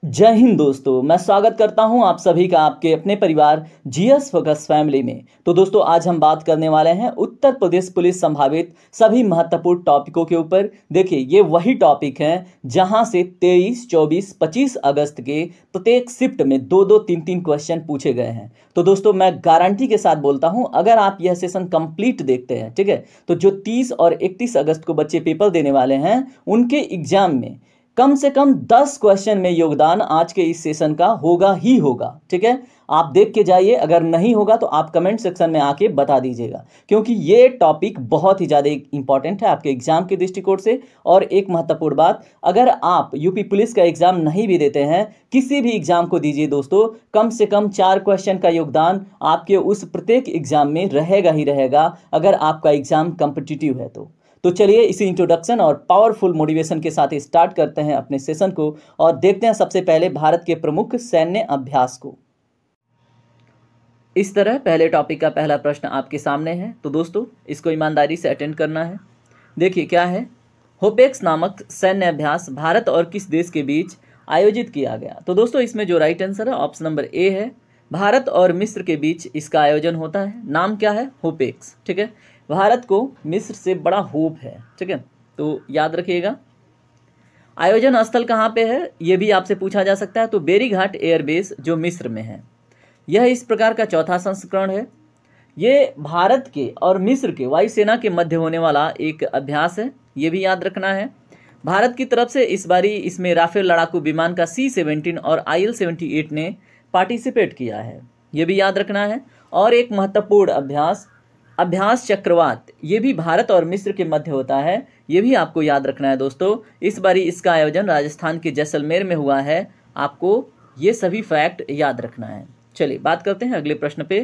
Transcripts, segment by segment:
जय हिंद दोस्तों, मैं स्वागत करता हूं आप सभी का आपके अपने परिवार जीएस फोकस फैमिली में। तो दोस्तों आज हम बात करने वाले हैं उत्तर प्रदेश पुलिस संभावित सभी महत्वपूर्ण टॉपिकों के ऊपर। देखिए ये वही टॉपिक हैं जहां से 23, 24, 25 अगस्त के प्रत्येक शिफ्ट में दो दो तीन तीन क्वेश्चन पूछे गए हैं। तो दोस्तों मैं गारंटी के साथ बोलता हूं, अगर आप यह सेशन कंप्लीट देखते हैं, ठीक है, तो जो 30 और 31 अगस्त को बच्चे पेपर देने वाले हैं उनके एग्जाम में कम से कम 10 क्वेश्चन में योगदान आज के इस सेशन का होगा ही होगा। ठीक है, आप देख के जाइए, अगर नहीं होगा तो आप कमेंट सेक्शन में आके बता दीजिएगा, क्योंकि ये टॉपिक बहुत ही ज़्यादा इंपॉर्टेंट है आपके एग्जाम के दृष्टिकोण से। और एक महत्वपूर्ण बात, अगर आप यूपी पुलिस का एग्जाम नहीं भी देते हैं, किसी भी एग्जाम को दीजिए दोस्तों, कम से कम 4 क्वेश्चन का योगदान आपके उस प्रत्येक एग्जाम में रहेगा ही रहेगा, अगर आपका एग्जाम कॉम्पिटिटिव है तो चलिए इसी इंट्रोडक्शन और पावरफुल मोटिवेशन के साथ स्टार्ट करते हैं अपने सेशन को और देखते हैं सबसे पहले भारत के प्रमुख सैन्य अभ्यास को। इस तरह पहले टॉपिक का पहला प्रश्न आपके सामने है, तो दोस्तों इसको ईमानदारी से अटेंड करना है। देखिए क्या है, होपेक्स नामक सैन्य अभ्यास भारत और किस देश के बीच आयोजित किया गया। तो दोस्तों इसमें जो राइट आंसर है ऑप्शन नंबर ए है, भारत और मिस्र के बीच इसका आयोजन होता है। नाम क्या है, होपेक्स। ठीक है, भारत को मिस्र से बड़ा होप है। ठीक है, तो याद रखिएगा। आयोजन स्थल कहाँ पे है ये भी आपसे पूछा जा सकता है, तो बेरीघाट एयरबेस जो मिस्र में है। यह इस प्रकार का चौथा संस्करण है। ये भारत के और मिस्र के वायुसेना के मध्य होने वाला एक अभ्यास है, ये भी याद रखना है। भारत की तरफ से इस बारी इसमें राफेल लड़ाकू विमान का C-17 और IL-78 ने पार्टिसिपेट किया है, ये भी याद रखना है। और एक महत्वपूर्ण अभ्यास चक्रवात, ये भी भारत और मिस्र के मध्य होता है, ये भी आपको याद रखना है दोस्तों। इस बारी इसका आयोजन राजस्थान के जैसलमेर में हुआ है, आपको ये सभी फैक्ट याद रखना है। चलिए बात करते हैं अगले प्रश्न पे।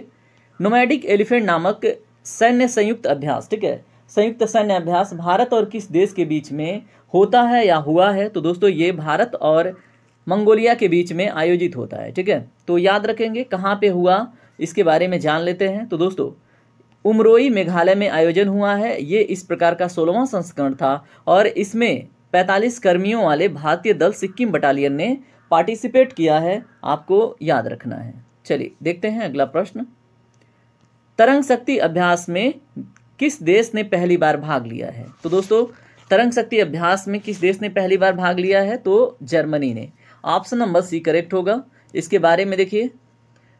नोमैडिक एलिफेंट नामक सैन्य संयुक्त अभ्यास, ठीक है, संयुक्त सैन्य अभ्यास भारत और किस देश के बीच में होता है या हुआ है। तो दोस्तों ये भारत और मंगोलिया के बीच में आयोजित होता है। ठीक है, तो याद रखेंगे कहाँ पे हुआ, इसके बारे में जान लेते हैं। तो दोस्तों उमरोई मेघालय में आयोजन हुआ है। ये इस प्रकार का 16वां संस्करण था और इसमें 45 कर्मियों वाले भारतीय दल सिक्किम बटालियन ने पार्टिसिपेट किया है, आपको याद रखना है। चलिए देखते हैं अगला प्रश्न। तरंग शक्ति अभ्यास में किस देश ने पहली बार भाग लिया है। तो दोस्तों तरंग शक्ति अभ्यास में किस देश ने पहली बार भाग लिया है, तो जर्मनी ने। ऑप्शन नंबर सी करेक्ट होगा। इसके बारे में देखिए,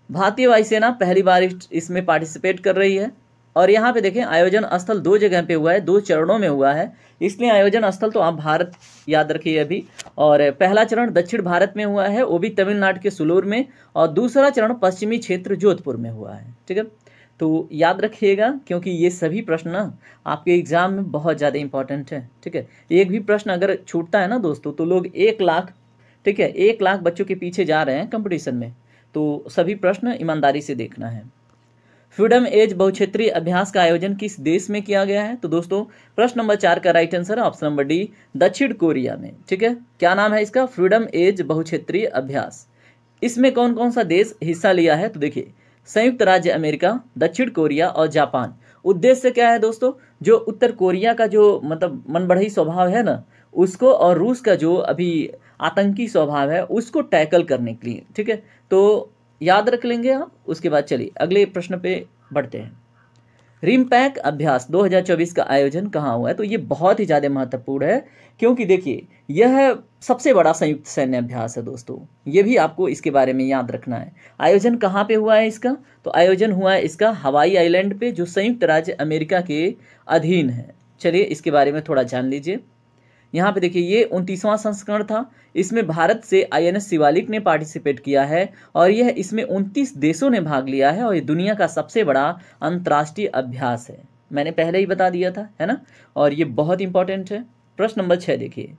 भारतीय वायुसेना पहली बार इसमें पार्टिसिपेट कर रही है। और यहाँ पे देखें आयोजन स्थल 2 जगह पे हुआ है, 2 चरणों में हुआ है, इसलिए आयोजन स्थल तो आप भारत याद रखिए अभी। और पहला चरण दक्षिण भारत में हुआ है, वो भी तमिलनाडु के सुलूर में, और दूसरा चरण पश्चिमी क्षेत्र जोधपुर में हुआ है। ठीक है, तो याद रखिएगा, क्योंकि ये सभी प्रश्न ना आपके एग्जाम में बहुत ज़्यादा इंपॉर्टेंट है। ठीक है, एक भी प्रश्न अगर छूटता है ना दोस्तों, तो लोग 1 लाख, ठीक है, 1 लाख बच्चों के पीछे जा रहे हैं कंपटीशन में, तो सभी प्रश्न ईमानदारी से देखना है। फ्रीडम एज बहुक्षेत्रीय अभ्यास का आयोजन किस देश में किया गया है। तो दोस्तों प्रश्न नंबर 4 का राइट आंसर है ऑप्शन नंबर डी, दक्षिण कोरिया में। ठीक है, क्या नाम है इसका, फ्रीडम एज बहुक्षेत्रीय अभ्यास। इसमें कौन कौन सा देश हिस्सा लिया है, तो देखिए संयुक्त राज्य अमेरिका, दक्षिण कोरिया और जापान। उद्देश्य क्या है दोस्तों, जो उत्तर कोरिया का जो मतलब मनबढ़ई स्वभाव है ना उसको, और रूस का जो अभी आतंकी स्वभाव है उसको टैकल करने के लिए। ठीक है, तो याद रख लेंगे आप। उसके बाद चलिए अगले प्रश्न पे बढ़ते हैं। रिमपैक अभ्यास 2024 का आयोजन कहाँ हुआ है। तो ये बहुत ही ज़्यादा महत्वपूर्ण है, क्योंकि देखिए यह सबसे बड़ा संयुक्त सैन्य अभ्यास है दोस्तों, ये भी आपको इसके बारे में याद रखना है। आयोजन कहाँ पे हुआ है इसका, तो आयोजन हुआ है इसका हवाई आइलैंड पे, जो संयुक्त राज्य अमेरिका के अधीन है। चलिए इसके बारे में थोड़ा जान लीजिए। यहाँ पे देखिए ये 29वां संस्करण था, इसमें भारत से INS शिवालिक ने पार्टिसिपेट किया है और यह इसमें 29 देशों ने भाग लिया है, और ये दुनिया का सबसे बड़ा अंतर्राष्ट्रीय अभ्यास है, मैंने पहले ही बता दिया था, है ना, और ये बहुत इंपॉर्टेंट है। प्रश्न नंबर 6 देखिए,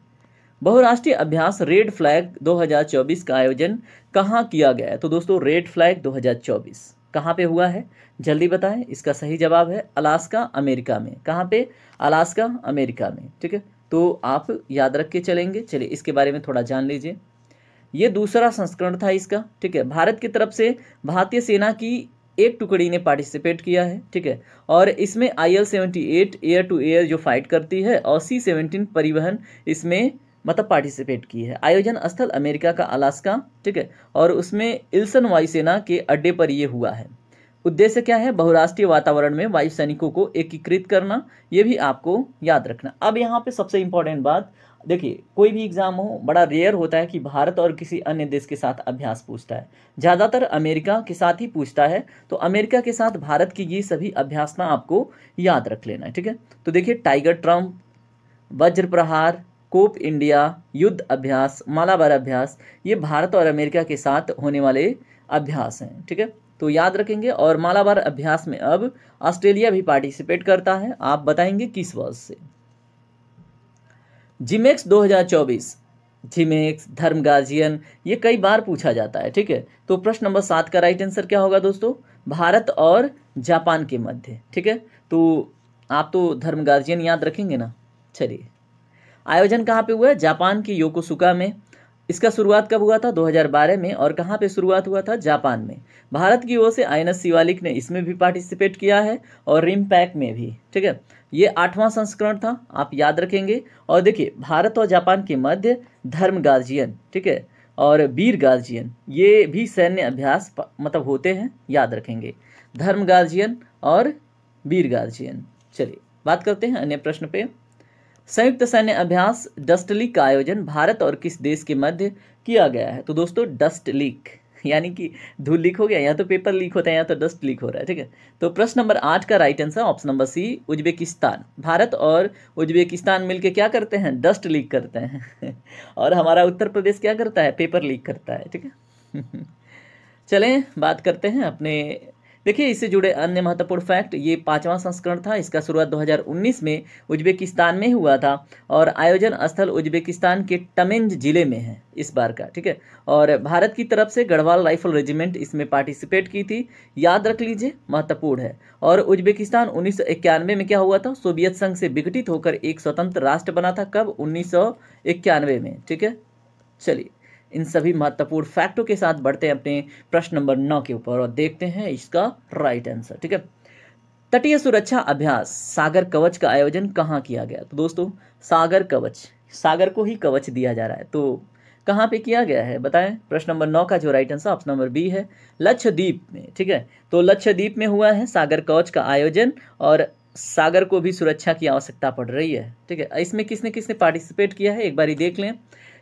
बहुराष्ट्रीय अभ्यास रेड फ्लैग 2024 का आयोजन कहाँ किया गया है। तो दोस्तों रेड फ्लैग 2024 कहाँ पे हुआ है, जल्दी बताएं। इसका सही जवाब है अलास्का अमेरिका में। कहाँ पे, अलास्का अमेरिका में। ठीक है, तो आप याद रख के चलेंगे। चलिए इसके बारे में थोड़ा जान लीजिए। ये दूसरा संस्करण था इसका। ठीक है, भारत की तरफ से भारतीय सेना की एक टुकड़ी ने पार्टिसिपेट किया है। ठीक है, और इसमें IL-78 एयर टू एयर जो फाइट करती है, और C-17 परिवहन इसमें मतलब पार्टिसिपेट की है। आयोजन स्थल अमेरिका का अलास्का, ठीक है, और उसमें इल्सन वायुसेना के अड्डे पर ये हुआ है। उद्देश्य क्या है? बहुराष्ट्रीय वातावरण में वायु सैनिकों को एकीकृत करना, ये भी आपको याद रखना। अब यहाँ पे सबसे इंपॉर्टेंट बात, देखिए कोई भी एग्जाम हो, बड़ा रेयर होता है कि भारत और किसी अन्य देश के साथ अभ्यास पूछता है, ज़्यादातर अमेरिका के साथ ही पूछता है। तो अमेरिका के साथ भारत की ये सभी अभ्यास ना आपको याद रख लेना है, ठीक है। तो देखिए टाइगर ट्रम्प, वज्र प्रहार, कोप इंडिया, युद्ध अभ्यास, मालाबार अभ्यास, ये भारत और अमेरिका के साथ होने वाले अभ्यास हैं, ठीक है। तो याद रखेंगे। और मालाबार अभ्यास में अब ऑस्ट्रेलिया भी पार्टिसिपेट करता है। आप बताएंगे किस वर्ष से? जिमेक्स 2024, जिमेक्स, धर्म गार्जियन, ये कई बार पूछा जाता है, ठीक है। तो प्रश्न नंबर 7 का राइट आंसर क्या होगा दोस्तों? भारत और जापान के मध्य, ठीक है। तो आप तो धर्म गार्जियन याद रखेंगे ना। चलिए, आयोजन कहाँ पे हुआ है? जापान की योकोसुका में। इसका शुरुआत कब हुआ था? 2012 में। और कहाँ पे शुरुआत हुआ था? जापान में। भारत की ओर से आईएनएस शिवालिक ने इसमें भी पार्टिसिपेट किया है और रिमपैक में भी, ठीक है। ये 8वां संस्करण था, आप याद रखेंगे। और देखिए भारत और जापान के मध्य धर्म गार्जियन, ठीक है, और वीर गार्जियन, ये भी सैन्य अभ्यास मतलब होते हैं, याद रखेंगे। धर्म गार्जियन और वीर गार्जियन। चलिए बात करते हैं अन्य प्रश्न पे। संयुक्त सैन्य अभ्यास डस्ट लीक का आयोजन भारत और किस देश के मध्य किया गया है? तो दोस्तों डस्ट लीक यानी कि धूल लीक हो गया, या तो पेपर लीक होता है या तो डस्ट लीक हो रहा है, ठीक है। तो प्रश्न नंबर 8 का right answer option number C, Uzbekistan. Bharat और उज्बेकिस्तान मिलके क्या करते हैं? डस्ट लीक करते हैं और हमारा उत्तर प्रदेश क्या करता है? पेपर लीक करता है, ठीक है। चलें बात करते हैं अपने, देखिए इससे जुड़े अन्य महत्वपूर्ण फैक्ट। ये 5वां संस्करण था, इसका शुरुआत 2019 में उज्बेकिस्तान में हुआ था और आयोजन स्थल उज्बेकिस्तान के टमेंज जिले में है इस बार का, ठीक है। और भारत की तरफ से गढ़वाल राइफल रेजिमेंट इसमें पार्टिसिपेट की थी, याद रख लीजिए, महत्वपूर्ण है। और उज्बेकिस्तान 1991 में क्या हुआ था? सोवियत संघ से विघटित होकर एक स्वतंत्र राष्ट्र बना था। कब? 1991 में, ठीक है। चलिए इन सभी महत्वपूर्ण फैक्टों के साथ बढ़ते हैं अपने प्रश्न नंबर 9 के ऊपर और देखते हैं इसका राइट आंसर, ठीक है। तटीय सुरक्षा अभ्यास सागर कवच का आयोजन कहाँ किया गया? तो दोस्तों सागर कवच, सागर को ही कवच दिया जा रहा है, तो कहाँ पे किया गया है बताएं? प्रश्न नंबर 9 का जो right answer option number B है, लक्षद्वीप में, ठीक है। तो लक्षद्वीप में हुआ है सागर कवच का आयोजन और सागर को भी सुरक्षा की आवश्यकता पड़ रही है, ठीक है। इसमें किसने किसने पार्टिसिपेट किया है एक बार देख लें।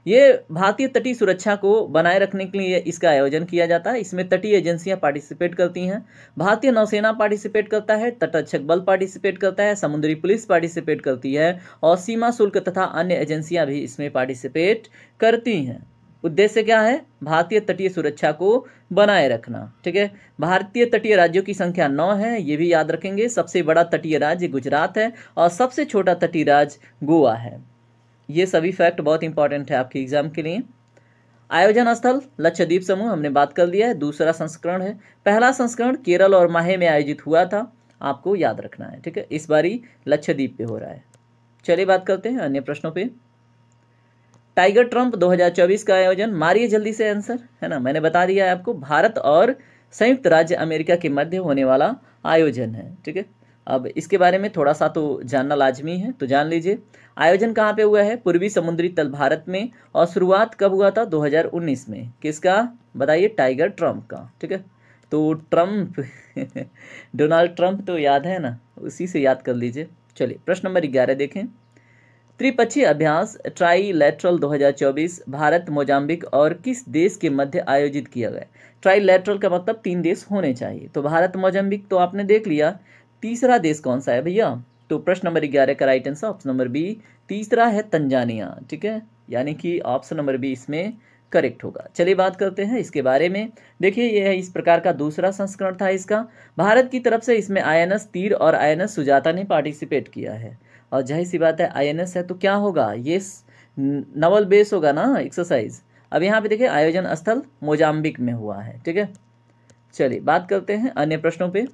ये भारतीय तटीय सुरक्षा को बनाए रखने के लिए इसका आयोजन किया जाता है। इसमें तटीय एजेंसियां पार्टिसिपेट करती हैं। भारतीय नौसेना पार्टिसिपेट करता है, तटरक्षक बल पार्टिसिपेट करता है, समुद्री पुलिस पार्टिसिपेट करती है और सीमा शुल्क तथा अन्य एजेंसियां भी इसमें पार्टिसिपेट करती हैं। उद्देश्य क्या है? भारतीय तटीय सुरक्षा को बनाए रखना, ठीक है। भारतीय तटीय राज्यों की संख्या 9 है, ये भी याद रखेंगे। सबसे बड़ा तटीय राज्य गुजरात है और सबसे छोटा तटीय राज्य गोवा है। ये सभी फैक्ट बहुत इंपॉर्टेंट है आपके एग्जाम के लिए। आयोजन स्थल लक्षद्वीप समूह हमने बात कर लिया है, दूसरा संस्करण है। पहला संस्करण केरल और माहे में आयोजित हुआ था, आपको याद रखना है, ठीक है। इस बारी लक्षद्वीप पे हो रहा है। चलिए बात करते हैं अन्य प्रश्नों पे। टाइगर ट्रम्प 2024 का आयोजन, मारिए जल्दी से आंसर, है ना, मैंने बता दिया है आपको। भारत और संयुक्त राज्य अमेरिका के मध्य होने वाला आयोजन है, ठीक है। अब इसके बारे में थोड़ा सा तो जानना लाजमी है, तो जान लीजिए। आयोजन कहाँ पे हुआ है? पूर्वी समुद्री तल भारत में। और शुरुआत कब हुआ था? 2019 में। किसका बताइए? टाइगर ट्रम्प का, ठीक है। तो ट्रम्प डोनाल्ड ट्रम्प तो याद है ना, उसी से याद कर लीजिए। चलिए प्रश्न नंबर 11 देखें। त्रिपक्षीय अभ्यास ट्राईलैटरल 2024 भारत, मोजाम्बिक और किस देश के मध्य आयोजित किया गया? ट्राईलैटरल का मतलब 3 देश होने चाहिए, तो भारत, मोजाम्बिक तो आपने देख लिया। तीसरा देश कौन सा है भैया? तो प्रश्न नंबर 11 का right answer option number B, तीसरा है तंजानिया, ठीक है। यानी कि ऑप्शन नंबर बी इसमें करेक्ट होगा। चलिए बात करते हैं इसके बारे में। देखिए यह इस प्रकार का दूसरा संस्करण था इसका। भारत की तरफ से इसमें आईएनएस तीर और आईएनएस सुजाता ने पार्टिसिपेट किया है। और जाहिर सी बात है आईएनएस है तो क्या होगा? ये नवल बेस होगा ना, एक्सरसाइज। अब यहाँ पे देखिए आयोजन स्थल मोजाम्बिक में हुआ है, ठीक है। चलिए बात करते हैं अन्य प्रश्नों पे।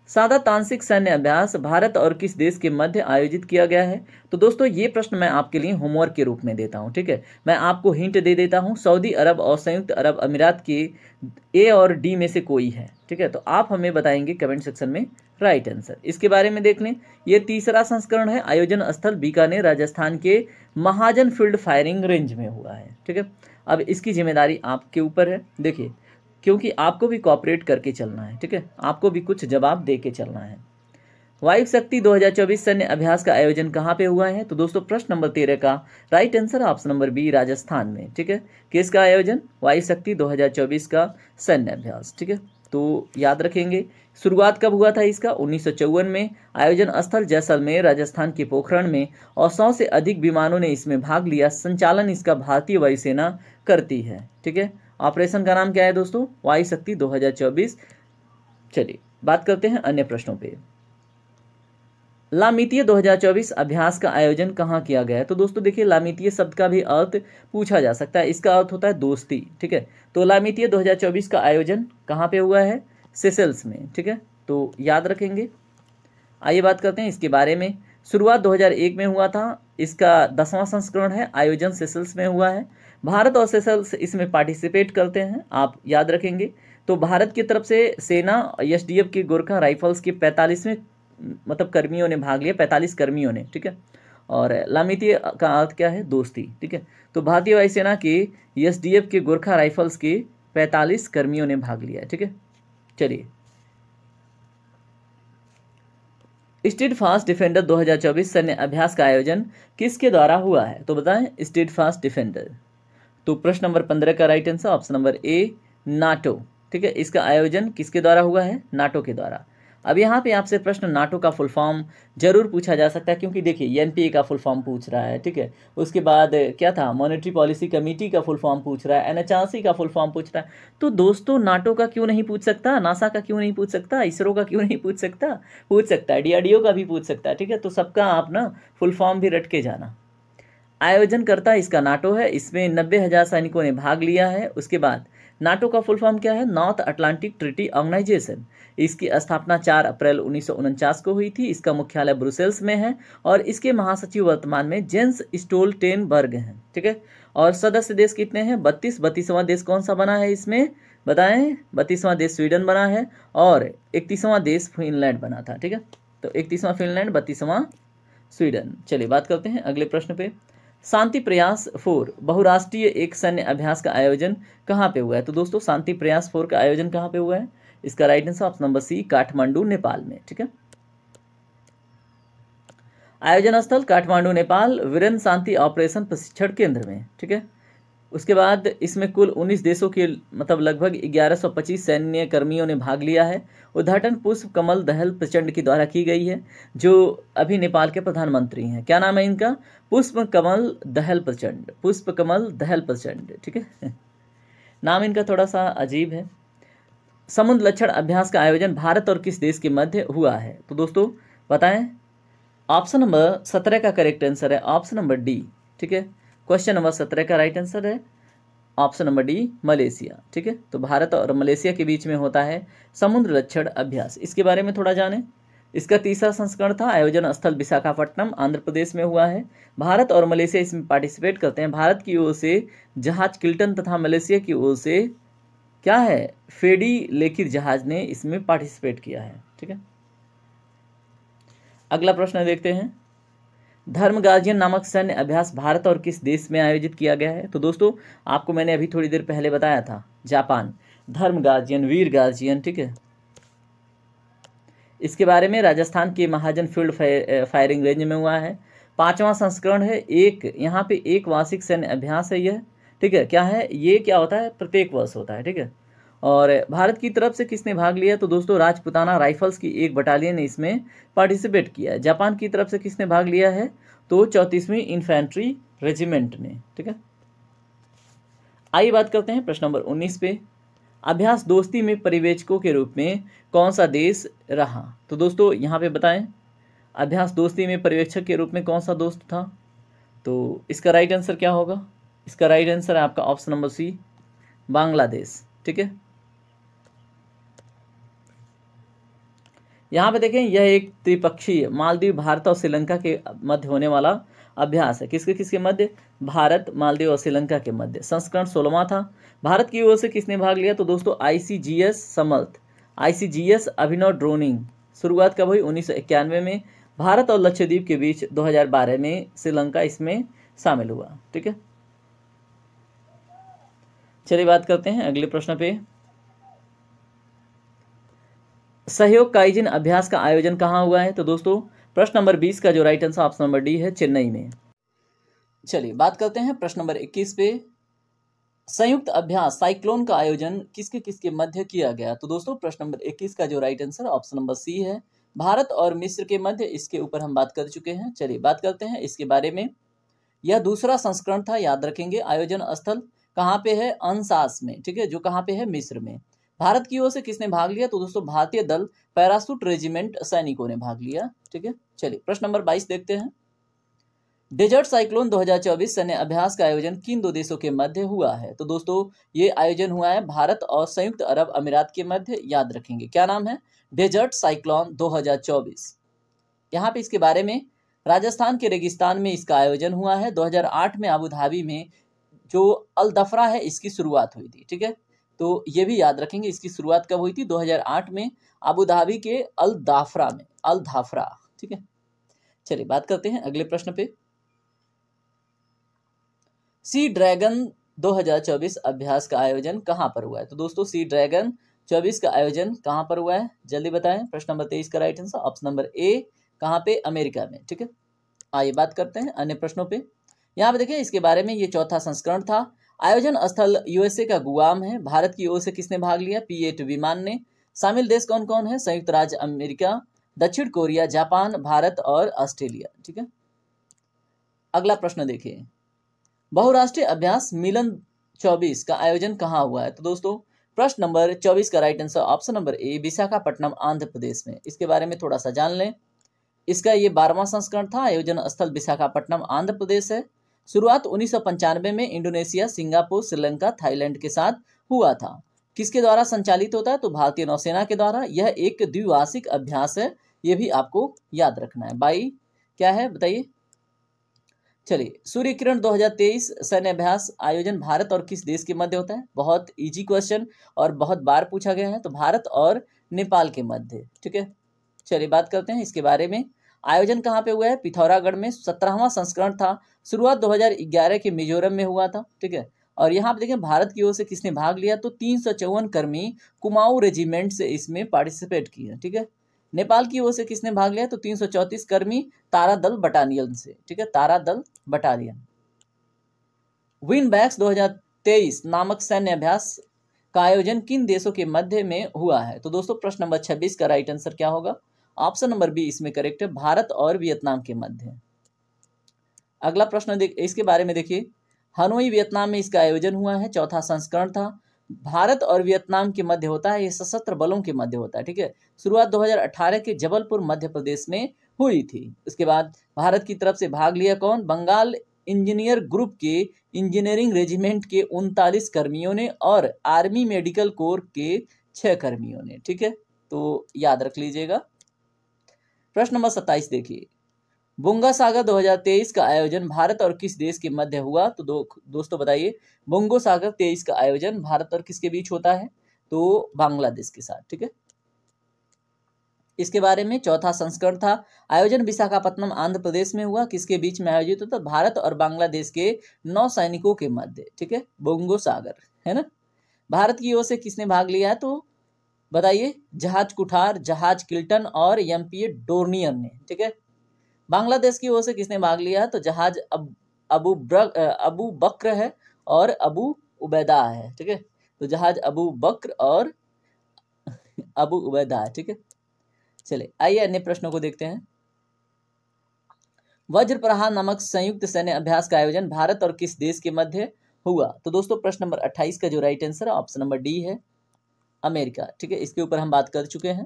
सादा तांत्रिक सैन्य अभ्यास भारत और किस देश के मध्य आयोजित किया गया है? तो दोस्तों ये प्रश्न मैं आपके लिए होमवर्क के रूप में देता हूं, ठीक है। मैं आपको हिंट दे देता हूं, सऊदी अरब और संयुक्त अरब अमीरात के ए और डी में से कोई है, ठीक है। तो आप हमें बताएंगे कमेंट सेक्शन में राइट आंसर। इसके बारे में देख लें, ये तीसरा संस्करण है। आयोजन स्थल बीकानेर राजस्थान के महाजन फील्ड फायरिंग रेंज में हुआ है, ठीक है। अब इसकी जिम्मेदारी आपके ऊपर है, देखिए, क्योंकि आपको भी कोऑपरेट करके चलना है, ठीक है। आपको भी कुछ जवाब दे के चलना है। वायु शक्ति 2024 सैन्य अभ्यास का आयोजन कहाँ पे हुआ है? तो दोस्तों प्रश्न नंबर 13 का right answer option number B, Rajasthan में, ठीक है। किसका आयोजन? वायु शक्ति 2024 का सैन्य अभ्यास, ठीक है। तो याद रखेंगे, शुरुआत कब हुआ था इसका? 1954 में। आयोजन स्थल जैसलमेर राजस्थान के पोखरण में, और 100 से अधिक विमानों ने इसमें भाग लिया। संचालन इसका भारतीय वायुसेना करती है, ठीक है। ऑपरेशन का नाम क्या है दोस्तों? वायु शक्ति 2024। चलिए बात करते हैं अन्य प्रश्नों पे। लामितीय 2024 अभ्यास का आयोजन कहाँ किया गया है? तो दोस्तों देखिए, लामितीय शब्द का भी अर्थ पूछा जा सकता है। इसका अर्थ होता है दोस्ती, ठीक है। तो लामितीय 2024 का आयोजन कहाँ पे हुआ है? सेशेल्स में, ठीक है। तो याद रखेंगे। आइए बात करते हैं इसके बारे में। शुरुआत 2001 में हुआ था। इसका 10वां संस्करण है। आयोजन सेशेल्स में हुआ है। भारत और सेशेल्स इसमें पार्टिसिपेट करते हैं, आप याद रखेंगे। तो भारत की तरफ से सेना एसडीएफ की गोरखा राइफल्स के 45वें मतलब कर्मियों ने भाग लिया, 45 कर्मियों ने, ठीक है। और लामितीय का अर्थ क्या है? दोस्ती, ठीक है। तो भारतीय वायुसेना के एसडीएफ के गोरखा राइफल्स के 45 कर्मियों ने भाग लिया, ठीक है। चलिए, स्टेड फास्ट डिफेंडर 2024 सैन्य अभ्यास का आयोजन किसके द्वारा हुआ है? तो बताएं, स्टेड फास्ट डिफेंडर। तो प्रश्न नंबर 15 का राइट आंसर ऑप्शन नंबर ए, नाटो, ठीक है। इसका आयोजन किसके द्वारा हुआ है? नाटो के द्वारा। अब यहाँ पे आपसे प्रश्न नाटो का फुल फॉर्म जरूर पूछा जा सकता है, क्योंकि देखिए एनपीए का फुल फॉर्म पूछ रहा है, ठीक है। उसके बाद क्या था? मॉनेटरी पॉलिसी कमेटी का फुल फॉर्म पूछ रहा है, एनएचआरसी का फुल फॉर्म पूछ रहा है। तो दोस्तों नाटो का क्यों नहीं पूछ सकता? नासा का क्यों नहीं पूछ सकता? इसरो का क्यों नहीं पूछ सकता? पूछ सकता है, डीआरडीओ का भी पूछ सकता है, ठीक है। तो सबका आप ना फुल फॉर्म भी रट के जाना। आयोजनकर्ता इसका नाटो है। इसमें 90,000 सैनिकों ने भाग लिया है। उसके बाद नाटो का फुल फॉर्म क्या है? North Atlantic Treaty organisation. इसकी स्थापना 4 अप्रैल 1949 को हुई थी। इसका मुख्यालय ब्रुसेल्स में है और इसके महासचिव वर्तमान में जेंस स्टोल्टेनबर्ग हैं, ठीक है। और सदस्य देश कितने हैं? 32। 32वां देश कौन सा बना है इसमें? बताएं। 32वां देश स्वीडन बना है और 31वां देश फिनलैंड बना था, ठीक है। तो 31वां फिनलैंड, 32वां स्वीडन। चलिए बात करते हैं अगले प्रश्न पे। शांति प्रयास 4 बहुराष्ट्रीय एक सैन्य अभ्यास का आयोजन कहाँ पे हुआ है? तो दोस्तों शांति प्रयास 4 का आयोजन कहाँ पे हुआ है? इसका right answer option number C, Kathmandu, Nepal में, ठीक है। आयोजन स्थल काठमांडू, नेपाल, वीरेन शांति ऑपरेशन प्रशिक्षण केंद्र में, ठीक है। उसके बाद इसमें कुल 19 देशों के मतलब लगभग 1125 सैन्य कर्मियों ने भाग लिया है। उद्घाटन पुष्प कमल दहल प्रचंड के द्वारा की गई है, जो अभी नेपाल के प्रधानमंत्री हैं। क्या नाम है इनका? पुष्प कमल दहल प्रचंड, पुष्प कमल दहल प्रचंड, ठीक है। नाम इनका थोड़ा सा अजीब है। समुद्र लक्षण अभ्यास का आयोजन भारत और किस देश के मध्य हुआ है? तो दोस्तों बताएं। ऑप्शन नंबर 17 का करेक्ट आंसर है ऑप्शन नंबर डी, ठीक है। क्वेश्चन नंबर 17 का राइट आंसर है ऑप्शन नंबर डी, मलेशिया, ठीक है। तो भारत और मलेशिया के बीच में होता है समुद्र लक्षण अभ्यास। इसके बारे में थोड़ा जानें। इसका तीसरा संस्करण था। आयोजन स्थल विशाखापट्टनम, आंध्र प्रदेश में हुआ है। भारत और मलेशिया इसमें पार्टिसिपेट करते हैं। भारत की ओर से जहाज किल्टन तथा मलेशिया की ओर से क्या है? फेडी लेखित जहाज ने इसमें पार्टिसिपेट किया है, ठीक है। अगला प्रश्न देखते हैं। धर्म गार्जियन नामक सैन्य अभ्यास भारत और किस देश में आयोजित किया गया है? तो दोस्तों आपको मैंने अभी थोड़ी देर पहले बताया था, जापान। धर्म गार्जियन, वीर गार्जियन, ठीक है। इसके बारे में राजस्थान के महाजन फील्ड फायरिंग रेंज में हुआ है। 5वां संस्करण है। एक यहाँ पे एक वार्षिक सैन्य अभ्यास है यह, ठीक है। क्या है ये? क्या होता है? प्रत्येक वर्ष होता है, ठीक है। और भारत की तरफ से किसने भाग लिया? तो दोस्तों राजपुताना राइफल्स की एक बटालियन ने इसमें पार्टिसिपेट किया है। जापान की तरफ से किसने भाग लिया है? तो 34वीं इन्फेंट्री रेजिमेंट ने, ठीक है। आइए बात करते हैं प्रश्न नंबर 19 पे। अभ्यास दोस्ती में पर्यवेक्षकों के रूप में कौन सा देश रहा? तो दोस्तों यहाँ पे बताएं, अभ्यास दोस्ती में पर्यवेक्षक के रूप में कौन सा दोस्त था? तो इसका राइट आंसर क्या होगा? इसका राइट आंसर है आपका ऑप्शन नंबर सी, बांग्लादेश, ठीक है। यहाँ पे देखें, यह एक त्रिपक्षीय मालदीव, भारत और श्रीलंका के मध्य होने वाला अभ्यास है। किसके किसके मध्य? भारत, मालदीव और श्रीलंका के मध्य। संस्करण 16वां था। भारत की ओर से किसने भाग लिया? तो दोस्तों ICGS समर्थ, ICGS अभिनव ड्रोनिंग। शुरुआत कब हुई? 1991 में। भारत और लक्षद्वीप के बीच 2012 में श्रीलंका इसमें शामिल हुआ। ठीक है, चलिए बात करते हैं अगले प्रश्न पे। सहयोग काइजिन अभ्यास का आयोजन कहाँ हुआ है? तो दोस्तों प्रश्न नंबर 20 का जो right answer option number D है, चेन्नई में। चलिए बात करते हैं प्रश्न नंबर 21 पे। संयुक्त अभ्यास साइक्लोन का आयोजन किसके किसके मध्य किया गया? तो दोस्तों प्रश्न नंबर 21 का जो right answer option number C है, भारत और मिस्र के मध्य। इसके ऊपर हम बात कर चुके हैं। चलिए बात करते हैं इसके बारे में। यह दूसरा संस्करण था, याद रखेंगे। आयोजन स्थल कहाँ पे है? अनसास में। ठीक है, जो कहाँ पे है? मिस्र में। भारत की ओर से किसने भाग लिया? तो दोस्तों भारतीय दल पैरासूट रेजिमेंट सैनिकों ने भाग लिया। ठीक है, चलिए प्रश्न नंबर 22 देखते हैं। डेजर्ट साइक्लोन 2024 सैन्य अभ्यास का आयोजन किन दो देशों के मध्य हुआ है? तो दोस्तों ये आयोजन हुआ है भारत और संयुक्त अरब अमीरात के मध्य। याद रखेंगे क्या नाम है? Desert cyclone 2024। यहाँ पे इसके बारे में, राजस्थान के रेगिस्तान में इसका आयोजन हुआ है। 2008 में अबू धाबी में जो अल दफरा है इसकी शुरुआत हुई थी। ठीक है, तो ये भी याद रखेंगे, इसकी शुरुआत कब हुई थी? 2008 में अबू धाबी के अल दाफरा में, अल धाफरा। ठीक है, चलिए बात करते हैं अगले प्रश्न पे। सी ड्रैगन 2024 अभ्यास का आयोजन कहाँ पर हुआ है? तो दोस्तों सी ड्रैगन 24 का आयोजन कहाँ पर हुआ है? जल्दी बताएं। प्रश्न नंबर 23 का राइट आंसर ऑप्शन नंबर ए, कहाँ पे? अमेरिका में। ठीक है, आइए बात करते हैं अन्य प्रश्नों पे। यहाँ पे देखिए इसके बारे में, ये चौथा संस्करण था। आयोजन स्थल USA का गुआम है। भारत की ओर से किसने भाग लिया? P-8 विमान ने। शामिल देश कौन कौन है? संयुक्त राज्य अमेरिका, दक्षिण कोरिया, जापान, भारत और ऑस्ट्रेलिया। ठीक है, अगला प्रश्न देखिए। बहुराष्ट्रीय अभ्यास मिलन 24 का आयोजन कहाँ हुआ है? तो दोस्तों प्रश्न नंबर 24 का right answer option number A, Visakhapatnam, Andhra Pradesh में। इसके बारे में थोड़ा सा जान लें। इसका ये 12वां संस्करण था। आयोजन स्थल विशाखापट्टनम, आंध्र प्रदेश है। शुरुआत 1995 में इंडोनेशिया, सिंगापुर, श्रीलंका, थाईलैंड के साथ हुआ था। किसके द्वारा संचालित होता है? तो भारतीय नौसेना के द्वारा। यह एक द्विवार्षिक अभ्यास है, ये भी आपको याद रखना है। बाई क्या है बताइए? चलिए, सूर्य किरण 2023 सैन्य अभ्यास आयोजन भारत और किस देश के मध्य होता है? बहुत इजी क्वेश्चन और बहुत बार पूछा गया है। तो भारत और नेपाल के मध्य। ठीक है, चलिए बात करते हैं इसके बारे में। आयोजन कहाँ पे हुआ है? पिथौरागढ़ में। 17वां संस्करण था। शुरुआत 2011 के मिजोरम में हुआ था। ठीक है, और यहाँ पे देखें भारत की ओर से किसने भाग लिया? तो 354 कर्मी कुमाऊं रेजिमेंट से इसमें पार्टिसिपेट किए। ठीक है, नेपाल की ओर से किसने भाग लिया? तो 334 कर्मी तारा दल बटालियन से। ठीक है, तारा दल बटालियन। विनबैक्स 2023 नामक सैन्य अभ्यास का आयोजन किन देशों के मध्य में हुआ है? तो दोस्तों प्रश्न नंबर 26 का राइट आंसर क्या होगा? ऑप्शन नंबर बी इसमें करेक्ट है, भारत और वियतनाम के मध्य। अगला प्रश्न इसके बारे में देखिए। हनोई वियतनाम में इसका आयोजन हुआ है। चौथा संस्करण था। भारत और वियतनाम के मध्य होता है, ये सशस्त्र बलों के मध्य होता है। ठीक है, शुरुआत 2018 के जबलपुर मध्य प्रदेश में हुई थी। उसके बाद भारत की तरफ से भाग लिया कौन? बंगाल इंजीनियर ग्रुप के इंजीनियरिंग रेजिमेंट के 39 कर्मियों ने और आर्मी मेडिकल कोर के 6 कर्मियों ने। ठीक है, तो याद रख लीजिएगा। प्रश्न नंबर 27 देखिए। बुंगा सागर 2023 का आयोजन भारत और किस देश के मध्य हुआ? तो दोस्तों बताइए, बुंगो सागर 23 का आयोजन भारत और किसके बीच होता है? तो बांग्लादेश के साथ। ठीक है, इसके बारे में चौथा संस्करण था। आयोजन विशाखापट्टनम, आंध्र प्रदेश में हुआ। किसके बीच में आयोजित होता? भारत और बांग्लादेश के 9 सैनिकों के मध्य। ठीक है, बुंगो सागर है ना। भारत की ओर से किसने भाग लिया है? तो बताइए, जहाज कुठार, जहाज किल्टन और एमपीए डोर्नियर ने। ठीक है, बांग्लादेश की ओर से किसने भाग लिया है? तो जहाज अबू बक्र है और अबू उबैदा है। ठीक है, तो जहाज अबू बक्र और अबू उबैदा है। ठीक है, चलिए आइए अन्य प्रश्नों को देखते हैं। वज्र प्रहार नामक संयुक्त सैन्य अभ्यास का आयोजन भारत और किस देश के मध्य हुआ? तो दोस्तों प्रश्न नंबर 28 का जो राइट आंसर है ऑप्शन नंबर डी है, अमेरिका। ठीक है, इसके ऊपर हम बात कर चुके हैं।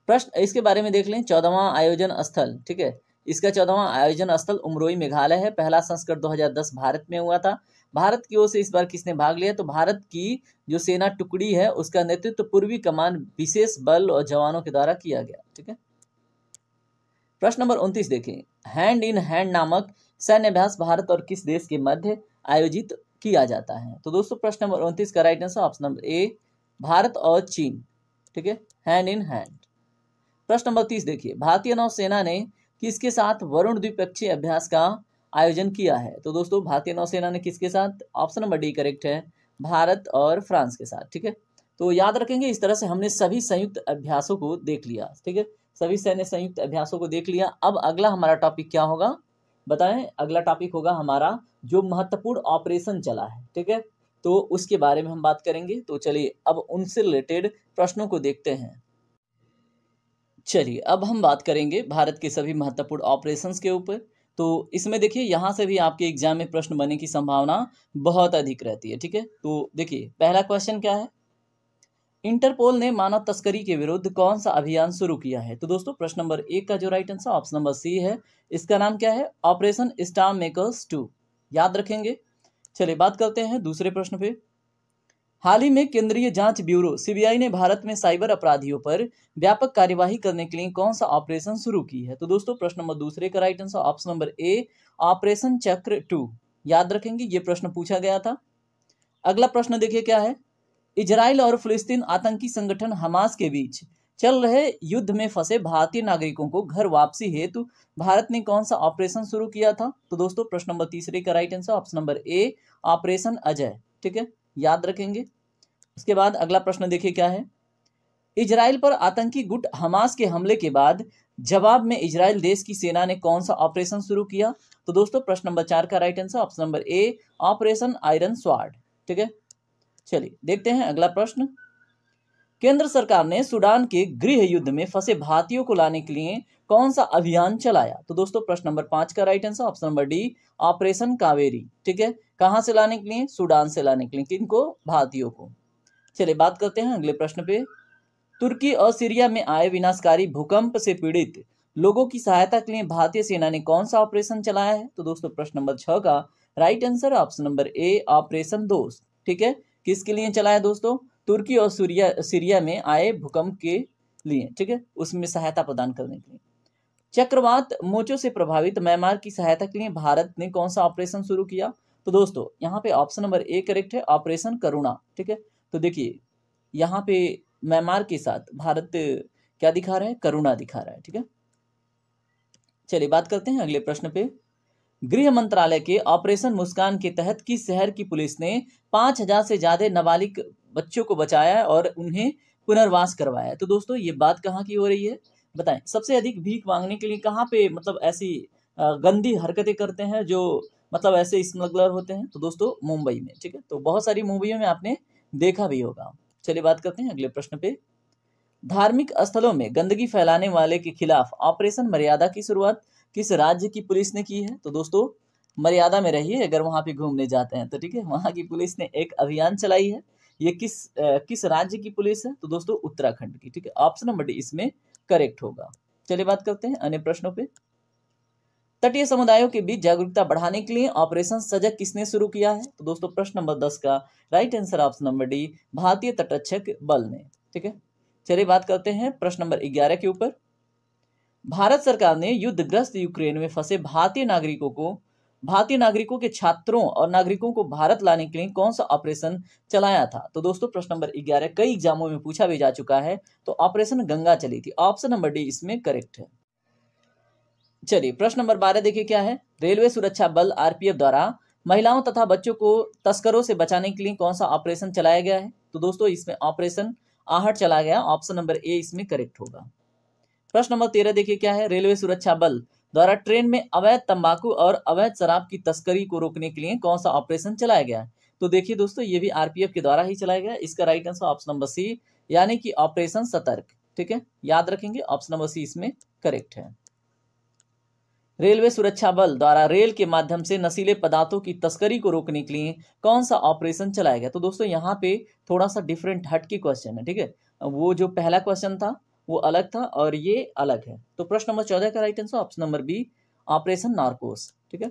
प्रश्न इसके बारे में देख लें। 14वां आयोजन स्थल। ठीक है, इसका 14वां आयोजन स्थल उमरोई मेघालय है। पहला संस्करण 2010 भारत में हुआ था। भारत की ओर से इस बार किसने भाग लिया? तो भारत की जो सेना टुकड़ी है उसका नेतृत्व पूर्वी कमान विशेष बल और जवानों के द्वारा किया गया। ठीक है, प्रश्न नंबर 29 देखें, हैंड इन हैंड नामक सैन्य अभ्यास भारत और किस देश के मध्य आयोजित किया जाता है? तो दोस्तों प्रश्न नंबर 29 का राइट आंसर ऑप्शन नंबर ए, भारत और चीन। ठीक है, हैंड इन हैंड। प्रश्न नंबर 30 देखिए, भारतीय नौसेना ने किसके साथ वरुण द्विपक्षीय अभ्यास का आयोजन किया है? तो दोस्तों भारतीय नौसेना ने किसके साथ? ऑप्शन नंबर डी करेक्ट है, भारत और फ्रांस के साथ। ठीक है, तो याद रखेंगे इस तरह से हमने सभी संयुक्त अभ्यासों को देख लिया। ठीक है, सभी सैन्य संयुक्त अभ्यासों को देख लिया। अब अगला हमारा टॉपिक क्या होगा बताएं? अगला टॉपिक होगा हमारा जो महत्वपूर्ण ऑपरेशन चला है। ठीक है, तो उसके बारे में हम बात करेंगे। तो चलिए अब उनसे रिलेटेड प्रश्नों को देखते हैं। चलिए अब हम बात करेंगे भारत के सभी महत्वपूर्ण ऑपरेशंस के ऊपर। तो इसमें देखिए यहाँ से भी आपके एग्जाम में प्रश्न बनने की संभावना बहुत अधिक रहती है। ठीक है, तो देखिए पहला क्वेश्चन क्या है, इंटरपोल ने मानव तस्करी के विरुद्ध कौन सा अभियान शुरू किया है? तो दोस्तों प्रश्न नंबर 1 का जो right answer option number C है, इसका नाम क्या है? Operation star makers 2। याद रखेंगे। चलिए बात करते हैं दूसरे प्रश्न पे। हाल ही में केंद्रीय जांच ब्यूरो सीबीआई ने भारत में साइबर अपराधियों पर व्यापक कार्यवाही करने के लिए कौन सा ऑपरेशन शुरू की है? तो दोस्तों प्रश्न नंबर दूसरे का right answer option number A, operation चक्र 2। याद रखेंगे, ये प्रश्न पूछा गया था। अगला प्रश्न देखिए क्या है, इजराइल और फिलिस्तीन आतंकी संगठन हमास के बीच चल रहे युद्ध में फंसे भारतीय नागरिकों को घर वापसी हेतु भारत ने कौन सा ऑपरेशन शुरू किया था? तो दोस्तों प्रश्न नंबर तीसरे का right answer option number A, operation Ajay. ठीक है, याद रखेंगे। उसके बाद अगला प्रश्न देखिए क्या है, इजराइल पर आतंकी गुट हमास के हमले के बाद जवाब में इजराइल देश की सेना ने कौन सा ऑपरेशन शुरू किया? तो दोस्तों प्रश्न नंबर 4 का right answer option number A, operation iron sword. ठीक है, चलिए देखते हैं अगला प्रश्न। केंद्र सरकार ने सूडान के गृह युद्ध में फंसे भारतीयों को लाने के लिए कौन सा अभियान चलाया? तो दोस्तों प्रश्न नंबर 5 का right answer option number D, operation Kaveri. ठीक है, कहां से लाने के लिए? सूडान से लाने के लिए। किनको? भारतीयों को। चलिए बात करते हैं अगले प्रश्न पे। तुर्की और सीरिया में आए विनाशकारी भूकंप से पीड़ित लोगों की सहायता के लिए भारतीय सेना ने कौन सा ऑपरेशन चलाया है? तो दोस्तों प्रश्न नंबर 6 का right answer option number A, operation दोस्त। ठीक है, किसके लिए चलाया दोस्तों? तुर्की और सीरिया में आए भूकंप के लिए। ठीक है, उसमें सहायता प्रदान करने के लिए। चक्रवात मोचो से प्रभावित म्यांमार की सहायता के लिए भारत ने कौन सा ऑपरेशन शुरू किया? तो दोस्तों यहाँ पे ऑप्शन नंबर ए करेक्ट है, ऑपरेशन करुणा। ठीक है, तो देखिए यहाँ पे म्यांमार के साथ भारत क्या दिखा रहा है? करुणा दिखा रहा है। ठीक है, चलिए बात करते हैं अगले प्रश्न पे। गृह मंत्रालय के ऑपरेशन मुस्कान के तहत किस शहर की पुलिस ने 5,000 से ज्यादा नाबालिग बच्चों को बचाया और उन्हें पुनर्वास करवाया? तो दोस्तों ये बात कहाँ की हो रही है बताएं? सबसे अधिक भीख मांगने के लिए कहाँ पे मतलब ऐसी गंदी हरकतें करते हैं जो मतलब ऐसे स्मगलर होते हैं? तो दोस्तों मुंबई में। ठीक है, तो बहुत सारी मूवियों में आपने देखा भी होगा। चलिए बात करते हैं अगले प्रश्न पे। धार्मिक स्थलों में गंदगी फैलाने वाले के खिलाफ ऑपरेशन मर्यादा की शुरुआत किस राज्य की पुलिस ने की है? तो दोस्तों मर्यादा में रहिए अगर वहां पे घूमने जाते हैं तो। ठीक है, वहां की पुलिस ने एक अभियान चलाई है। ये किस राज्य की पुलिस है? तो दोस्तों उत्तराखंड की। ठीक है, ऑप्शन नंबर डी इसमें करेक्ट होगा। चलिए बात करते हैं अन्य प्रश्नों पे। तटीय समुदायों के बीच जागरूकता बढ़ाने के लिए ऑपरेशन सजग किसने शुरू किया है? तो दोस्तों प्रश्न नंबर 10 का right answer option number D, भारतीय तटरक्षक बल ने। ठीक है, चलिए बात करते हैं प्रश्न नंबर 11 के ऊपर। भारत सरकार ने युद्धग्रस्त यूक्रेन में फंसे भारतीय नागरिकों के छात्रों और नागरिकों को भारत लाने के लिए कौन सा ऑपरेशन चलाया था? तो दोस्तों प्रश्न नंबर 11 कई एग्जामों में पूछा भी जा चुका है। तो ऑपरेशन गंगा चली थी। ऑप्शन नंबर डी इसमें करेक्ट है। चलिए प्रश्न नंबर 12 देखिए क्या है, रेलवे सुरक्षा बल आरपीएफ द्वारा महिलाओं तथा बच्चों को तस्करों से बचाने के लिए कौन सा ऑपरेशन चलाया गया है? तो दोस्तों इसमें ऑपरेशन आहट चला गया। ऑप्शन नंबर ए इसमें करेक्ट होगा। प्रश्न नंबर 13 देखिए क्या है, रेलवे सुरक्षा बल द्वारा ट्रेन में अवैध तंबाकू और अवैध शराब की तस्करी को रोकने के लिए कौन सा ऑपरेशन चलाया गया है? तो देखिए दोस्तों ये भी आरपीएफ के द्वारा ही चलाया गया। इसका right answer option number C यानी कि ऑपरेशन सतर्क। ठीक है, याद रखेंगे ऑप्शन नंबर सी इसमें करेक्ट है। रेलवे सुरक्षा बल द्वारा रेल के माध्यम से नशीले पदार्थों की तस्करी को रोकने के लिए कौन सा ऑपरेशन चलाया गया? तो दोस्तों यहाँ पे थोड़ा सा डिफरेंट हट के क्वेश्चन है। ठीक है, वो जो पहला क्वेश्चन था वो अलग था और ये अलग है। तो प्रश्न नंबर 14 का right answer option number B, operation narcos. ठीक है,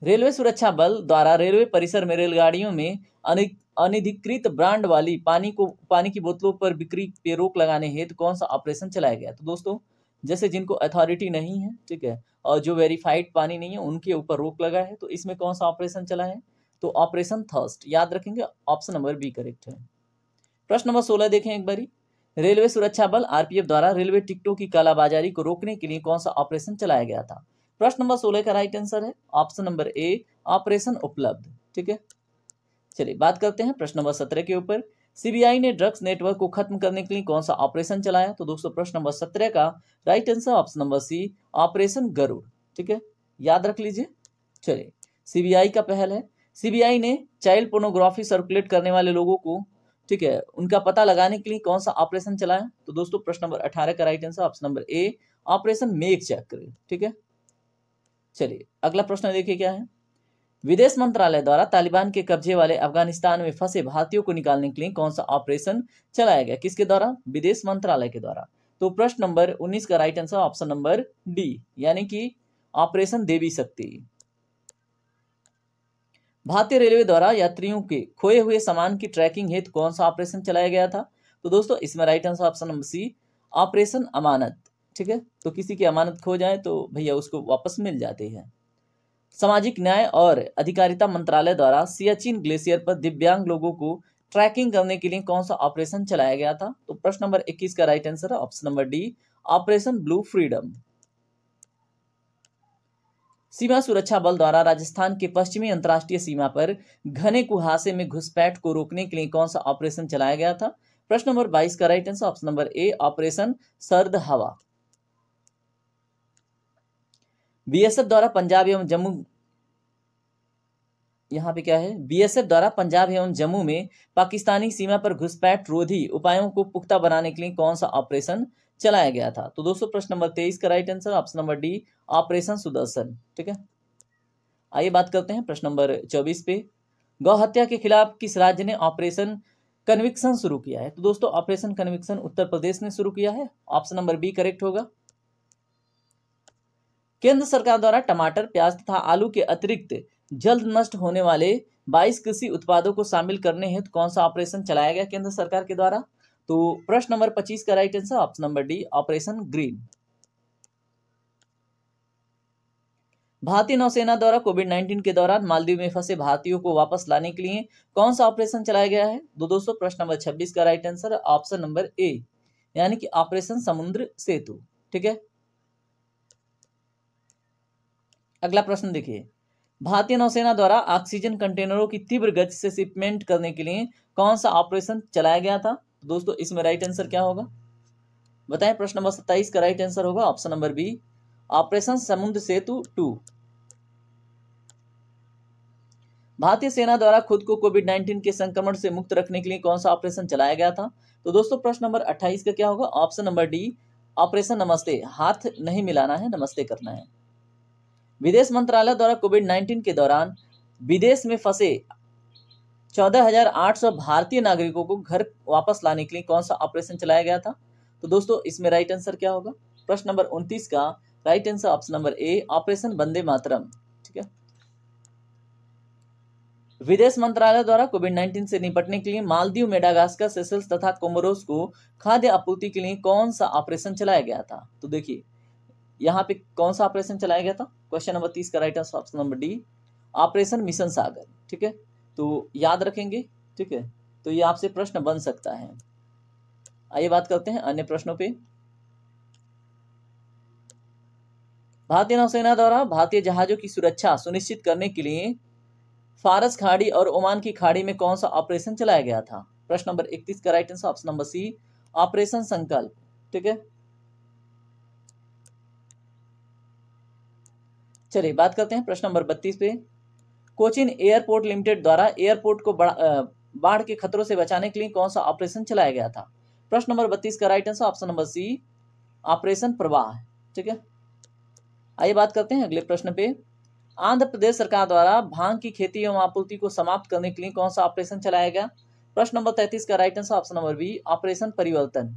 रेलवे सुरक्षा बल द्वारा रेलवे परिसर में रेलगाड़ियों में अनधिकृत ब्रांड वाली पानी की बोतलों पर बिक्री पे रोक लगाने हेतु कौन सा ऑपरेशन चलाया गया? तो दोस्तों, जैसे जिनको अथॉरिटी नहीं है, ठीक है, और जो वेरीफाइड पानी नहीं है, उनके ऊपर रोक लगा है, तो इसमें कौन सा ऑपरेशन चला है? तो ऑपरेशन थर्स्ट। याद रखेंगे, ऑप्शन नंबर बी करेक्ट है। प्रश्न नंबर 16 देखें एक बारी। रेलवे सुरक्षा बल आरपीएफ द्वारा रेलवे टिकटों की कालाबाजारी को रोकने के लिए कौन सा ऑपरेशन चलाया गया था? प्रश्न नंबर 16 का राइट आंसर है ऑप्शन नंबर ए, ऑपरेशन उपलब्ध। ठीक है, चलिए बात करते हैं प्रश्न नंबर 17 के ऊपर। सीबीआई ने ड्रग्स नेटवर्क को खत्म करने के लिए कौन सा ऑपरेशन चलाया? तो दोस्तों, प्रश्न नंबर 17 का right answer option number C, operation Garuda. ठीक है, याद रख लीजिए। चलिए, सीबीआई का पहल है। सीबीआई ने चाइल्ड पोर्नोग्राफी सर्कुलेट करने वाले लोगों को, ठीक है, उनका पता लगाने के लिए कौन सा ऑपरेशन चलाया? तो दोस्तों, प्रश्न नंबर 18 का right answer option number A, operation मेघ चक्र। ठीक है, चलिए अगला प्रश्न देखिए क्या है। विदेश मंत्रालय द्वारा तालिबान के कब्जे वाले अफगानिस्तान में फंसे भारतीयों को निकालने के लिए कौन सा ऑपरेशन चलाया गया? किसके द्वारा? विदेश मंत्रालय के द्वारा। तो प्रश्न नंबर 19 का right answer option number D, यानी कि ऑपरेशन देवी शक्ति। भारतीय रेलवे द्वारा यात्रियों के खोए हुए सामान की ट्रैकिंग हेतु कौन सा ऑपरेशन चलाया गया था? तो दोस्तों, इसमें right answer option number C, operation Amanat. ठीक है, तो किसी की अमानत खो जाए तो भैया उसको वापस मिल जाते हैं। सामाजिक न्याय और अधिकारिता मंत्रालय द्वारा सियाचिन ग्लेशियर पर दिव्यांग लोगों को ट्रैकिंग करने के लिए कौन सा ऑपरेशन चलाया गया था? तो प्रश्न नंबर 21 का राइट आंसर है option number D, operation blue freedom. सीमा सुरक्षा बल द्वारा राजस्थान के पश्चिमी अंतर्राष्ट्रीय सीमा पर घने कुहासे में घुसपैठ को रोकने के लिए कौन सा ऑपरेशन चलाया गया था? प्रश्न नंबर 22 का right answer option number A, operation सर्द हवा। बीएसएफ द्वारा पंजाब एवं जम्मू, यहाँ पे क्या है, बीएसएफ द्वारा पंजाब एवं जम्मू में पाकिस्तानी सीमा पर घुसपैठ रोधी उपायों को पुख्ता बनाने के लिए कौन सा ऑपरेशन चलाया गया था? तो दोस्तों, प्रश्न नंबर 23 का right answer option number D, operation Sudarshan. ठीक है, आइए बात करते हैं प्रश्न नंबर 24 पे। गौ हत्या के खिलाफ किस राज्य ने ऑपरेशन कन्विक्शन शुरू किया है? तो दोस्तों, ऑपरेशन कन्विक्शन उत्तर प्रदेश ने शुरू किया है। ऑप्शन नंबर बी करेक्ट होगा। केंद्र सरकार द्वारा टमाटर, प्याज तथा आलू के अतिरिक्त जल्द नष्ट होने वाले 22 कृषि उत्पादों को शामिल करने हेतु कौन सा ऑपरेशन चलाया गया केंद्र सरकार के द्वारा? तो प्रश्न नंबर 25 का right answer option number D, operation green. भारतीय नौसेना द्वारा कोविड-19 के दौरान मालदीव में फंसे भारतीयों को वापस लाने के लिए कौन सा ऑपरेशन चलाया गया है? तो दोस्तों, प्रश्न नंबर 26 का राइट आंसर ऑप्शन नंबर ए, यानी कि ऑपरेशन समुद्र सेतु। ठीक है, अगला प्रश्न देखिए। भारतीय नौसेना द्वारा ऑक्सीजन कंटेनरों की तीव्र गति से शिपमेंट करने के लिए कौन सा ऑपरेशन चलाया गया था? तो दोस्तों, इसमें राइट आंसर क्या होगा बताएं? प्रश्न नंबर 27 का राइट आंसर होगा ऑप्शन नंबर बी, ऑपरेशन समुद्र सेतु 2। भारतीय सेना द्वारा खुद को कोविड-19 के संक्रमण से मुक्त रखने के लिए कौन सा ऑपरेशन चलाया गया था? तो दोस्तों, प्रश्न नंबर 28 का क्या होगा? ऑप्शन नंबर डी, ऑपरेशन नमस्ते। हाथ नहीं मिलाना है, नमस्ते करना है। विदेश मंत्रालय द्वारा कोविड-19 के दौरान विदेश में फंसे 14,800 भारतीय नागरिकों को घर वापस लाने के लिए कौन सा ऑपरेशन चलाया गया था? तो दोस्तों, इसमें राइट आंसर क्या होगा? प्रश्न नंबर 29 का right answer option number A, operation Vande Mataram. ठीक है, विदेश मंत्रालय द्वारा कोविड-19 से निपटने के लिए मालदीव, मेडागास्कर, सेशल्स तथा कोमोरोस को खाद्य आपूर्ति के लिए कौन सा ऑपरेशन चलाया गया था? तो देखिए, यहाँ पे कौन सा ऑपरेशन चलाया गया था? क्वेश्चन नंबर 30 का right answer option number D, operation mission Sagar. ठीक है, तो याद रखेंगे। ठीक है, तो ये आपसे प्रश्न बन सकता है। आइए बात करते हैं अन्य प्रश्नों पे। भारतीय नौसेना द्वारा भारतीय जहाजों की सुरक्षा सुनिश्चित करने के लिए फारस खाड़ी और ओमान की खाड़ी में कौन सा ऑपरेशन चलाया गया था? प्रश्न नंबर 31 का right answer option number C, operation Sankalp. ठीक है, चलिए बात करते हैं प्रश्न नंबर 32 पे। कोचिन एयरपोर्ट लिमिटेड द्वारा एयरपोर्ट को बाढ़ के खतरों से बचाने के लिए कौन सा ऑपरेशन चलाया गया था? प्रश्न नंबर 32 का right answer option number C, operation Pravah. ठीक है, आइए बात करते हैं अगले प्रश्न पे। आंध्र प्रदेश सरकार द्वारा भांग की खेती एवं आपूर्ति को समाप्त करने के लिए कौन सा ऑपरेशन चलाया गया? प्रश्न नंबर 33 का right answer option number B, operation Parivartan.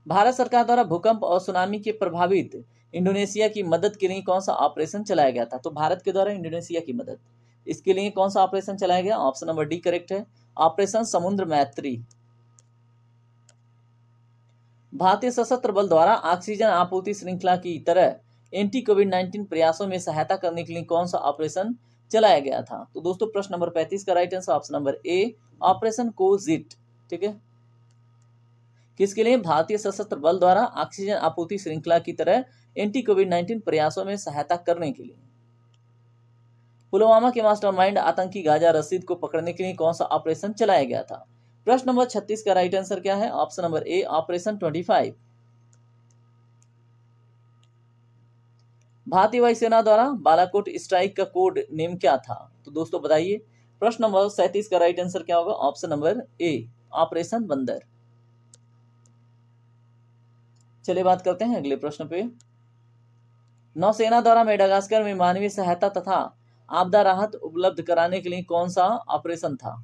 Bharat सरकार द्वारा भूकंप और सुनामी के प्रभावित इंडोनेशिया की मदद के लिए कौन सा ऑपरेशन चलाया गया था? तो भारत के द्वारा इंडोनेशिया की मदद, इसके लिए कौन सा ऑपरेशन चलाया गया? ऑप्शन नंबर डी करेक्ट है, ऑपरेशन समुद्र मैत्री। भारतीय सशस्त्र बल द्वारा ऑक्सीजन आपूर्ति श्रृंखला की तरह एंटी कोविड 19 प्रयासों में सहायता करने के लिए कौन सा ऑपरेशन चलाया गया था? तो दोस्तों प्रश्न नंबर 35 का right answer option number A, operation कोजिट। ठीक है, किसके लिए? भारतीय सशस्त्र बल द्वारा ऑक्सीजन आपूर्ति श्रृंखला की तरह एंटी कोविड 19 प्रयासों में सहायता करने के लिए। पुलवामा के मास्टरमाइंड आतंकी गाजा रशीद को पकड़ने के लिए कौन सा ऑपरेशन चलाया गया था? प्रश्न नंबर 36 का राइट आंसर क्या है? Option number A, operation 25। भारतीय वायुसेना द्वारा बालाकोट स्ट्राइक का कोड नेम क्या था? तो दोस्तों बताइए। प्रश्न नंबर 37 का राइट आंसर क्या होगा? ऑप्शन नंबर ए, ऑपरेशन बंदर। चलिए बात करते हैं अगले प्रश्न पे। नौसेना द्वारा मेडागास्कर में मानवीय सहायता तथा आपदा राहत उपलब्ध कराने के लिए कौन सा ऑपरेशन था?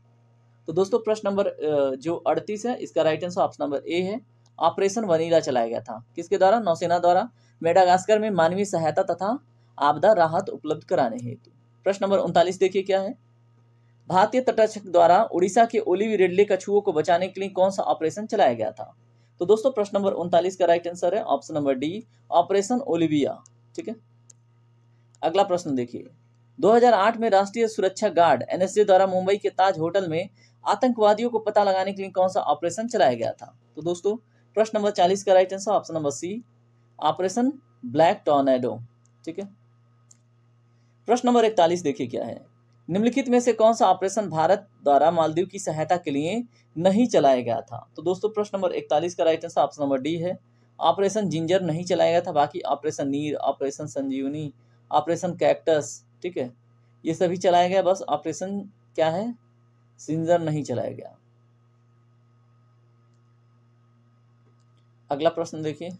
तो दोस्तों प्रश्न नंबर जो 38 है, इसका राइट आंसर ऑप्शन नंबर ए है, ऑपरेशन वनीला चलाया गया था। किसके द्वारा? नौसेना द्वारा मेडागास्कर में मानवीय सहायता तथा आपदा राहत उपलब्ध कराने हेतु। प्रश्न नंबर 39 देखिए क्या है? भारतीय तटरक्षक द्वारा उड़ीसा के ओलिव रिडले कछुओं को बचाने के लिए कौन सा ऑपरेशन चलाया गया था? तो दोस्तों प्रश्न नंबर 39 का राइट आंसर है option number D, operation Olivia. ठीक है, अगला प्रश्न देखिए। 2008 में राष्ट्रीय सुरक्षा गार्ड एनएसजी द्वारा मुंबई के ताज होटल में आतंकवादियों को पता लगाने के लिए कौन सा ऑपरेशन चलाया गया था? तो दोस्तों प्रश्न नंबर 40 का right answer option number C, operation black tornado. ठीक है, प्रश्न नंबर 41 देखिए क्या है? निम्नलिखित में से कौन सा ऑपरेशन भारत द्वारा मालदीव की सहायता के लिए नहीं चलाया गया था? तो दोस्तों प्रश्न नंबर 41 का right answer option number D है, ऑपरेशन जिंजर नहीं चलाया गया था। बाकी ऑपरेशन नीर, ऑपरेशन संजीवनी, ऑपरेशन कैक्टस, ठीक है, ये सभी चलाया गया, बस ऑपरेशन क्या है, जिंजर नहीं चलाया गया। अगला प्रश्न देखिए।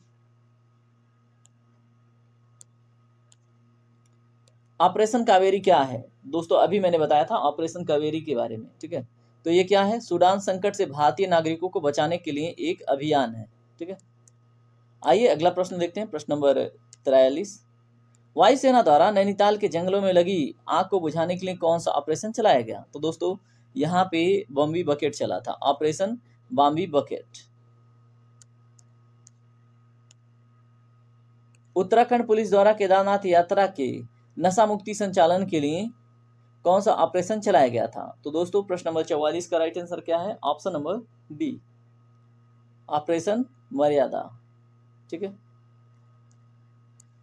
ऑपरेशन कावेरी क्या है? दोस्तों अभी मैंने बताया था ऑपरेशन कावेरी के बारे में। ठीक है, तो ये क्या है? सूडान संकट से भारतीय नागरिकों को बचाने के लिए एक अभियान है। ठीक है, आइए अगला प्रश्न देखते हैं। प्रश्न नंबर 43, वायुसेना द्वारा नैनीताल के जंगलों में लगी आग को बुझाने के लिए कौन सा ऑपरेशन चलाया गया? तो दोस्तों यहाँ पे बॉम्बी बकेट चला था, ऑपरेशन बॉम्बी बकेट। उत्तराखंड पुलिस द्वारा केदारनाथ यात्रा के नशा मुक्ति संचालन के लिए कौन सा ऑपरेशन चलाया गया था? तो दोस्तों प्रश्न नंबर 44 का राइट आंसर क्या है? ऑप्शन नंबर डी, ऑपरेशन मर्यादा। ठीक है,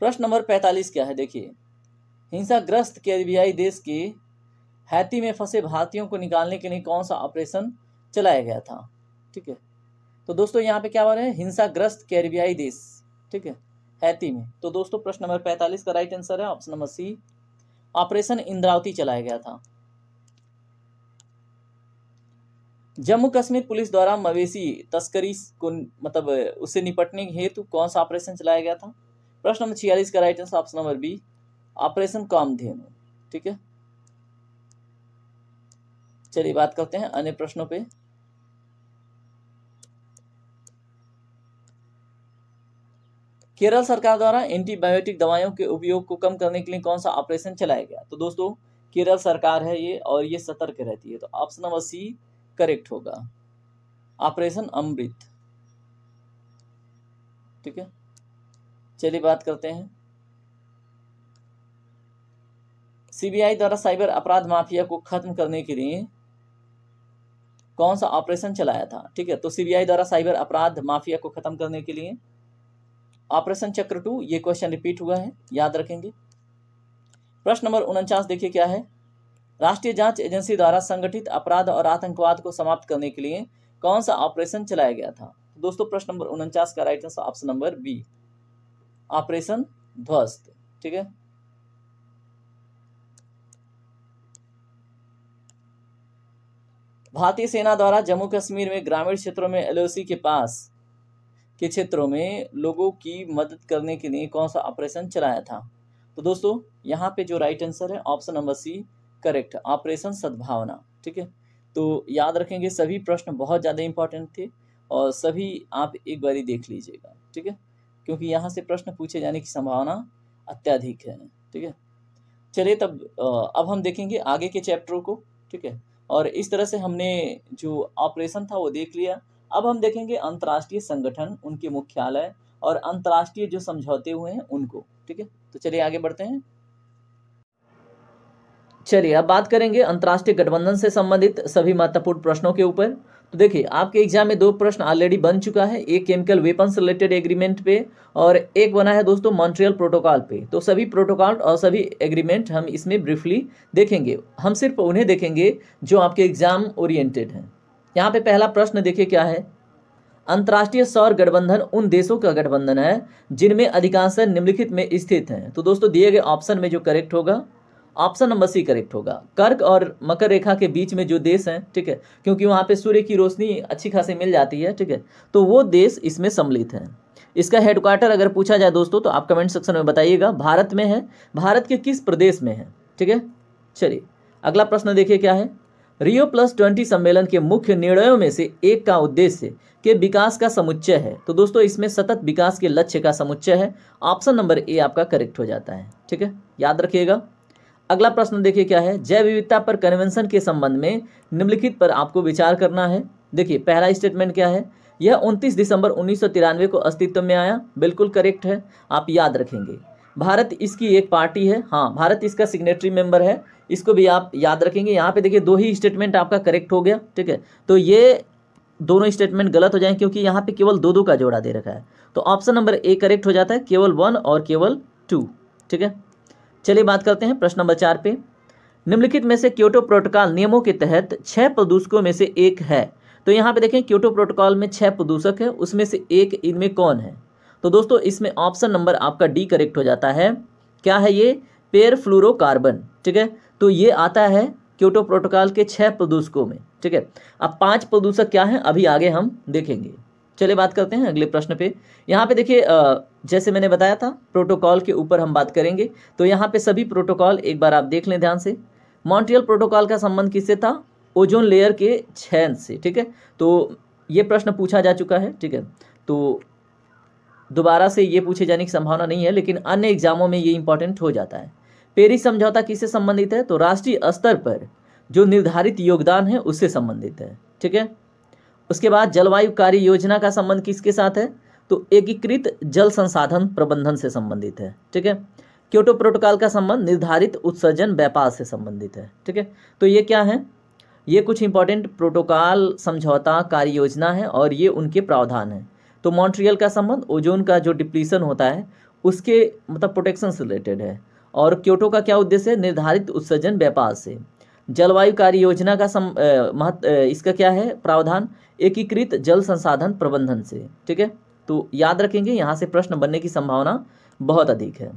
प्रश्न नंबर 45 क्या है? देखिए, हिंसाग्रस्त कैरिबियाई देश के हैती में फंसे भारतीयों को निकालने के लिए कौन सा ऑपरेशन चलाया गया था? ठीक है, तो दोस्तों यहाँ पे क्या बोल रहे हैं? हिंसाग्रस्त कैरिबियाई देश, ठीक है, हैती में। तो दोस्तों प्रश्न नंबर 45 का राइट आंसर है option number C, operation Indravati चलाया गया था। जम्मू कश्मीर पुलिस द्वारा मवेशी तस्करी को मतलब उससे निपटने हेतु कौन सा ऑपरेशन चलाया गया था? प्रश्न नंबर 46 का right answer option number B, operation Kamdhenu. ठीक है, चलिए बात करते हैं अन्य प्रश्नों पे। केरल सरकार द्वारा एंटीबायोटिक दवाइयों के उपयोग को कम करने के लिए कौन सा ऑपरेशन चलाया गया? तो दोस्तों केरल सरकार है ये, और ये सतर्क रहती है, तो ऑप्शन नंबर सी करेक्ट होगा, ऑपरेशन अमृत। ठीक है, चलिए बात करते हैं। सीबीआई द्वारा साइबर अपराध माफिया को खत्म करने के लिए कौन सा ऑपरेशन चलाया था? ठीक है, तो सीबीआई द्वारा साइबर अपराध माफिया को खत्म करने के लिए ऑपरेशन चक्र 2, ये क्वेश्चन रिपीट हुआ है, याद रखेंगे। प्रश्न नंबर 49 देखिए क्या है? राष्ट्रीय जांच एजेंसी द्वारा संगठित अपराध और आतंकवाद को समाप्त करने के लिए कौन सा ऑपरेशन चलाया गया था? दोस्तों प्रश्न नंबर 49 का right answer option number B, operation Dhvast. ठीक है, भारतीय सेना द्वारा जम्मू कश्मीर में ग्रामीण क्षेत्रों में एलओसी के पास के क्षेत्रों में लोगों की मदद करने के लिए कौन सा ऑपरेशन चलाया था? तो दोस्तों यहाँ पे जो राइट आंसर है option number C correct, operation Sadbhavana. ठीक है, तो याद रखेंगे, सभी प्रश्न बहुत ज़्यादा इंपॉर्टेंट थे और सभी आप एक बारी देख लीजिएगा। ठीक है, क्योंकि यहाँ से प्रश्न पूछे जाने की संभावना अत्यधिक है। ठीक है, चलिए तब अब हम देखेंगे आगे के चैप्टरों को। ठीक है, और इस तरह से हमने जो ऑपरेशन था वो देख लिया। अब हम देखेंगे अंतर्राष्ट्रीय संगठन, उनके मुख्यालय और अंतर्राष्ट्रीय जो समझौते हुए हैं उनको। ठीक है, तो चलिए आगे बढ़ते हैं। चलिए अब बात करेंगे अंतर्राष्ट्रीय गठबंधन से संबंधित सभी महत्वपूर्ण प्रश्नों के ऊपर। तो देखिए आपके एग्जाम में 2 प्रश्न ऑलरेडी बन चुका है, एक केमिकल वेपन्स रिलेटेड एग्रीमेंट पे और एक बना है दोस्तों मॉन्ट्रियल प्रोटोकॉल पे। तो सभी प्रोटोकॉल और सभी एग्रीमेंट हम इसमें ब्रीफली देखेंगे। हम सिर्फ उन्हें देखेंगे जो आपके एग्जाम ओरिएंटेड हैं। यहाँ पे पहला प्रश्न देखिए क्या है, अंतर्राष्ट्रीय सौर गठबंधन उन देशों का गठबंधन है जिनमें अधिकांश निम्नलिखित में स्थित हैं। तो दोस्तों दिए गए ऑप्शन में जो करेक्ट होगा ऑप्शन नंबर सी करेक्ट होगा। कर्क और मकर रेखा के बीच में जो देश हैं, ठीक है, क्योंकि वहाँ पे सूर्य की रोशनी अच्छी खासी मिल जाती है। ठीक है, तो वो देश इसमें सम्मिलित हैं। इसका हेडक्वार्टर अगर पूछा जाए दोस्तों तो आप कमेंट सेक्शन में बताइएगा, भारत में है, भारत के किस प्रदेश में है। ठीक है, चलिए अगला प्रश्न देखिए क्या है, रियो +20 सम्मेलन के मुख्य निर्णयों में से एक का उद्देश्य के विकास का समुच्चय है। तो दोस्तों इसमें सतत विकास के लक्ष्य का समुच्चय है। ऑप्शन नंबर ए आपका करेक्ट हो जाता है। ठीक है, याद रखिएगा। अगला प्रश्न देखिए क्या है, जैव विविधता पर कन्वेंशन के संबंध में निम्नलिखित पर आपको विचार करना है। देखिए पहला स्टेटमेंट क्या है, यह 29 दिसंबर 1993 को अस्तित्व में आया, बिल्कुल करेक्ट है, आप याद रखेंगे। भारत इसकी एक पार्टी है, हाँ भारत इसका सिग्नेटरी मेंबर है, इसको भी आप याद रखेंगे। यहाँ पे देखिए 2 ही स्टेटमेंट आपका करेक्ट हो गया। ठीक है, तो ये दोनों स्टेटमेंट गलत हो जाएंगे क्योंकि यहाँ पे केवल 2-2 का जोड़ा दे रखा है। तो ऑप्शन नंबर ए करेक्ट हो जाता है, केवल 1 और केवल 2। ठीक है, चलिए बात करते हैं प्रश्न नंबर 4 पे। निम्नलिखित में से क्योटो प्रोटोकॉल नियमों के तहत 6 प्रदूषकों में से एक है। तो यहाँ पे देखें क्योटो प्रोटोकॉल में 6 प्रदूषक है, उसमें से एक इनमें कौन है। तो दोस्तों इसमें ऑप्शन नंबर आपका डी करेक्ट हो जाता है। क्या है ये, पेरफ्लोरोकार्बन। ठीक है, तो ये आता है क्योटो प्रोटोकॉल के 6 प्रदूषकों में। ठीक है, अब 5 प्रदूषक क्या है अभी आगे हम देखेंगे। चलिए बात करते हैं अगले प्रश्न पे। यहाँ पे देखिए जैसे मैंने बताया था प्रोटोकॉल के ऊपर हम बात करेंगे, तो यहाँ पे सभी प्रोटोकॉल एक बार आप देख लें ध्यान से। मॉन्ट्रियल प्रोटोकॉल का संबंध किससे था, ओजोन लेयर के क्षय से। ठीक है, तो ये प्रश्न पूछा जा चुका है। ठीक है, तो दोबारा से ये पूछे जाने की संभावना नहीं है, लेकिन अन्य एग्जामों में ये इंपॉर्टेंट हो जाता है। पेरिस समझौता किससे संबंधित है, तो राष्ट्रीय स्तर पर जो निर्धारित योगदान है उससे संबंधित है। ठीक है, उसके बाद जलवायु कार्य योजना का संबंध किसके साथ है, तो एकीकृत जल संसाधन प्रबंधन से संबंधित है। ठीक है, क्योटो प्रोटोकॉल का संबंध निर्धारित उत्सर्जन व्यापार से संबंधित है। ठीक है, तो ये क्या है, ये कुछ इंपॉर्टेंट प्रोटोकॉल समझौता कार्य योजना है और ये उनके प्रावधान है। तो मॉन्ट्रियल का संबंध ओजोन का जो डिप्लीशन होता है उसके मतलब प्रोटेक्शन से रिलेटेड है, और क्योटो का क्या उद्देश्य है, निर्धारित उत्सर्जन व्यापार से। जलवायु कार्य योजना का इसका क्या है प्रावधान, एकीकृत जल संसाधन प्रबंधन से। ठीक है, तो याद रखेंगे, यहाँ से प्रश्न बनने की संभावना बहुत अधिक है।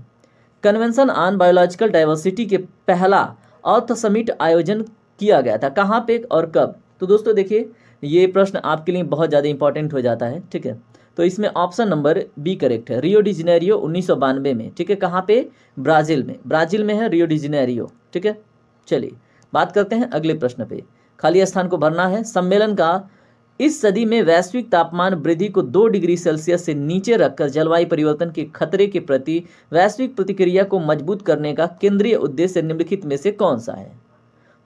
कन्वेंशन ऑन बायोलॉजिकल डाइवर्सिटी के पहला अर्थ समिट आयोजन किया गया था, कहाँ पे और कब। तो दोस्तों देखिए ये प्रश्न आपके लिए बहुत ज़्यादा इंपॉर्टेंट हो जाता है। ठीक है, तो इसमें ऑप्शन नंबर बी करेक्ट है, रियो डी जेनेरियो 1992 में। ठीक है, कहाँ पे, ब्राज़ील में, ब्राज़ील में है रियो डी जेनेरियो। ठीक है, चलिए बात करते हैं अगले प्रश्न पे। खाली स्थान को भरना है। सम्मेलन का इस सदी में वैश्विक तापमान वृद्धि को 2 डिग्री सेल्सियस से नीचे रखकर जलवायु परिवर्तन के खतरे के प्रति वैश्विक प्रतिक्रिया को मजबूत करने का केंद्रीय उद्देश्य निम्नलिखित में से कौन सा है।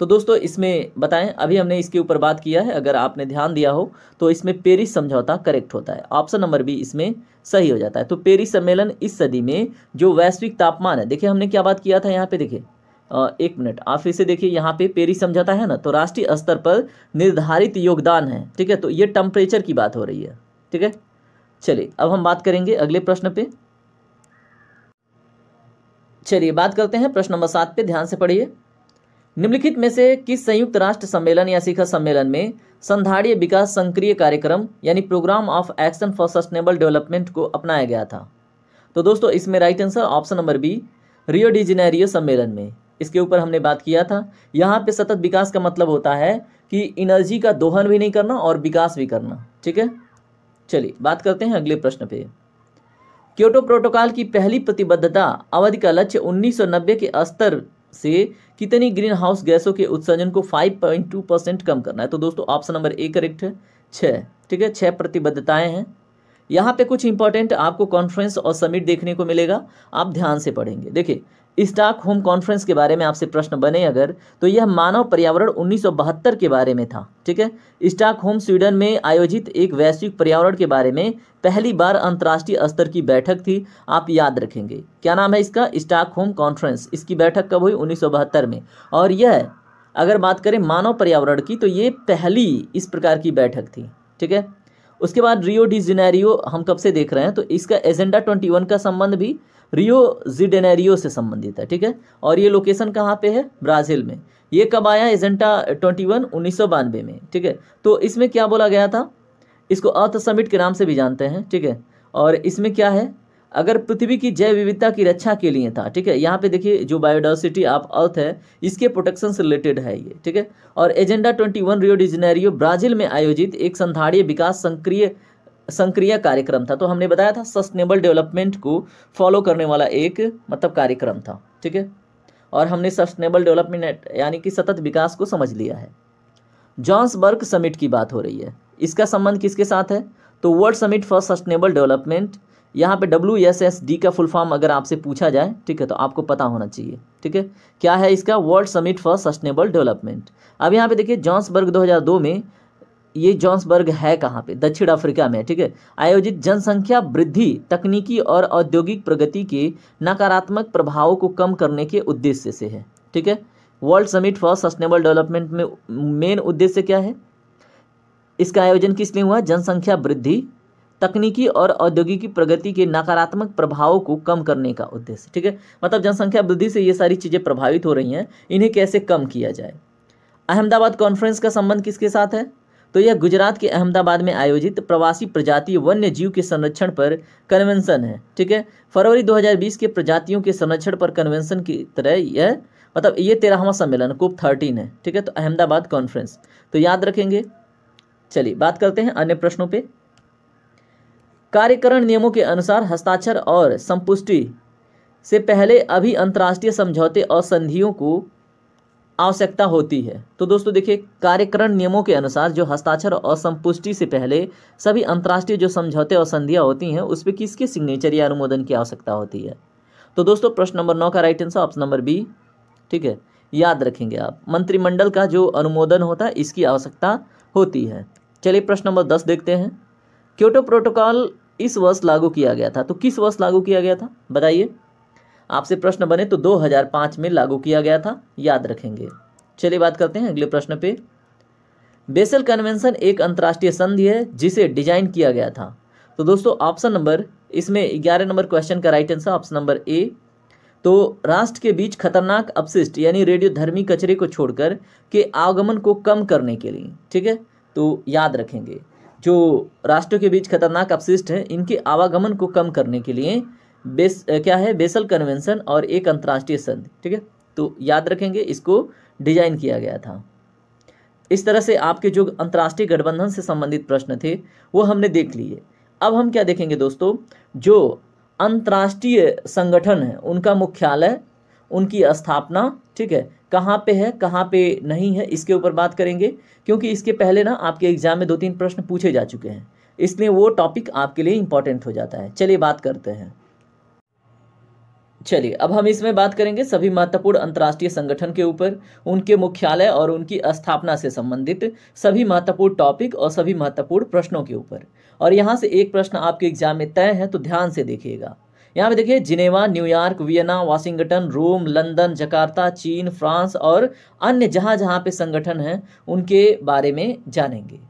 तो दोस्तों इसमें बताएं, अभी हमने इसके ऊपर बात किया है, अगर आपने ध्यान दिया हो तो इसमें पेरिस समझौता करेक्ट होता है, ऑप्शन नंबर बी इसमें सही हो जाता है। तो पेरिस सम्मेलन इस सदी में जो वैश्विक तापमान है, देखिए हमने क्या बात किया था यहाँ पे, देखिए एक मिनट आप फिर से देखिए, यहाँ पे पेरिस समझौता है ना, तो राष्ट्रीय स्तर पर निर्धारित योगदान है। ठीक है, तो ये टेम्परेचर की बात हो रही है। ठीक है, चलिए अब हम बात करेंगे अगले प्रश्न पे। चलिए बात करते हैं प्रश्न नंबर 7 पे, ध्यान से पढ़िए। निम्नलिखित में से किस संयुक्त राष्ट्र सम्मेलन या शिखर सम्मेलन में संधारणीय विकास संक्रिय कार्यक्रम यानी programme of action for sustainable development को अपनाया गया था। तो दोस्तों इसमें right answer option number B, Rio de Janeiro सम्मेलन में। इसके ऊपर हमने बात किया था। यहाँ पे सतत विकास का मतलब होता है कि एनर्जी का दोहन भी नहीं करना और विकास भी करना। ठीक है, चलिए बात करते हैं अगले प्रश्न पे। क्योटो प्रोटोकॉल की पहली प्रतिबद्धता अवधि का लक्ष्य 1990 के स्तर से कितनी ग्रीन हाउस गैसों के उत्सर्जन को 5.2% कम करना है। तो दोस्तों ऑप्शन नंबर ए करेक्ट है, 6। ठीक है, 6 प्रतिबद्धताएं हैं। यहाँ पे कुछ इंपॉर्टेंट आपको कॉन्फ्रेंस और समिट देखने को मिलेगा, आप ध्यान से पढ़ेंगे। देखिए, स्टॉकहोम कॉन्फ्रेंस के बारे में आपसे प्रश्न बने अगर, तो यह मानव पर्यावरण 1972 के बारे में था। ठीक है, स्टॉकहोम स्वीडन में आयोजित एक वैश्विक पर्यावरण के बारे में पहली बार अंतर्राष्ट्रीय स्तर की बैठक थी। आप याद रखेंगे, क्या नाम है इसका? Stockholm conference. इसकी बैठक कब हुई? 1972 में। और यह अगर बात करें मानव पर्यावरण की, तो ये पहली इस प्रकार की बैठक थी। ठीक है, उसके बाद रियो डी जेनेरियो हम कब से देख रहे हैं, तो इसका एजेंडा 21 का संबंध भी रियो डी जेनेरियो से संबंधित है। ठीक है, और ये लोकेशन कहाँ पे है? ब्राज़ील में। ये कब आया एजेंडा 21? 1992 में। ठीक है, तो इसमें क्या बोला गया था? इसको अर्थ समिट के नाम से भी जानते हैं। ठीक है, और इसमें क्या है? अगर पृथ्वी की जैव विविधता की रक्षा के लिए था। ठीक है, यहाँ पे देखिए जो बायोडाइवर्सिटी ऑफ अर्थ है, इसके प्रोटेक्शन से रिलेटेड है ये। ठीक है, और एजेंडा 21 रियो डी जेनेरियो ब्राज़ील में आयोजित एक संधारणीय विकास संक्रिय कार्यक्रम था। तो हमने बताया था सस्टेनेबल डेवलपमेंट को फॉलो करने वाला एक मतलब कार्यक्रम था। ठीक है, और हमने सस्टेनेबल डेवलपमेंट यानी कि सतत विकास को समझ लिया है। जोहान्सबर्ग समिट की बात हो रही है, इसका संबंध किसके साथ है? तो world summit for sustainable development. यहाँ पे WSSD का फुल फॉर्म अगर आपसे पूछा जाए, ठीक है, तो आपको पता होना चाहिए। ठीक है, क्या है इसका? World summit for sustainable development. अब यहाँ पे देखिए जोहान्सबर्ग 2002 में, ये जोहान्सबर्ग है कहाँ पे? दक्षिण अफ्रीका में। ठीक है, आयोजित जनसंख्या वृद्धि, तकनीकी और औद्योगिक प्रगति के नकारात्मक प्रभावों को कम करने के उद्देश्य से है। ठीक है, world summit for sustainable development में मेन उद्देश्य क्या है? इसका आयोजन किस लिए हुआ? जनसंख्या वृद्धि, तकनीकी और औद्योगिकी प्रगति के नकारात्मक प्रभावों को कम करने का उद्देश्य। ठीक है, मतलब जनसंख्या वृद्धि से ये सारी चीज़ें प्रभावित हो रही हैं, इन्हें कैसे कम किया जाए। अहमदाबाद कॉन्फ्रेंस का संबंध किसके साथ है? तो यह गुजरात के अहमदाबाद में आयोजित प्रवासी प्रजातीय वन्य जीव के संरक्षण पर कन्वेंशन है। ठीक है, फरवरी 2020 के प्रजातियों के संरक्षण पर कन्वेंशन की तरह यह मतलब ये 13वां सम्मेलन COP 13 है। ठीक है, तो अहमदाबाद कॉन्फ्रेंस तो याद रखेंगे। चलिए बात करते हैं अन्य प्रश्नों पे। कार्यकरण नियमों के अनुसार हस्ताक्षर और संपुष्टि से पहले अभी अंतर्राष्ट्रीय समझौते और संधियों को आवश्यकता होती है। तो दोस्तों देखिए, कार्यकरण नियमों के अनुसार जो हस्ताक्षर और संपुष्टि से पहले सभी अंतर्राष्ट्रीय जो समझौते और संधियां होती हैं, उस पर किसके सिग्नेचर या अनुमोदन की आवश्यकता होती है? तो दोस्तों प्रश्न नंबर 9 का right answer option number B. ठीक है, याद रखेंगे आप, मंत्रिमंडल का जो अनुमोदन होता है इसकी आवश्यकता होती है। चलिए प्रश्न नंबर 10 देखते हैं। क्योटो प्रोटोकॉल इस वर्ष लागू किया गया था, तो किस वर्ष लागू किया गया था बताइए? आपसे प्रश्न बने तो 2005 में लागू किया गया था, याद रखेंगे। चलिए बात करते हैं अगले प्रश्न पे। बेसल कन्वेंशन एक अंतर्राष्ट्रीय संधि है जिसे डिजाइन किया गया था। तो दोस्तों ऑप्शन नंबर इसमें 11 नंबर क्वेश्चन का राइट आंसर ऑप्शन नंबर ए। तो राष्ट्र के बीच खतरनाक अपशिष्ट यानी रेडियोधर्मी कचरे को छोड़कर के आगमन को कम करने के लिए। ठीक है, तो याद रखेंगे जो राष्ट्रों के बीच खतरनाक अपशिष्ट हैं, इनके आवागमन को कम करने के लिए क्या है? बेसल कन्वेंशन और एक अंतर्राष्ट्रीय संधि। ठीक है, तो याद रखेंगे इसको डिजाइन किया गया था। इस तरह से आपके जो अंतर्राष्ट्रीय गठबंधन से संबंधित प्रश्न थे वो हमने देख लिए। अब हम क्या देखेंगे दोस्तों? जो अंतर्राष्ट्रीय संगठन है उनका मुख्यालय, उनकी स्थापना, ठीक है, कहाँ पे है कहाँ पे नहीं है, इसके ऊपर बात करेंगे। क्योंकि इसके पहले ना आपके एग्जाम में 2-3 प्रश्न पूछे जा चुके हैं, इसलिए वो टॉपिक आपके लिए इंपॉर्टेंट हो जाता है। चलिए बात करते हैं। चलिए अब हम इसमें बात करेंगे सभी महत्वपूर्ण अंतर्राष्ट्रीय संगठन के ऊपर, उनके मुख्यालय और उनकी स्थापना से संबंधित सभी महत्वपूर्ण टॉपिक और सभी महत्वपूर्ण प्रश्नों के ऊपर। और यहाँ से एक प्रश्न आपके एग्जाम में तय है, तो ध्यान से देखिएगा। यहाँ पे देखिए जिनेवा, न्यूयॉर्क, वियना, वाशिंगटन, रोम, लंदन, जकार्ता, चीन, फ्रांस और अन्य जहाँ जहाँ पे संगठन हैं उनके बारे में जानेंगे।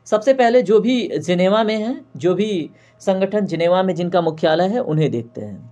सबसे पहले जो भी जिनेवा में है, जो भी संगठन जिनेवा में जिनका मुख्यालय है उन्हें देखते हैं।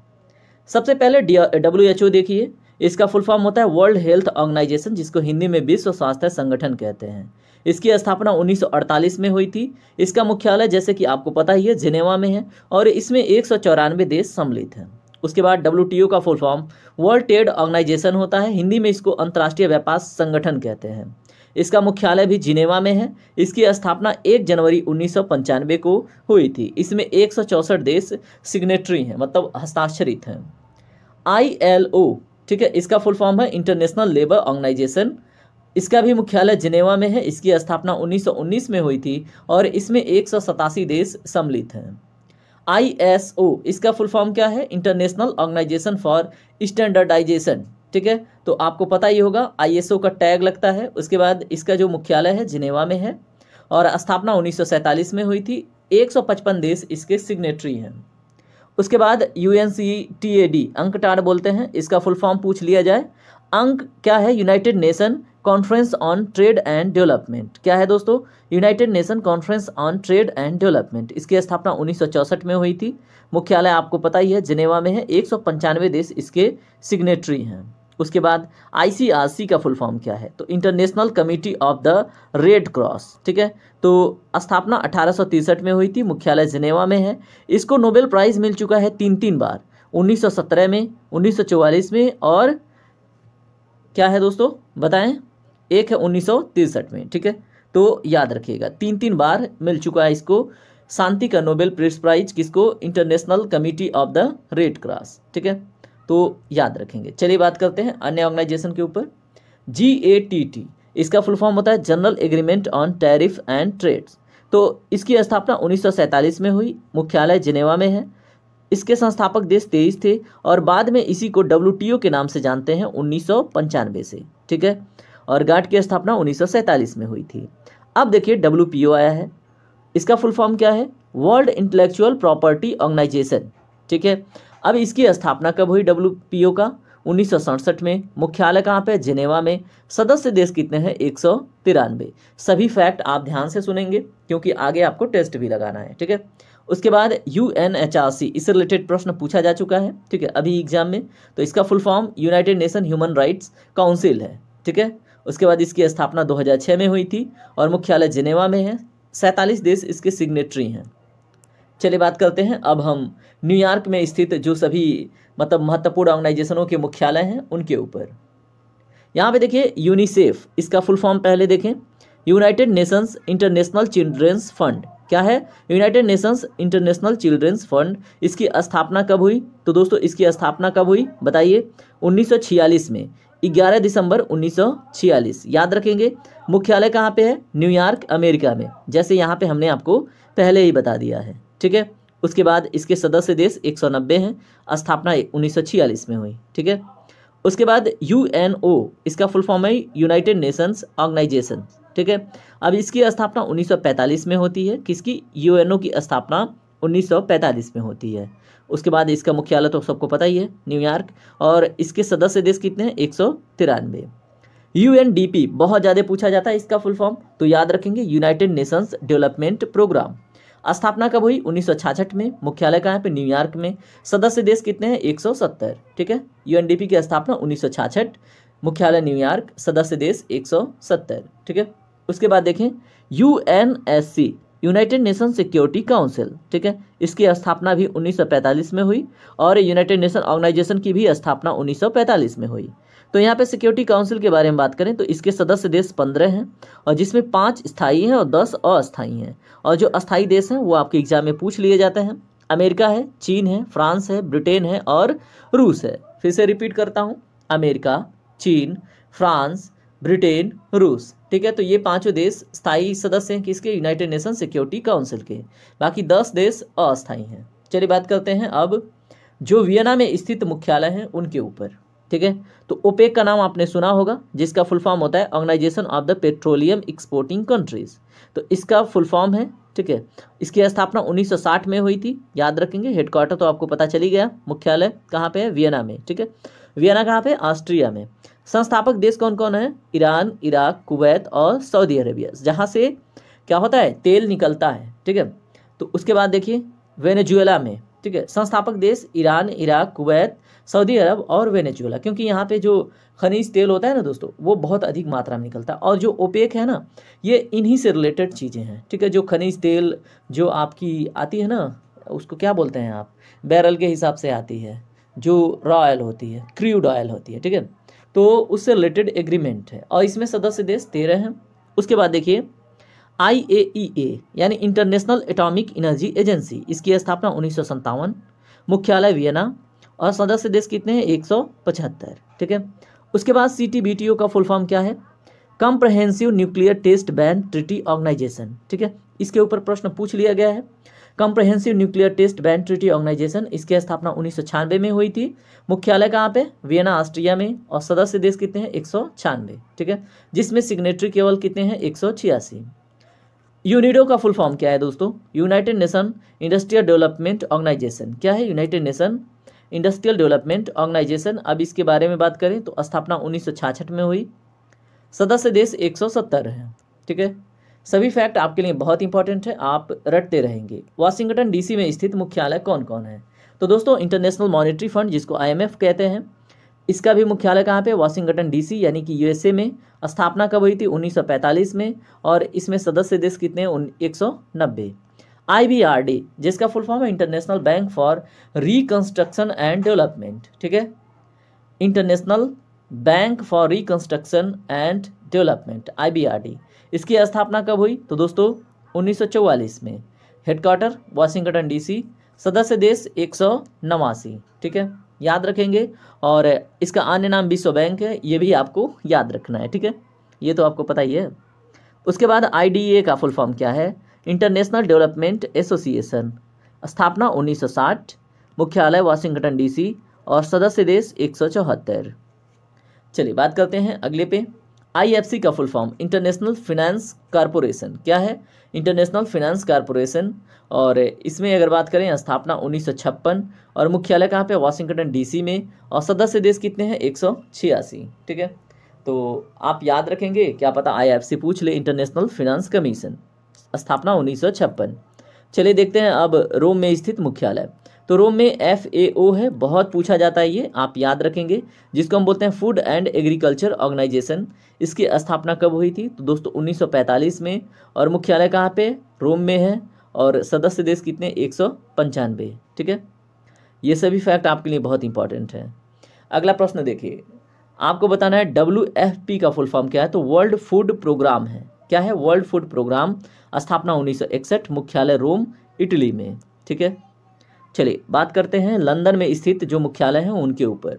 सबसे पहले WHO देखिए, इसका फुल फॉर्म होता है वर्ल्ड हेल्थ ऑर्गेनाइजेशन, जिसको हिंदी में विश्व स्वास्थ्य संगठन कहते हैं। इसकी स्थापना 1948 में हुई थी। इसका मुख्यालय जैसे कि आपको पता ही है जिनेवा में है और इसमें 194 देश सम्मिलित हैं। उसके बाद WTO का full form world trade organisation होता है, हिंदी में इसको अंतर्राष्ट्रीय व्यापार संगठन कहते हैं। इसका मुख्यालय भी जिनेवा में है। इसकी स्थापना 1 जनवरी 1995 को हुई थी। इसमें 164 देश सिग्नेटरी हैं, मतलब हस्ताक्षरित हैं। ILO, ठीक है, इसका फुल फॉर्म है इंटरनेशनल लेबर ऑर्गेनाइजेशन। इसका भी मुख्यालय जिनेवा में है। इसकी स्थापना 1919 में हुई थी और इसमें 187 देश सम्मिलित हैं। ISO इसका फुल फॉर्म क्या है? इंटरनेशनल ऑर्गेनाइजेशन फॉर स्टैंडर्डाइजेशन, ठीक है। तो आपको पता ही होगा ISO का टैग लगता है। उसके बाद इसका जो मुख्यालय है जिनेवा में है और स्थापना 1947 में हुई थी। 155 देश इसके सिग्नेटरी हैं। उसके बाद UNCTAD अंकटाड बोलते हैं, इसका फुल फॉर्म पूछ लिया जाए। अंक क्या है? United nation conference on trade and development. क्या है दोस्तों? United nation conference on trade and development. इसकी स्थापना 1964 में हुई थी। मुख्यालय आपको पता ही है जिनेवा में है। 195 देश इसके सिग्नेटरी हैं। उसके बाद ICRC का फुल फॉर्म क्या है? तो international committee of the red cross, ठीक है। तो स्थापना 1863 में हुई थी। मुख्यालय जिनेवा में है। इसको नोबेल प्राइज मिल चुका है 3 बार, 1917 में, 1944 में और क्या है दोस्तों बताएं? एक है 1963 में, ठीक है। तो याद रखिएगा 3 बार मिल चुका है इसको शांति का नोबेल पीस प्राइज। किसको? International committee of the red cross, ठीक है। तो याद रखेंगे। चलिए बात करते हैं अन्य ऑर्गेनाइजेशन के ऊपर। GATT इसका फुल फॉर्म होता है general agreement on tariff and trades. तो इसकी स्थापना 1947 में हुई। मुख्यालय जिनेवा में है। इसके संस्थापक देश 23 थे और बाद में इसी को WTO के नाम से जानते हैं 1995 से, ठीक है। और गाट की स्थापना 1947 में हुई थी। अब देखिए WPO आया है। इसका फुल फॉर्म क्या है? वर्ल्ड इंटेलेक्चुअल प्रॉपर्टी ऑर्गेनाइजेशन, ठीक है। अब इसकी स्थापना कब हुई WPO का? 1967 में। मुख्यालय कहाँ पे? जिनेवा में। सदस्य देश कितने हैं? 193। सभी फैक्ट आप ध्यान से सुनेंगे क्योंकि आगे आपको टेस्ट भी लगाना है, ठीक है। उसके बाद UNHRC इससे रिलेटेड प्रश्न पूछा जा चुका है, ठीक है, अभी एग्जाम में। तो इसका full form United nation human rights council है, ठीक है। उसके बाद इसकी स्थापना 2006 में हुई थी और मुख्यालय जिनेवा में है। 47 देश इसके सिग्नेटरी हैं। चलिए बात करते हैं अब हम न्यूयॉर्क में स्थित जो सभी मतलब महत्वपूर्ण ऑर्गेनाइजेशनों के मुख्यालय हैं उनके ऊपर। यहाँ पे देखिए यूनिसेफ इसका फुल फॉर्म पहले देखें। United Nations international children's fund. क्या है? United Nations international children's fund. इसकी स्थापना कब हुई? तो दोस्तों इसकी स्थापना कब हुई बताइए? 1946 में, 11 दिसंबर 1946। याद रखेंगे। मुख्यालय कहाँ पे है? न्यूयॉर्क, अमेरिका में, जैसे यहाँ पे हमने आपको पहले ही बता दिया है, ठीक है। उसके बाद इसके सदस्य देश 190 हैं। स्थापना 1946 में हुई, ठीक है। उसके बाद UNO इसका फुल फॉर्म है यूनाइटेड नेशंस ऑर्गेनाइजेशन, ठीक है। अब इसकी स्थापना 1945 में होती है। किसकी? UNO की स्थापना 1945 में होती है। उसके बाद इसका मुख्यालय तो सबको पता ही है, न्यूयॉर्क। और इसके सदस्य देश कितने हैं? 193। UNDP बहुत ज़्यादा पूछा जाता है इसका फुल फॉर्म, तो याद रखेंगे यूनाइटेड नेशंस डेवलपमेंट प्रोग्राम। स्थापना कब हुई? 1966 में। मुख्यालय कहाँ पे? न्यूयॉर्क में। सदस्य देश कितने हैं? 170, ठीक है। UNDP की स्थापना 1966, मुख्यालय न्यूयॉर्क, सदस्य देश 170, ठीक है। उसके बाद देखें UNSC United nation security council, ठीक है। इसकी स्थापना भी 1945 में हुई और यूनाइटेड नेशन ऑर्गेनाइजेशन की भी स्थापना 1945 में हुई। तो यहाँ पे सिक्योरिटी काउंसिल के बारे में बात करें तो इसके सदस्य देश 15 हैं और जिसमें 5 स्थायी हैं और 10 अस्थायी हैं। और जो अस्थायी देश हैं वो आपके एग्जाम में पूछ लिए जाते हैं। अमेरिका है, चीन है, फ्रांस है, ब्रिटेन है और रूस है। फिर से रिपीट करता हूँ, अमेरिका, चीन, फ्रांस, ब्रिटेन, रूस, ठीक है। तो ये 5 देश स्थायी सदस्य हैं किसके? यूनाइटेड नेशन सिक्योरिटी काउंसिल के। बाकी 10 देश अस्थायी हैं। चलिए बात करते हैं अब जो वियना में स्थित मुख्यालय हैं उनके ऊपर, ठीक है। तो ओपेक का नाम आपने सुना होगा, जिसका फुल फॉर्म होता है organisation of the petroleum exporting countries. तो इसका फुल फॉर्म है, ठीक है। इसकी स्थापना 1960 में हुई थी, याद रखेंगे। हेडक्वार्टर तो आपको पता चली गया, मुख्यालय कहाँ पे है? वियना में, ठीक है। वियना कहाँ पे? ऑस्ट्रिया में। संस्थापक देश कौन कौन है? ईरान, इराक, कुवैत और सऊदी अरेबिया, जहाँ से क्या होता है? तेल निकलता है, ठीक है। तो उसके बाद देखिए वेनेजुएला में, ठीक है। संस्थापक देश ईरान, इराक, कुवैत, सऊदी अरब और वेनेजुएला, क्योंकि यहाँ पे जो खनिज तेल होता है ना दोस्तों, वो बहुत अधिक मात्रा में निकलता है। और जो ओपेक है ना, ये इन्हीं से रिलेटेड चीज़ें हैं, ठीक है। जो खनिज तेल जो आपकी आती है ना, उसको क्या बोलते हैं आप? बैरल के हिसाब से आती है, जो रॉ ऑयल होती है, क्रूड ऑयल होती है, ठीक है। तो उससे रिलेटेड एग्रीमेंट है और इसमें सदस्य देश 13 हैं। उसके बाद देखिए IAEA यानी इंटरनेशनल एटॉमिक एनर्जी एजेंसी, इसकी स्थापना 1957, मुख्यालय वियना और सदस्य देश कितने हैं? 175, ठीक है। उसके बाद CTBTO का फुल फॉर्म क्या है? Comprehensive nuclear test ban treaty organisation, ठीक है। इसके ऊपर प्रश्न पूछ लिया गया है। Comprehensive nuclear test ban treaty organisation, इसकी स्थापना 1996 में हुई थी। मुख्यालय कहाँ पे? वियना ऑस्ट्रिया में। और सदस्य देश कितने हैं? 196, ठीक है, जिसमें सिग्नेटरी केवल कितने हैं? 186। यूनिडो का फुल फॉर्म क्या है दोस्तों? United Nation industrial development organisation. क्या है? United Nation industrial development organisation. अब इसके बारे में बात करें तो स्थापना 1966 में हुई। सदस्य देश 170 हैं, ठीक है। सभी फैक्ट आपके लिए बहुत इंपॉर्टेंट है, आप रटते रहेंगे। वाशिंगटन डीसी में स्थित मुख्यालय कौन कौन है? तो दोस्तों इंटरनेशनल मॉनेटरी फंड, जिसको IMF कहते हैं, इसका भी मुख्यालय कहाँ पे? वाशिंगटन डीसी, यानी कि USA में। स्थापना कब हुई थी? 1945 में। और इसमें सदस्य देश कितने हैं? 190। IBRD, जिसका फुल फॉर्म है international bank for reconstruction and development, ठीक है, international bank for reconstruction and development, IBRD। इसकी स्थापना कब हुई? तो दोस्तों 1944 में। Headquarter Washington DC. सदस्य देश 189, ठीक है, याद रखेंगे। और इसका अन्य नाम विश्व बैंक है, ये भी आपको याद रखना है, ठीक है, ये तो आपको पता ही है। उसके बाद IDA का फुल फॉर्म क्या है? International development association. स्थापना 1960, मुख्यालय वाशिंगटन डीसी और सदस्य देश 174। चलिए बात करते हैं अगले पे। IFC का full form international finance corporation. क्या है? International finance corporation. और इसमें अगर बात करें स्थापना 1956 और मुख्यालय कहाँ पे? वाशिंगटन डीसी में। और सदस्य देश कितने हैं? 186, ठीक है। तो आप याद रखेंगे, क्या पता IFC पूछ ले, इंटरनेशनल फिनेंस कमीशन। स्थापना 1956। चलिए देखते हैं अब रोम में स्थित मुख्यालय। तो रोम में FAO है, बहुत पूछा जाता है ये, आप याद रखेंगे, जिसको हम बोलते हैं फूड एंड एग्रीकल्चर ऑर्गेनाइजेशन। इसकी स्थापना कब हुई थी? तो दोस्तों 1945 में। और मुख्यालय कहाँ पे? रोम में है। और सदस्य देश कितने? 195, ठीक है। ये सभी फैक्ट आपके लिए बहुत इंपॉर्टेंट है। अगला प्रश्न देखिए, आपको बताना है WFP का फुल फॉर्म क्या है? तो वर्ल्ड फूड प्रोग्राम है। क्या है? World food programme. स्थापना 1961, मुख्यालय रोम इटली में, ठीक है। चलिए बात करते हैं लंदन में स्थित जो मुख्यालय हैं उनके ऊपर।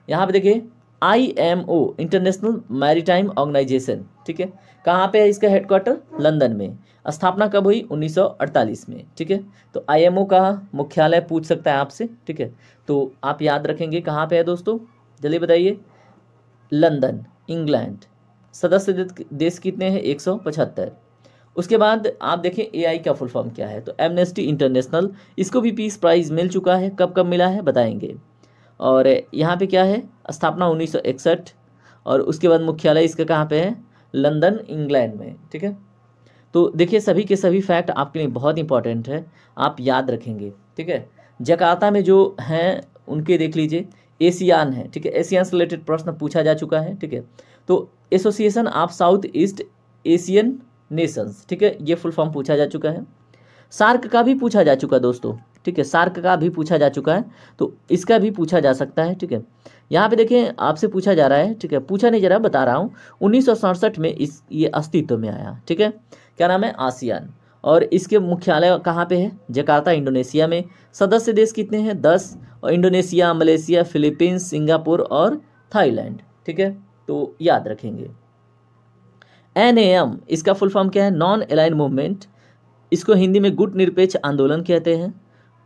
यहाँ पे देखिए IMO इंटरनेशनल मैरीटाइम ऑर्गेनाइजेशन, ठीक है, कहाँ पे है इसका हेडक्वार्टर? लंदन में। स्थापना कब हुई? 1948 में, ठीक है। तो IMO का मुख्यालय पूछ सकता है आपसे, ठीक है, तो आप याद रखेंगे कहाँ पे है दोस्तों, जल्दी बताइए। London, England. सदस्य देश कितने हैं? 175। उसके बाद आप देखें AI का फुल फॉर्म क्या है? तो एमनेस्टी इंटरनेशनल। इसको भी पीस प्राइज़ मिल चुका है, कब कब मिला है बताएंगे। और यहाँ पे क्या है? स्थापना 1961। और उसके बाद मुख्यालय इसका कहाँ पे है? लंदन, इंग्लैंड में, ठीक है। तो देखिए सभी के सभी फैक्ट आपके लिए बहुत इंपॉर्टेंट है, आप याद रखेंगे, ठीक है। जकार्ता में जो हैं उनके देख लीजिए, एशियान है, ठीक है, एशियन से रिलेटेड प्रश्न पूछा जा चुका है, ठीक है। तो association of south east Asian Nations, ठीक है, ये फुल फॉर्म पूछा जा चुका है। सार्क का भी पूछा जा चुका है दोस्तों, ठीक है, सार्क का भी पूछा जा चुका है, तो इसका भी पूछा जा सकता है, ठीक है। यहाँ पे देखें आपसे पूछा जा रहा है, ठीक है, पूछा नहीं जा रहा, बता रहा हूँ। 1967 में ये अस्तित्व में आया, ठीक है। क्या नाम है? आसियान। और इसके मुख्यालय कहाँ पे है? जकार्ता, इंडोनेशिया में। सदस्य देश कितने हैं? 10। और इंडोनेशिया, मलेशिया, फिलीपींस, सिंगापुर और थाईलैंड, ठीक है, तो याद रखेंगे। NAM इसका फुल फॉर्म क्या है? Non align movement. इसको हिंदी में गुट निरपेक्ष आंदोलन कहते हैं।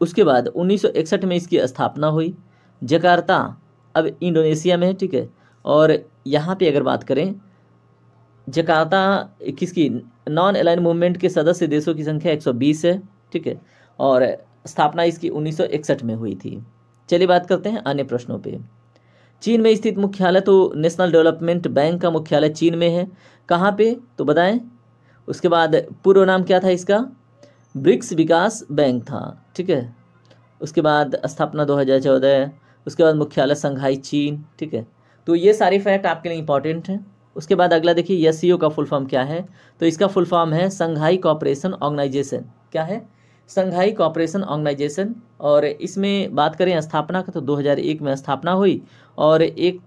उसके बाद 1961 में इसकी स्थापना हुई। जकार्ता अब इंडोनेशिया में है, ठीक है। और यहाँ पे अगर बात करें जकार्ता किसकी? नॉन अलाइन मूवमेंट के सदस्य देशों की संख्या 120 है, ठीक है। और स्थापना इसकी 1961 में हुई थी। चलिए बात करते हैं अन्य प्रश्नों पे। चीन में स्थित मुख्यालय, तो नेशनल डेवलपमेंट बैंक का मुख्यालय चीन में है। कहाँ पे? तो बताएं। उसके बाद पूर्व नाम क्या था इसका? ब्रिक्स विकास बैंक था, ठीक है। उसके बाद स्थापना 2014। उसके बाद मुख्यालय संघाई चीन, ठीक है। तो ये सारे फैक्ट आपके लिए इंपॉर्टेंट हैं। उसके बाद अगला देखिए SCO का फुल फॉर्म क्या है? तो इसका फुल फॉर्म है संघाई कोऑपरेशन ऑर्गेनाइजेशन। क्या है? Shanghai cooperation organisation. और इसमें बात करें स्थापना का, तो 2001 में स्थापना हुई। और एक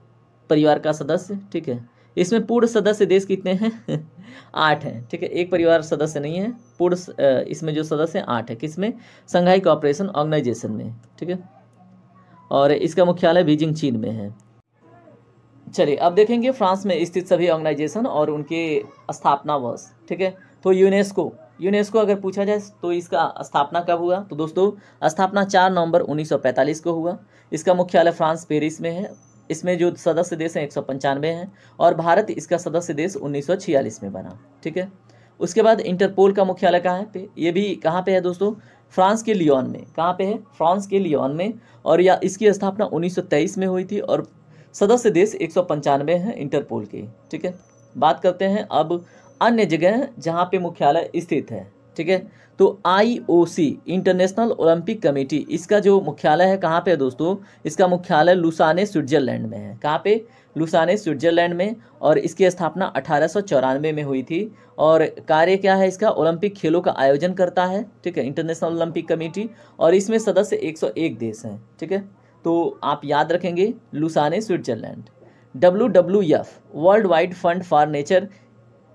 परिवार का सदस्य, ठीक है। इसमें पूर्ण सदस्य देश कितने हैं? 8 हैं, ठीक है, एक परिवार सदस्य नहीं है, पूर्ण इसमें जो सदस्य हैं 8 है। किसमें? संघाई कोऑपरेशन ऑर्गेनाइजेशन में, ठीक है। और इसका मुख्यालय बीजिंग चीन में है। चलिए अब देखेंगे फ्रांस में स्थित सभी ऑर्गेनाइजेशन और उनके स्थापना वर्ष, ठीक है। तो यूनेस्को यूनेस्को अगर पूछा जाए तो इसका स्थापना कब हुआ, तो दोस्तों स्थापना 4 नवंबर 1945 को हुआ। इसका मुख्यालय फ्रांस पेरिस में है। इसमें जो सदस्य देश हैं 195 हैं और भारत इसका सदस्य देश 1946 में बना। ठीक है, उसके बाद इंटरपोल का मुख्यालय कहाँ पे, ये भी कहाँ पे है दोस्तों, फ्रांस के लियोन में। कहाँ पे है, फ्रांस के लियोन में। और या इसकी स्थापना 1923 में हुई थी और सदस्य देश 195 हैं इंटरपोल के। ठीक है, बात करते हैं अब अन्य जगह जहाँ पे मुख्यालय स्थित है। ठीक है, तो IOC इंटरनेशनल ओलंपिक कमेटी, इसका जो मुख्यालय है कहाँ पे है दोस्तों, इसका मुख्यालय लुसाने स्विट्जरलैंड में है। कहाँ पे, लुसाने स्विट्जरलैंड में। और इसकी स्थापना 1894 में हुई थी। और कार्य क्या है इसका, ओलंपिक खेलों का आयोजन करता है। ठीक है, इंटरनेशनल ओलंपिक कमेटी। और इसमें सदस्य 101 देश हैं। ठीक है, तो आप याद रखेंगे Lausanne Switzerland. WWF world wide fund for nature,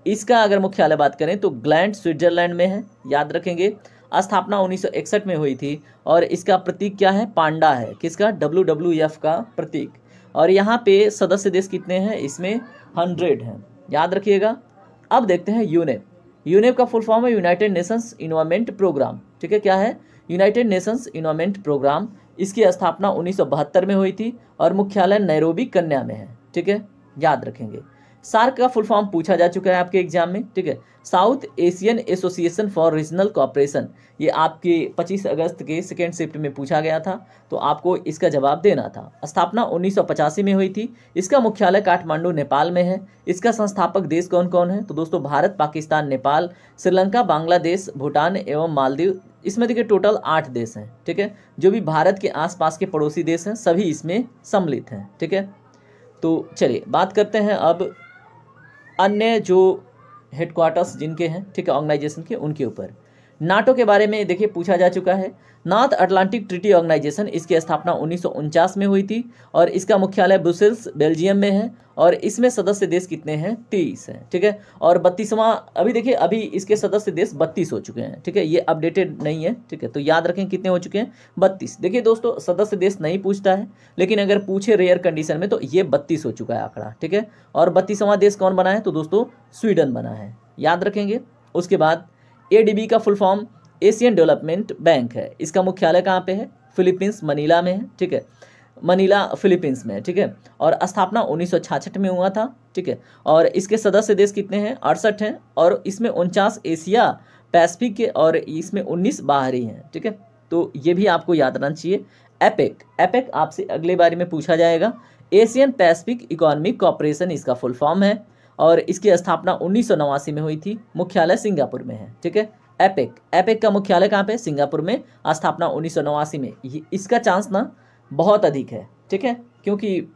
इसका अगर मुख्यालय बात करें तो ग्लैंड स्विट्जरलैंड में है। याद रखेंगे, स्थापना 1961 में हुई थी और इसका प्रतीक क्या है, पांडा है। किसका, WWF का प्रतीक। और यहाँ पे सदस्य देश कितने हैं, इसमें 100 हैं, याद रखिएगा। अब देखते हैं यूनेप। यूनेप का फुल फॉर्म है यूनाइटेड नेशंस इन्वायरमेंट प्रोग्राम। ठीक है, क्या है, यूनाइटेड नेशंस इन्वायरमेंट प्रोग्राम। इसकी स्थापना 1972 में हुई थी और मुख्यालय नैरोबी कन्या में है। ठीक है, याद रखेंगे। सार्क का फुल फॉर्म पूछा जा चुका है आपके एग्जाम में। ठीक है, south Asian association for regional cooperation, ये आपके 25 अगस्त के सेकेंड शिफ्ट में पूछा गया था, तो आपको इसका जवाब देना था। स्थापना 1985 में हुई थी। इसका मुख्यालय काठमांडू नेपाल में है। इसका संस्थापक देश कौन कौन है, तो दोस्तों भारत, पाकिस्तान, नेपाल, श्रीलंका, बांग्लादेश, भूटान एवं मालदीव। इसमें देखिए टोटल 8 देश हैं। ठीक है, जो भी भारत के आसपास के पड़ोसी देश हैं सभी इसमें सम्मिलित हैं। ठीक है, तो चलिए बात करते हैं अब अन्य जो हेडक्वार्टर्स जिनके हैं, ठीक है, ऑर्गेनाइजेशन के, उनके ऊपर। नाटो के बारे में देखिए पूछा जा चुका है। नॉर्थ अटलांटिक ट्रीटी ऑर्गेनाइजेशन, इसकी स्थापना 1949 में हुई थी और इसका मुख्यालय ब्रुसेल्स बेल्जियम में है। और इसमें सदस्य देश कितने हैं, 30 हैं। ठीक है, और 32वां, अभी देखिए अभी इसके सदस्य देश 32 हो चुके हैं। ठीक है, ये अपडेटेड नहीं है। ठीक है, तो याद रखें कितने हो चुके हैं, 32। देखिए दोस्तों, सदस्य देश नहीं पूछता है, लेकिन अगर पूछे रेयर कंडीशन में तो ये 32 हो चुका है आंकड़ा। ठीक है, और 32वां देश कौन बना है, तो दोस्तों स्वीडन बना है, याद रखेंगे। उसके बाद ADB का full form Asian development bank है। इसका मुख्यालय कहाँ पे है, फिलीपींस, मनीला में है। ठीक है, मनीला फिलीपींस में है। ठीक है, और स्थापना 1966 में हुआ था। ठीक है, और इसके सदस्य देश कितने हैं, 68 हैं। और इसमें 49 एशिया पैसिफिक के और इसमें 19 बाहरी हैं। ठीक है, तो ये भी आपको याद रहना चाहिए। एपेक आपसे अगले बारे में पूछा जाएगा। एशियन पैसिफिक इकोनॉमिक कॉर्पोरेशन इसका फुल फॉर्म है और इसकी स्थापना 1989 में हुई थी। मुख्यालय सिंगापुर में है। ठीक है, एपेक का मुख्यालय कहाँ पे, सिंगापुर में। स्थापना 1989 में। इसका चांस ना बहुत अधिक है। ठीक है, क्योंकि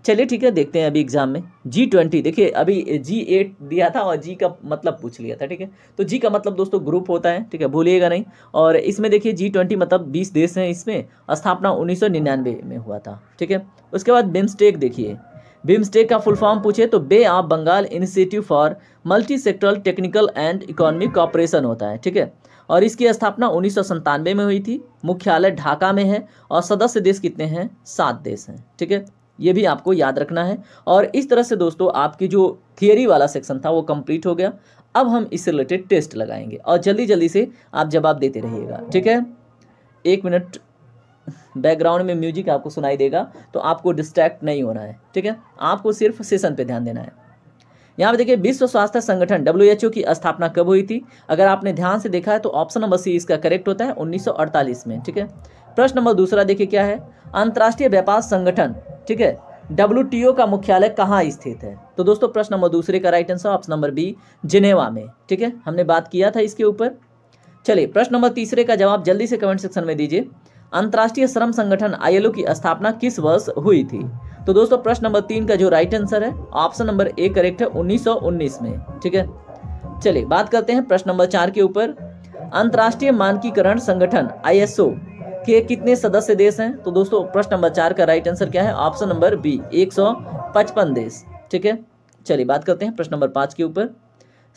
चलिए ठीक है, देखते हैं अभी एग्जाम में। G20 देखिए, अभी G8 दिया था और G का मतलब पूछ लिया था। ठीक है, तो G का मतलब दोस्तों ग्रुप होता है। ठीक है, भूलिएगा नहीं। और इसमें देखिए G20 मतलब 20 देश हैं। इसमें स्थापना 1999 में हुआ था। ठीक है, उसके बाद बिम्स्टेक देखिए। बिम्स्टेक का फुल फॉर्म पूछे तो bay of Bengal initiative for multi sectoral technical and economic cooperation होता है। ठीक है, और इसकी स्थापना 1997 में हुई थी। मुख्यालय ढाका में है और सदस्य देश कितने हैं, 7 देश हैं। ठीक है, ये भी आपको याद रखना है। और इस तरह से दोस्तों आपकी जो थियरी वाला सेक्शन था वो कंप्लीट हो गया। अब हम इससे रिलेटेड टेस्ट लगाएंगे और जल्दी जल्दी से आप जवाब देते रहिएगा। ठीक है, 1 मिनट बैकग्राउंड में म्यूजिक आपको सुनाई देगा तो आपको डिस्ट्रैक्ट नहीं होना है। ठीक है, आपको सिर्फ सेशन पे ध्यान देना है। यहाँ पे देखिए विश्व स्वास्थ्य संगठन WHO की स्थापना कब हुई थी, अगर आपने ध्यान से देखा है तो ऑप्शन नंबर C इसका करेक्ट होता है, 1948 में। ठीक है, प्रश्न नंबर दूसरा देखिए क्या है, अंतर्राष्ट्रीय व्यापार संगठन, ठीक है, WTO का मुख्यालय कहाँ स्थित है। तो दोस्तों प्रश्न नंबर दूसरे का right answer option number B, Geneva में। ठीक है, हमने बात किया था इसके ऊपर। चलिए प्रश्न नंबर तीसरे का जवाब जल्दी से कमेंट सेक्शन में दीजिए। अंतर्राष्ट्रीय श्रम संगठन ILO की स्थापना किस वर्ष हुई थी। तो दोस्तों प्रश्न नंबर 3 का जो राइट आंसर है ऑप्शन नंबर A करेक्ट है, 1919 में। ठीक है, चलिए बात करते हैं प्रश्न नंबर 4 के ऊपर। अंतर्राष्ट्रीय मानकीकरण संगठन ISO के कितने सदस्य देश हैं। तो दोस्तों प्रश्न नंबर 4 का राइट आंसर क्या है, ऑप्शन नंबर B, 155 देश। ठीक है, चलिए बात करते हैं प्रश्न नंबर 5 के ऊपर।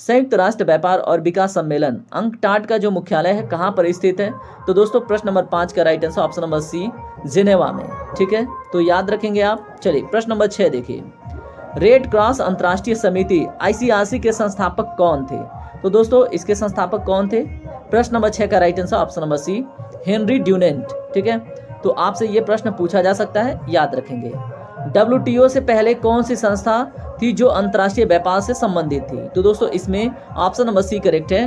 संयुक्त राष्ट्र व्यापार और विकास सम्मेलन अंकटाड का जो मुख्यालय है कहाँ पर स्थित है। तो दोस्तों प्रश्न नंबर 5 का right answer option number C, Geneva में। ठीक है, तो याद रखेंगे आप। चलिए प्रश्न नंबर 6 देखिए। रेड क्रॉस अंतर्राष्ट्रीय समिति ICRC के संस्थापक कौन थे। तो दोस्तों इसके संस्थापक कौन थे? प्रश्न नंबर 6 का right answer option number C, Henry Dunant. ठीक है, तो आपसे ये प्रश्न पूछा जा सकता है, याद रखेंगे। WTO से पहले कौन सी संस्था थी जो अंतर्राष्ट्रीय व्यापार से संबंधित थी? तो दोस्तों इसमें ऑप्शन नंबर सी करेक्ट है,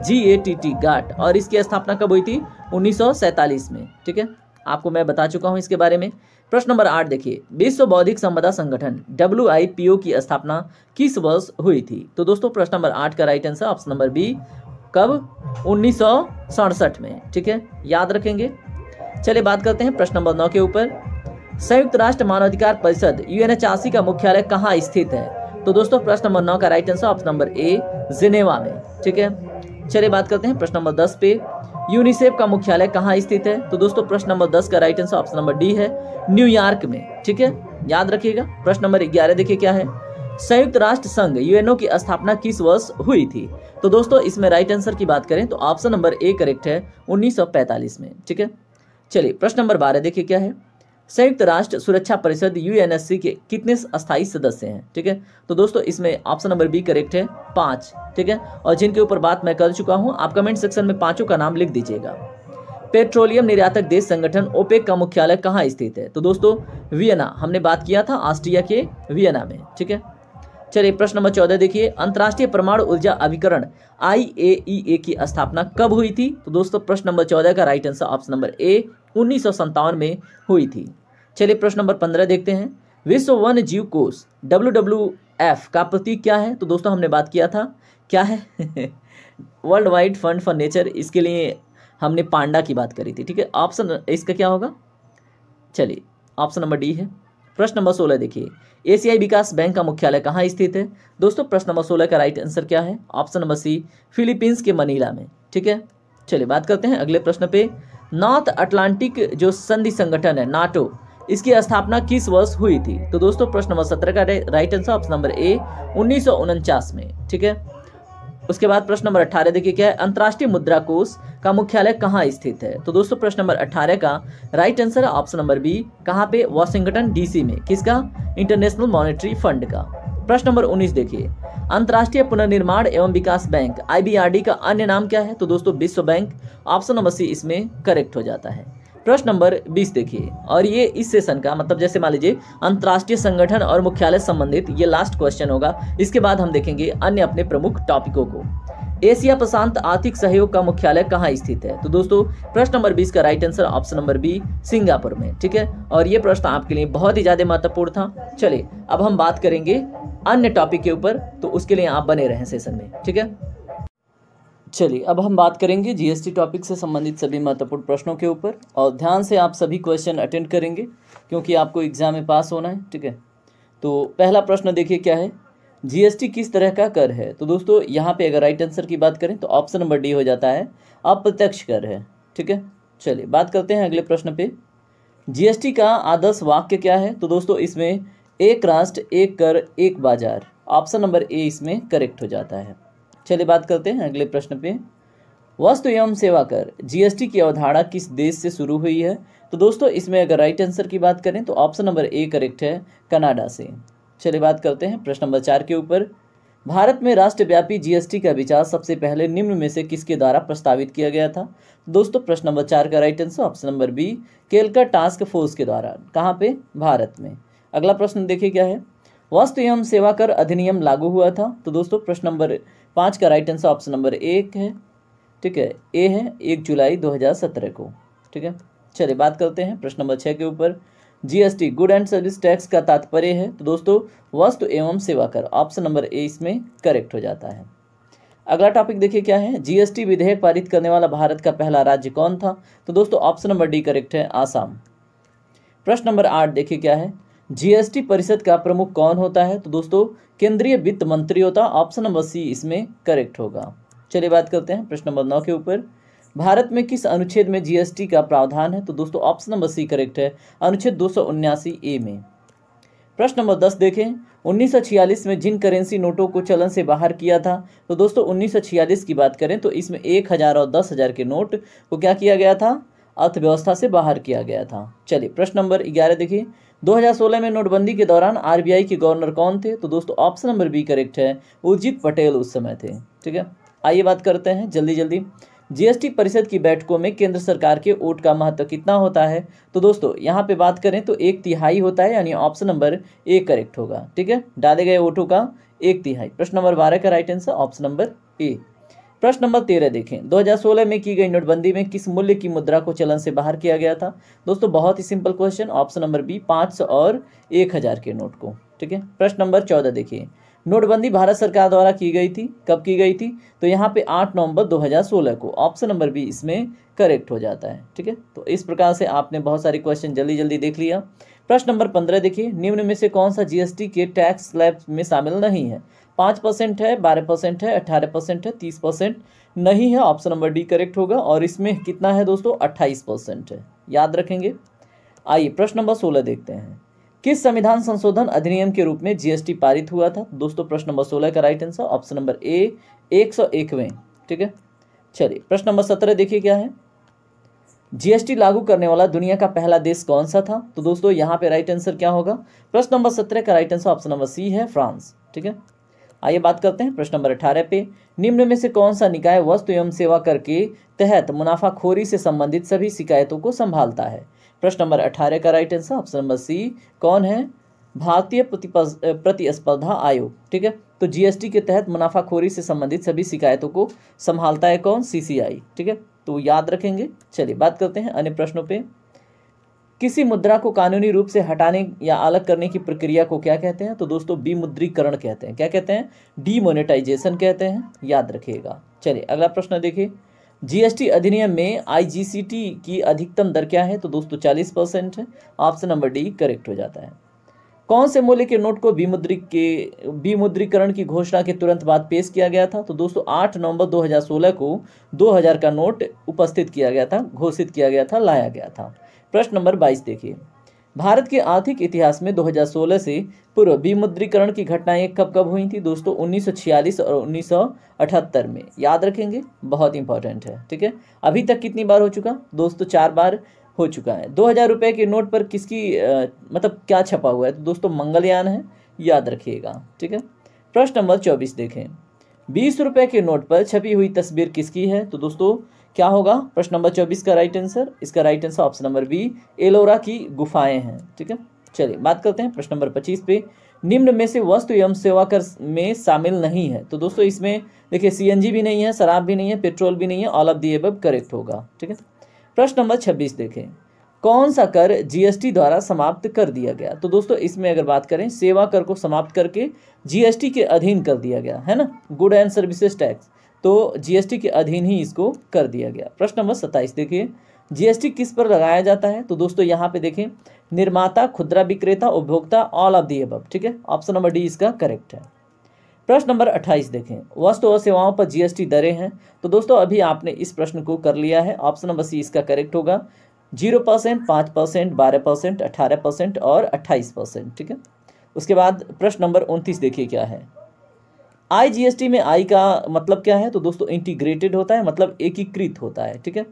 GATT गाट, और इसकी स्थापना कब हुई थी? 1947 में। ठीक है, आपको मैं बता चुका हूं इसके बारे में। प्रश्न नंबर 8 देखिए, विश्व बौद्धिक संपदा संगठन WIPO की स्थापना किस वर्ष हुई थी? तो दोस्तों प्रश्न नंबर 8 का right answer option number B, कब? 1967 में। ठीक है, याद रखेंगे। चलिए बात करते हैं प्रश्न नंबर 9 के ऊपर। संयुक्त राष्ट्र मानवाधिकार परिषद UNHRC का मुख्यालय कहाँ स्थित है? तो दोस्तों प्रश्न नंबर 9 का राइट आंसर ऑप्शन नंबर ए, जिनेवा में। ठीक है, चलिए बात करते हैं प्रश्न नंबर 10 पे। यूनिसेफ का मुख्यालय कहाँ स्थित है? तो दोस्तों प्रश्न नंबर 10 का right answer option number D है, न्यूयॉर्क में। ठीक है, याद रखिएगा। प्रश्न नंबर 11 देखिए क्या है, संयुक्त राष्ट्र संघ UNO की स्थापना किस वर्ष हुई थी? तो दोस्तों इसमें राइट आंसर की बात करें तो ऑप्शन नंबर ए करेक्ट है, 1945 में। ठीक है, चलिए प्रश्न नंबर 12 देखिए क्या है, संयुक्त राष्ट्र सुरक्षा परिषद UNSC के कितने अस्थायी सदस्य हैं? ठीक है, तो दोस्तों इसमें ऑप्शन नंबर बी करेक्ट है, 5। ठीक है, और जिनके ऊपर बात मैं कर चुका हूं, आप कमेंट सेक्शन में पांचों का नाम लिख दीजिएगा। पेट्रोलियम निर्यातक देश संगठन OPEC का मुख्यालय कहाँ स्थित है? तो दोस्तों वियना, हमने बात किया था ऑस्ट्रिया के वियना में। ठीक है, चलिए प्रश्न नंबर 14 देखिए, अंतर्राष्ट्रीय परमाणु ऊर्जा अभिकरण IAEA की स्थापना कब हुई थी? तो दोस्तों प्रश्न नंबर 14 का राइट आंसर ऑप्शन नंबर ए, 1957 में हुई थी। चलिए प्रश्न नंबर 15 देखते हैं, विश्व वन्य जीव कोष WWF का प्रतीक क्या है? तो दोस्तों हमने बात किया था, क्या है? World wide fund for nature, इसके लिए हमने पांडा की बात करी थी। ठीक है, ऑप्शन इसका क्या होगा? चलिए ऑप्शन नंबर डी है। प्रश्न नंबर 16 देखिए, एशियाई विकास बैंक का मुख्यालय कहाँ स्थित है? दोस्तों प्रश्न नंबर 16 का राइट आंसर क्या है? ऑप्शन नंबर सी, फिलीपींस के मनीला में। ठीक है, चलिए बात करते हैं अगले प्रश्न पे। नॉर्थ अटलांटिक जो संधि संगठन है नाटो, इसकी स्थापना किस वर्ष हुई थी? तो दोस्तों प्रश्न नंबर 17 का राइट आंसर ऑप्शन नंबर ए, 1949 में। ठीक है, उसके बाद प्रश्न नंबर 18 देखिए क्या है, अंतर्राष्ट्रीय मुद्रा कोष का मुख्यालय कहाँ स्थित है? तो दोस्तों प्रश्न नंबर 18 का राइट आंसर है ऑप्शन नंबर बी, कहाँ पे? वाशिंगटन DC में। किसका? इंटरनेशनल मॉनेटरी फंड का। प्रश्न नंबर 19 देखिए, अंतर्राष्ट्रीय पुनर्निर्माण एवं विकास बैंक IBRD का अन्य नाम क्या है? तो दोस्तों विश्व बैंक, ऑप्शन नंबर सी इसमें करेक्ट हो जाता है। प्रश्न नंबर 20 देखिए, और ये इस सेशन का मतलब जैसे मान लीजिए अंतर्राष्ट्रीय संगठन और मुख्यालय संबंधित ये लास्ट क्वेश्चन होगा। इसके बाद हम देखेंगे अन्य अपने प्रमुख टॉपिकों को। एशिया प्रशांत आर्थिक सहयोग का मुख्यालय कहाँ स्थित है? तो दोस्तों प्रश्न नंबर 20 का right answer option number B, Singapore में। ठीक है, और ये प्रश्न आपके लिए बहुत ही ज्यादा महत्वपूर्ण था। चलिए अब हम बात करेंगे अन्य टॉपिक के ऊपर, तो उसके लिए आप बने रहें सेशन में। ठीक है, चलिए अब हम बात करेंगे GST टॉपिक से संबंधित सभी महत्वपूर्ण प्रश्नों के ऊपर, और ध्यान से आप सभी क्वेश्चन अटेंड करेंगे क्योंकि आपको एग्जाम में पास होना है। ठीक है, तो पहला प्रश्न देखिए क्या है, GST किस तरह का कर है? तो दोस्तों यहाँ पे अगर राइट आंसर की बात करें तो ऑप्शन नंबर डी हो जाता है, अप्रत्यक्ष कर है। ठीक है, चलिए बात करते हैं अगले प्रश्न पे। GST का आदर्श वाक्य क्या है? तो दोस्तों इसमें एक राष्ट्र एक कर एक बाजार, ऑप्शन नंबर ए इसमें करेक्ट हो जाता है। चलिए बात करते हैं अगले प्रश्न पे, वस्तु एवं सेवा कर GST की अवधारणा किस देश से शुरू हुई है? तो दोस्तों इसमें अगर राइट आंसर की बात करें तो ऑप्शन नंबर ए करेक्ट है, कनाडा से। चलिए बात करते हैं प्रश्न नंबर 4 के ऊपर, भारत में राष्ट्रव्यापी GST का विचार सबसे पहले निम्न में से किसके द्वारा प्रस्तावित किया गया था? दोस्तों प्रश्न नंबर 4 का right answer option number B, Kelkar task force के द्वारा। कहाँ पे? भारत में। अगला प्रश्न देखिए क्या है, वस्तु एवं सेवा कर अधिनियम लागू हुआ था? तो दोस्तों प्रश्न नंबर 5 का राइट आंसर ऑप्शन नंबर 1 है। ठीक है, ए है, 1 जुलाई 2017 को। ठीक है, चलिए बात करते हैं प्रश्न नंबर 6 के ऊपर, GST good and service tax का तात्पर्य है? तो दोस्तों वस्तु एवं सेवा कर, ऑप्शन नंबर ए इसमें करेक्ट हो जाता है। अगला टॉपिक देखिए क्या है, GST विधेयक पारित करने वाला भारत का पहला राज्य कौन था? तो दोस्तों ऑप्शन नंबर डी करेक्ट है, आसाम। प्रश्न नंबर 8 देखिए क्या है, GST परिषद का प्रमुख कौन होता है? तो दोस्तों केंद्रीय वित्त मंत्री होता, ऑप्शन नंबर सी इसमें करेक्ट होगा। चलिए बात करते हैं प्रश्न नंबर 9 के ऊपर, भारत में किस अनुच्छेद में GST का प्रावधान है? तो दोस्तों ऑप्शन नंबर सी करेक्ट है, अनुच्छेद 279A में। प्रश्न नंबर 10 देखें, 1946 में जिन करेंसी नोटों को चलन से बाहर किया था? तो दोस्तों 1946 की बात करें तो इसमें 1000 और 10,000 के नोट को क्या किया गया था? अर्थव्यवस्था से बाहर किया गया था। चलिए प्रश्न नंबर 11 देखिए, 2016 में नोटबंदी के दौरान RBI के गवर्नर कौन थे? तो दोस्तों ऑप्शन नंबर बी करेक्ट है, उर्जित पटेल उस समय थे। ठीक है, आइए बात करते हैं जल्दी जल्दी। जीएसटी परिषद की बैठकों में केंद्र सरकार के वोट का महत्व कितना होता है? तो दोस्तों यहाँ पे बात करें तो 1/3 होता है, यानी ऑप्शन नंबर ए करेक्ट होगा। ठीक है, डाले गए वोटों का 1/3। प्रश्न नंबर 12 का राइट आंसर ऑप्शन नंबर ए। प्रश्न नंबर 13 देखें, 2016 में की गई नोटबंदी में किस मूल्य की मुद्रा को चलन से बाहर किया गया था? दोस्तों बहुत ही simple question, option number B 500 और 1000 के नोट को। ठीक है, प्रश्न नंबर 14 देखिए, नोटबंदी भारत सरकार द्वारा की गई थी, कब की गई थी? तो यहाँ पे 8 नवंबर 2016 को, ऑप्शन नंबर बी इसमें करेक्ट हो जाता है। ठीक है, तो इस प्रकार से आपने बहुत सारे क्वेश्चन जल्दी जल्दी देख लिया। प्रश्न नंबर 15 देखिए, निम्न में से कौन सा जीएसटी के टैक्स स्लैब में शामिल नहीं है? 5% है, 12% है, 18% है, 30% नहीं है, ऑप्शन नंबर डी करेक्ट होगा। और इसमें कितना है दोस्तों? 28% है, याद रखेंगे। आइए प्रश्न नंबर 16 देखते हैं, किस संविधान संशोधन अधिनियम के रूप में जीएसटी पारित हुआ था? दोस्तों प्रश्न नंबर 16 का right answer option number A 101वें। ठीक है, चलिए प्रश्न नंबर 17 देखिए क्या है, जीएसटी लागू करने वाला दुनिया का पहला देश कौन सा था? तो दोस्तों यहाँ पे राइट आंसर क्या होगा? प्रश्न नंबर 17 का right answer option number C है, फ्रांस। ठीक है, आइए बात करते हैं प्रश्न नंबर 18 पे, निम्न में से कौन सा निकाय वस्तु एवं सेवा कर के तहत मुनाफाखोरी से संबंधित सभी शिकायतों को संभालता है? प्रश्न नंबर 18 का right answer option number C कौन है? भारतीय प्रतिस्पर्धा आयोग। ठीक है, तो जीएसटी के तहत मुनाफाखोरी से संबंधित सभी शिकायतों को संभालता है कौन? सीसीआई। ठीक है, तो याद रखेंगे। चलिए बात करते हैं अन्य प्रश्नों पे, किसी मुद्रा को कानूनी रूप से हटाने या अलग करने की प्रक्रिया को क्या कहते हैं? तो दोस्तों विमुद्रीकरण कहते हैं। क्या कहते हैं? डीमोनेटाइजेशन कहते हैं, याद रखिएगा। चलिए अगला प्रश्न देखिए, जीएसटी अधिनियम में आईजीसीटी की अधिकतम दर क्या है? तो दोस्तों 40% है, ऑप्शन नंबर डी करेक्ट हो जाता है। कौन से मूल्य के नोट को विमुद्रीकरण की घोषणा के तुरंत बाद पेश किया गया था? तो दोस्तों 8 नवंबर 2016 को 2000 का नोट उपस्थित किया गया था, घोषित किया गया था, लाया गया था। प्रश्न नंबर 22 देखिए, भारत के आर्थिक इतिहास में 2016 से पूर्व विमुद्रीकरण की घटनाएं कब कब हुई थी? दोस्तों 1946 और 1978 में, याद रखेंगे, बहुत इंपॉर्टेंट है। ठीक है, अभी तक कितनी बार हो चुका? दोस्तों 4 बार हो चुका है। 2000 रुपये के नोट पर किसकी मतलब क्या छपा हुआ है? तो दोस्तों मंगलयान है, याद रखिएगा। ठीक है, प्रश्न नंबर 24 देखें, 20 रुपये के नोट पर छपी हुई तस्वीर किसकी है? तो दोस्तों क्या होगा प्रश्न नंबर 24 का राइट आंसर? इसका right answer option number B Ellora की गुफाएं हैं। ठीक है, चलिए बात करते हैं प्रश्न नंबर 25 पे, निम्न में से वस्तु एवं सेवा कर में शामिल नहीं है? तो दोस्तों इसमें देखिए सीएनजी भी नहीं है, शराब भी नहीं है, पेट्रोल भी नहीं है, all of the above correct होगा। ठीक है, प्रश्न नंबर 26 देखें, कौन सा कर जीएसटी द्वारा समाप्त कर दिया गया? तो दोस्तों इसमें अगर बात करें, सेवा कर को समाप्त करके जीएसटी के अधीन कर दिया गया है ना, गुड एंड सर्विसेज टैक्स, तो जीएसटी के अधीन ही इसको कर दिया गया। प्रश्न नंबर 27 देखिए, जीएसटी किस पर लगाया जाता है? तो दोस्तों यहाँ पे देखें, निर्माता, खुदरा विक्रेता, उपभोक्ता, ऑल ऑफ दी अबव। ठीक है, ऑप्शन नंबर डी इसका करेक्ट है। प्रश्न नंबर 28 देखें, वस्तु और सेवाओं पर जीएसटी दरें हैं? तो दोस्तों अभी आपने इस प्रश्न को कर लिया है, ऑप्शन नंबर सी इसका करेक्ट होगा। 0%, 5%, 12%, 18% और 28%। ठीक है, उसके बाद प्रश्न नंबर 29 देखिए क्या है, आईजीएसटी में आई का मतलब क्या है? तो दोस्तों इंटीग्रेटेड होता है, मतलब एकीकृत होता है। ठीक है,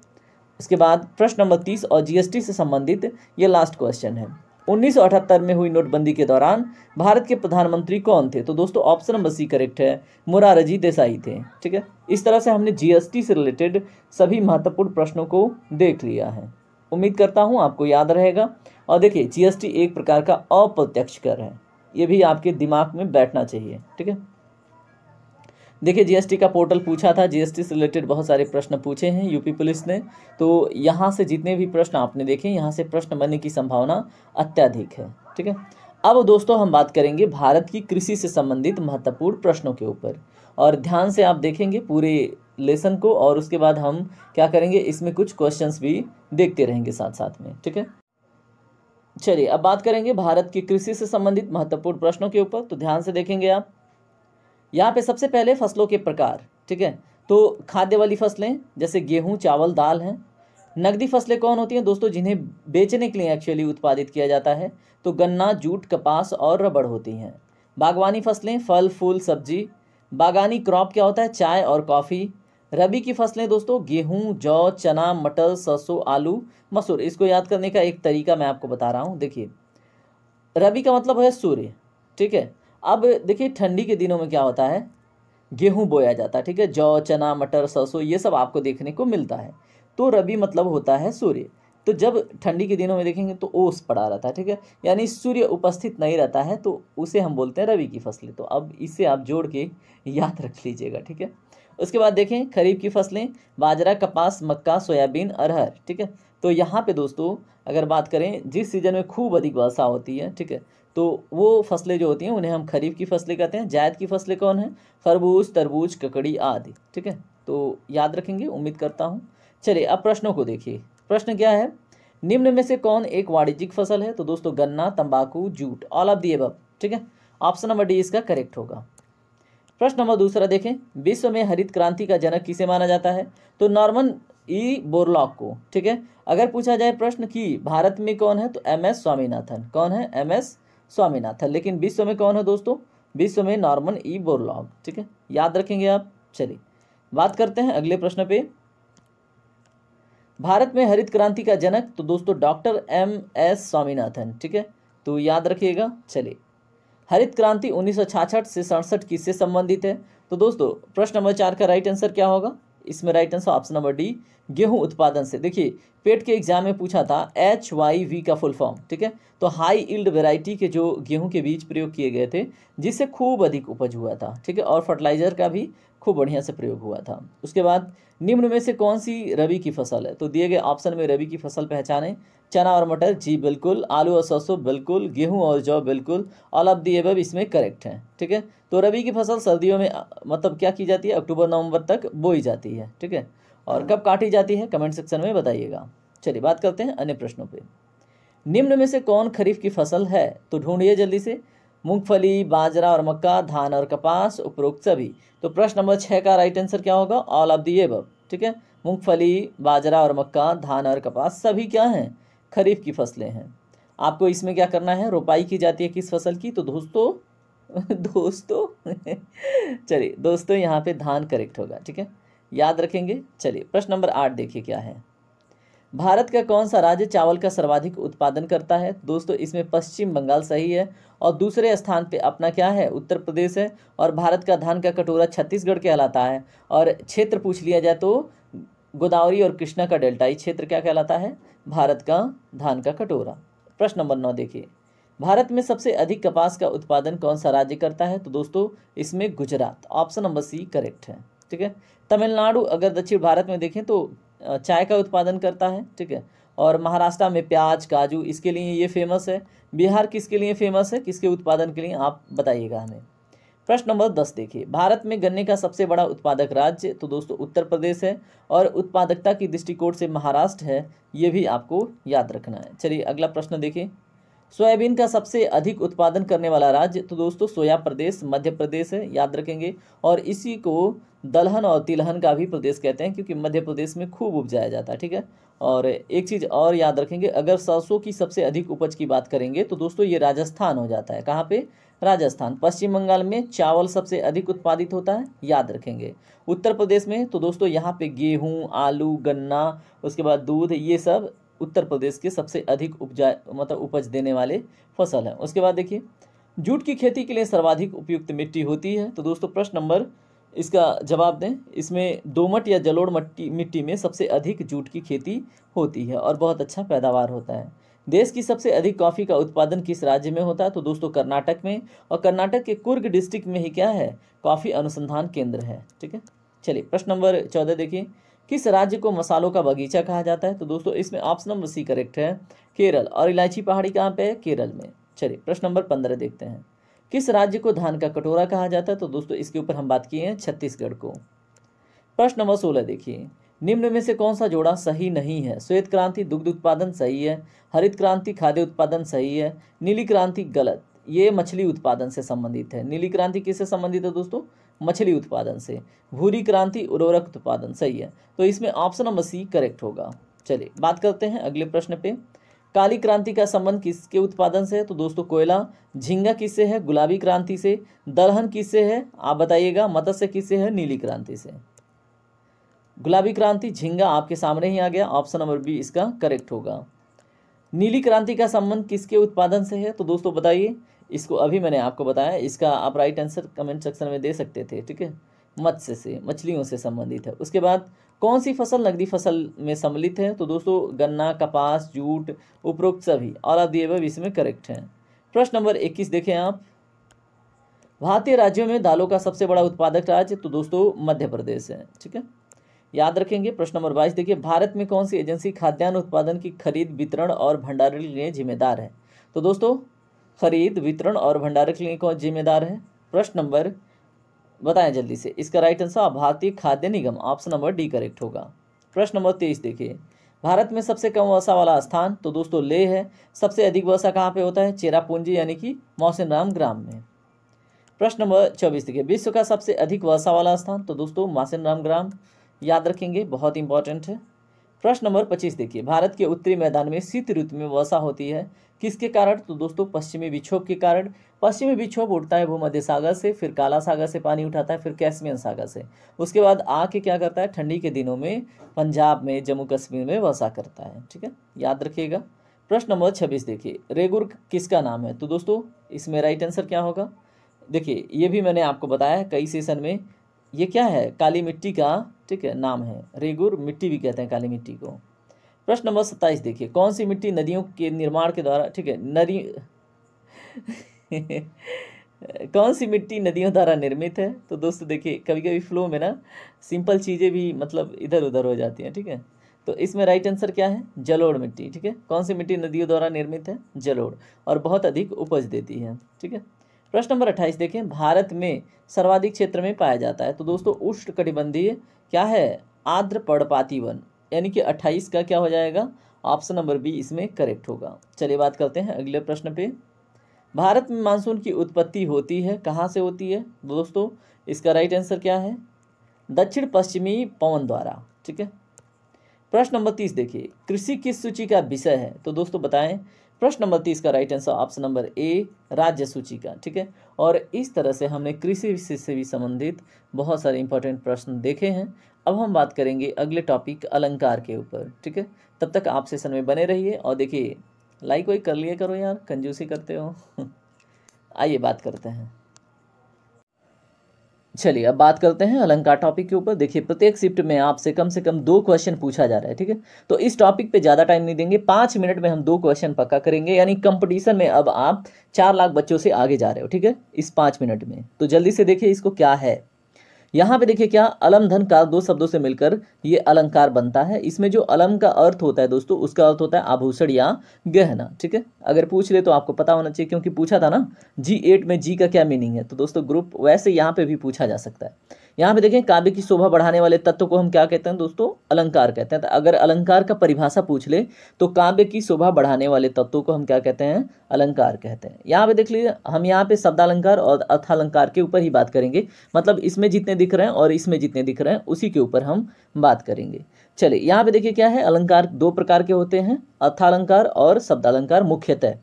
इसके बाद प्रश्न नंबर 30 और जीएसटी से संबंधित ये लास्ट क्वेश्चन है, 1978 में हुई नोटबंदी के दौरान भारत के प्रधानमंत्री कौन थे? तो दोस्तों ऑप्शन नंबर सी करेक्ट है, मोरारजी देसाई थे। ठीक है, इस तरह से हमने जीएसटी से रिलेटेड सभी महत्वपूर्ण प्रश्नों को देख लिया है, उम्मीद करता हूँ आपको याद रहेगा। और देखिए जीएसटी एक प्रकार का अप्रत्यक्ष कर है, ये भी आपके दिमाग में बैठना चाहिए। ठीक है, देखिए जीएसटी का पोर्टल पूछा था, जीएसटी से रिलेटेड बहुत सारे प्रश्न पूछे हैं यूपी पुलिस ने, तो यहाँ से जितने भी प्रश्न आपने देखे, यहाँ से प्रश्न बनने की संभावना अत्यधिक है। ठीक है, अब दोस्तों हम बात करेंगे भारत की कृषि से संबंधित महत्वपूर्ण प्रश्नों के ऊपर, और ध्यान से आप देखेंगे पूरे लेसन को, और उसके बाद हम क्या करेंगे, इसमें कुछ क्वेश्चंस भी देखते रहेंगे साथ साथ में। ठीक है, चलिए अब बात करेंगे भारत की कृषि से संबंधित महत्वपूर्ण प्रश्नों के ऊपर, तो ध्यान से देखेंगे आप। यहाँ पे सबसे पहले फसलों के प्रकार। ठीक है, तो खाद्य वाली फसलें जैसे गेहूं, चावल, दाल हैं। नकदी फसलें कौन होती हैं दोस्तों? जिन्हें बेचने के लिए एक्चुअली उत्पादित किया जाता है, तो गन्ना, जूट, कपास और रबड़ होती हैं। बागवानी फसलें फल, फूल, सब्जी। बागानी क्रॉप क्या होता है? चाय और कॉफ़ी। रबी की फसलें दोस्तों गेहूं, जौ, चना, मटर, सरसों, आलू, मसूर। इसको याद करने का एक तरीका मैं आपको बता रहा हूँ। देखिए रबी का मतलब है सूर्य। ठीक है, अब देखिए ठंडी के दिनों में क्या होता है, गेहूं बोया जाता है, ठीक है। जौ, चना, मटर, सरसों ये सब आपको देखने को मिलता है। तो रबी मतलब होता है सूर्य। तो जब ठंडी के दिनों में देखेंगे तो ओस पड़ा रहता है, ठीक है, यानी सूर्य उपस्थित नहीं रहता है, तो उसे हम बोलते हैं रबी की फसलें। तो अब इसे आप जोड़ के याद रख लीजिएगा, ठीक है। उसके बाद देखें खरीफ की फसलें, बाजरा, कपास, मक्का, सोयाबीन, अरहर, ठीक है। तो यहाँ पे दोस्तों अगर बात करें जिस सीजन में खूब अधिक वर्षा होती है, ठीक है, तो वो फसलें जो होती हैं उन्हें हम खरीफ की फसलें कहते हैं। जायद की फसलें कौन है? खरबूज, तरबूज, ककड़ी आदि, ठीक है। तो याद रखेंगे, उम्मीद करता हूँ। चलिए अब प्रश्नों को देखिए। प्रश्न क्या है? निम्न में से कौन एक वाणिज्यिक फसल है? तो दोस्तों गन्ना, तंबाकू, jute, all of the above, ठीक है। ऑप्शन नंबर डी इसका करेक्ट होगा। प्रश्न नंबर दूसरा देखें, विश्व में हरित क्रांति का जनक किसे माना जाता है? तो नॉर्मन ई बोरलॉग को, ठीक है। अगर पूछा जाए प्रश्न कि भारत में कौन है, तो एम.एस. स्वामीनाथन। कौन है? एम.एस. स्वामीनाथन। लेकिन विश्व में कौन है दोस्तों? विश्व में नॉर्मन ई बोरलॉग, ठीक है, याद रखेंगे आप। चलिए बात करते हैं अगले प्रश्न पे। भारत में हरित क्रांति का जनक, तो दोस्तों डॉक्टर एम.एस. स्वामीनाथन, ठीक है, तो याद रखिएगा। चलिए हरित क्रांति 1966 से 67 किससे संबंधित है? तो दोस्तों प्रश्न नंबर 4 का राइट आंसर क्या होगा? इसमें right answer option number D, गेहूं उत्पादन से। देखिए पेट के एग्जाम में पूछा था HYV का फुल फॉर्म, ठीक है। तो हाई यील्ड वेराइटी के जो गेहूं के बीज प्रयोग किए गए थे जिससे खूब अधिक उपज हुआ था, ठीक है, और फर्टिलाइजर का भी खूब बढ़िया से प्रयोग हुआ था। उसके बाद निम्न में से कौन सी रबी की फसल है? तो दिए गए ऑप्शन में रबी की फसल पहचानें। चना और मटर, जी बिल्कुल। आलू और सरसों, बिल्कुल। गेहूं और जौ, बिल्कुल। ऑल ऑफ दी अबव इसमें करेक्ट है, ठीक है। तो रबी की फसल सर्दियों में मतलब क्या की जाती है? अक्टूबर नवंबर तक बोई जाती है, ठीक है। और कब काटी जाती है कमेंट सेक्शन में बताइएगा। चलिए बात करते हैं अन्य प्रश्नों पे। निम्न में से कौन खरीफ की फसल है? तो ढूंढिए जल्दी से। मूंगफली, बाजरा और मक्का, धान और कपास, उपरोक्त सभी। तो प्रश्न नंबर 6 का राइट आंसर क्या होगा? ऑल ऑफ दी अबव, ठीक है। मूंगफली, बाजरा और मक्का, धान और कपास सभी क्या हैं? खरीफ की फसलें हैं। आपको इसमें क्या करना है? रोपाई की जाती है किस फसल की? तो दोस्तों दोस्तों चलिए दोस्तों यहाँ पे धान करेक्ट होगा, ठीक है, याद रखेंगे। चलिए प्रश्न नंबर 8 देखिए क्या है। भारत का कौन सा राज्य चावल का सर्वाधिक उत्पादन करता है? दोस्तों इसमें पश्चिम बंगाल सही है, और दूसरे स्थान पे अपना क्या है? उत्तर प्रदेश है। और भारत का धान का कटोरा छत्तीसगढ़ कहलाता है। और क्षेत्र पूछ लिया जाए तो गोदावरी और कृष्णा का डेल्टाई क्षेत्र क्या कहलाता है? भारत का धान का कटोरा। प्रश्न नंबर 9 देखिए। भारत में सबसे अधिक कपास का उत्पादन कौन सा राज्य करता है? तो दोस्तों इसमें Gujarat, option number C correct है, ठीक है। तमिलनाडु अगर दक्षिण भारत में देखें तो चाय का उत्पादन करता है, ठीक है। और महाराष्ट्र में प्याज, काजू इसके लिए ये फेमस है। बिहार किसके लिए फेमस है? किसके उत्पादन के लिए आप बताइएगा हमें। प्रश्न नंबर 10 देखिए। भारत में गन्ने का सबसे बड़ा उत्पादक राज्य, तो दोस्तों उत्तर प्रदेश है। और उत्पादकता की दृष्टिकोण से महाराष्ट्र है, ये भी आपको याद रखना है। चलिए अगला प्रश्न देखिए। सोयाबीन का सबसे अधिक उत्पादन करने वाला राज्य, तो दोस्तों सोया प्रदेश मध्य प्रदेश है, याद रखेंगे। और इसी को दलहन और तिलहन का भी प्रदेश कहते हैं क्योंकि मध्य प्रदेश में खूब उपजाया जाता है, ठीक है। और एक चीज़ और याद रखेंगे, अगर सरसों की सबसे अधिक उपज की बात करेंगे तो दोस्तों ये राजस्थान हो जाता है। कहाँ पे? राजस्थान। पश्चिम बंगाल में चावल सबसे अधिक उत्पादित होता है, याद रखेंगे। उत्तर प्रदेश में तो दोस्तों यहाँ पे गेहूँ, आलू, गन्ना, उसके बाद दूध, ये सब उत्तर प्रदेश के सबसे अधिक उपज देने वाले फसल हैं। उसके बाद देखिए जूट की खेती के लिए सर्वाधिक उपयुक्त मिट्टी होती है। तो दोस्तों प्रश्न नंबर इसका जवाब दें। इसमें दोमट या जलोढ़ मिट्टी में सबसे अधिक जूट की खेती होती है और बहुत अच्छा पैदावार होता है। देश की सबसे अधिक कॉफ़ी का उत्पादन किस राज्य में होता है? तो दोस्तों कर्नाटक में। और कर्नाटक के कुर्ग डिस्ट्रिक्ट में ही क्या है? कॉफ़ी अनुसंधान केंद्र है, ठीक है। चलिए प्रश्न नंबर 14 देखिए। किस राज्य को मसालों का बगीचा कहा जाता है? तो दोस्तों इसमें ऑप्शन नंबर सी करेक्ट है, केरल। और इलायची पहाड़ी कहाँ पे है? केरल में। चलिए प्रश्न नंबर 15 देखते हैं। किस राज्य को धान का कटोरा कहा जाता है? तो दोस्तों इसके ऊपर हम बात किए हैं छत्तीसगढ़ को। प्रश्न नंबर 16 देखिए। निम्न में से कौन सा जोड़ा सही नहीं है? श्वेत क्रांति दुग्ध उत्पादन सही है, हरित क्रांति खाद्य उत्पादन सही है, नीली क्रांति गलत, ये मछली उत्पादन से संबंधित है। नीली क्रांति किससे संबंधित है दोस्तों? मछली उत्पादन से। भूरी क्रांति उर्वरक उत्पादन सही है, तो इसमें ऑप्शन नंबर सी करेक्ट होगा। चलिए बात करते हैं अगले प्रश्न पे। काली क्रांति का संबंध किसके उत्पादन से है? तो दोस्तों कोयला। झींगा किससे है? गुलाबी क्रांति से। दलहन किससे है? आप बताइएगा। मत्स्य किससे है? नीली क्रांति से। गुलाबी क्रांति, झींगा आपके सामने ही आ गया, ऑप्शन नंबर बी इसका करेक्ट होगा। नीली क्रांति का संबंध किसके उत्पादन से है? तो दोस्तों बताइए। इसको अभी मैंने आपको बताया, इसका आप राइट आंसर कमेंट सेक्शन में दे सकते थे, ठीक है। मत्स्य से, मछलियों से संबंधित है। उसके बाद कौन सी फसल नकदी फसल में सम्मिलित है? तो दोस्तों गन्ना, कपास, जूट, उपरोक्त सभी, ऑल ऑफ द अबव इसमें करेक्ट है। प्रश्न नंबर 21 देखें आप, भारतीय राज्यों में दालों का सबसे बड़ा उत्पादक राज्य? तो दोस्तों मध्य प्रदेश है, ठीक है, याद रखेंगे। प्रश्न नंबर 22 देखिए, भारत में कौन सी एजेंसी खाद्यान्न उत्पादन की खरीद, वितरण और भंडारण के लिए जिम्मेदार है? तो दोस्तों खरीद, वितरण और भंडारण के लिए कौन जिम्मेदार है? प्रश्न नंबर बताएं जल्दी से, इसका राइट आंसर भारतीय खाद्य निगम, ऑप्शन नंबर डी करेक्ट होगा। प्रश्न नंबर 23 देखिए, भारत में सबसे कम वर्षा वाला स्थान? तो दोस्तों लेह है। सबसे अधिक वर्षा कहाँ पे होता है? चेरापूंजी यानी कि मौसिनराम ग्राम में। प्रश्न नंबर 24 देखिए, विश्व का सबसे अधिक वर्षा वाला स्थान? तो दोस्तों मौसिनराम ग्राम, याद रखेंगे, बहुत इंपॉर्टेंट है। प्रश्न नंबर 25 देखिए, भारत के उत्तरी मैदान में शीत ऋतु में वर्षा होती है, किसके कारण? तो दोस्तों पश्चिमी विक्षोभ के कारण। पश्चिमी विक्षोभ उठता है भूमध्य सागर से, फिर काला सागर से पानी उठाता है, फिर कैस्पियन सागर से, उसके बाद आके क्या करता है, ठंडी के दिनों में पंजाब में, जम्मू कश्मीर में वर्षा करता है, ठीक है, याद रखिएगा। प्रश्न नंबर 26 देखिए, रेगुर किसका नाम है? तो दोस्तों इसमें राइट आंसर क्या होगा? देखिए ये भी मैंने आपको बताया है कई सेशन में, ये क्या है? काली मिट्टी का, ठीक है, नाम है। रेगुर मिट्टी भी कहते हैं काली मिट्टी को। प्रश्न नंबर 27 देखिए, कौन सी मिट्टी नदियों के निर्माण के द्वारा, ठीक है, नदी कौन सी मिट्टी नदियों द्वारा निर्मित है? तो दोस्तों देखिए कभी कभी फ्लो में ना सिंपल चीज़ें भी मतलब इधर उधर हो जाती हैं, ठीक है, तो इसमें राइट आंसर क्या है? जलोढ़ मिट्टी, ठीक है। कौन सी मिट्टी नदियों द्वारा निर्मित है? जलोढ़, और बहुत अधिक उपज देती है, ठीक है। प्रश्न नंबर 28 देखें, भारत में सर्वाधिक क्षेत्र में पाया जाता है? तो दोस्तों उष्णकटिबंधीय क्या है? आर्द्र पर्णपाती वन, यानी कि 28 का क्या हो जाएगा? ऑप्शन नंबर बी इसमें करेक्ट होगा। चलिए बात करते हैं अगले प्रश्न पे। भारत में मानसून की उत्पत्ति होती है, कहाँ से होती है? दोस्तों इसका राइट आंसर क्या है? दक्षिण पश्चिमी पवन द्वारा, ठीक है। प्रश्न नंबर 30 देखिए, कृषि किस सूची का विषय है? तो दोस्तों बताएं। प्रश्न नंबर 30 का राइट आंसर ऑप्शन नंबर ए, राज्य सूची का, ठीक है। और इस तरह से हमने कृषि विषय से भी संबंधित बहुत सारे इंपॉर्टेंट प्रश्न देखे हैं। अब हम बात करेंगे अगले टॉपिक अलंकार के ऊपर, ठीक है। तब तक आप सेशन में बने रहिए और देखिए लाइक वाइक कर लिया करो यार, कंजूसी करते हो। आइए बात करते हैं। चलिए अब बात करते हैं अलंकार टॉपिक के ऊपर। देखिए प्रत्येक शिफ्ट में आपसे कम से कम 2 क्वेश्चन पूछा जा रहा है, ठीक है। तो इस टॉपिक पे ज़्यादा टाइम नहीं देंगे, 5 मिनट में हम 2 क्वेश्चन पक्का करेंगे। यानी कंपटीशन में अब आप 4 लाख बच्चों से आगे जा रहे हो, ठीक है, इस 5 मिनट में। तो जल्दी से देखिए इसको क्या है। यहाँ पे देखिए क्या, अलम धन का 2 शब्दों से मिलकर ये अलंकार बनता है। इसमें जो अलम का अर्थ होता है दोस्तों, उसका अर्थ होता है आभूषण या गहना, ठीक है। अगर पूछ ले तो आपको पता होना चाहिए, क्योंकि पूछा था ना G8 में जी का क्या मीनिंग है। तो दोस्तों ग्रुप वैसे यहाँ पे भी पूछा जा सकता है। यहाँ पे देखें, काव्य की शोभा बढ़ाने वाले तत्व को हम क्या कहते हैं दोस्तों? अलंकार कहते हैं। तो अगर अलंकार का परिभाषा पूछ ले तो काव्य की शोभा बढ़ाने वाले तत्वों को हम क्या कहते हैं? अलंकार कहते हैं। यहाँ पे देख लीजिए, हम यहाँ पे शब्दालंकार और अर्थालंकार के ऊपर ही बात करेंगे। मतलब इसमें जितने दिख रहे हैं और इसमें जितने दिख रहे हैं उसी के ऊपर हम बात करेंगे। चलिए यहाँ पे देखिए क्या है, अलंकार 2 प्रकार के होते हैं, अर्थालंकार और शब्दालंकार मुख्यतः।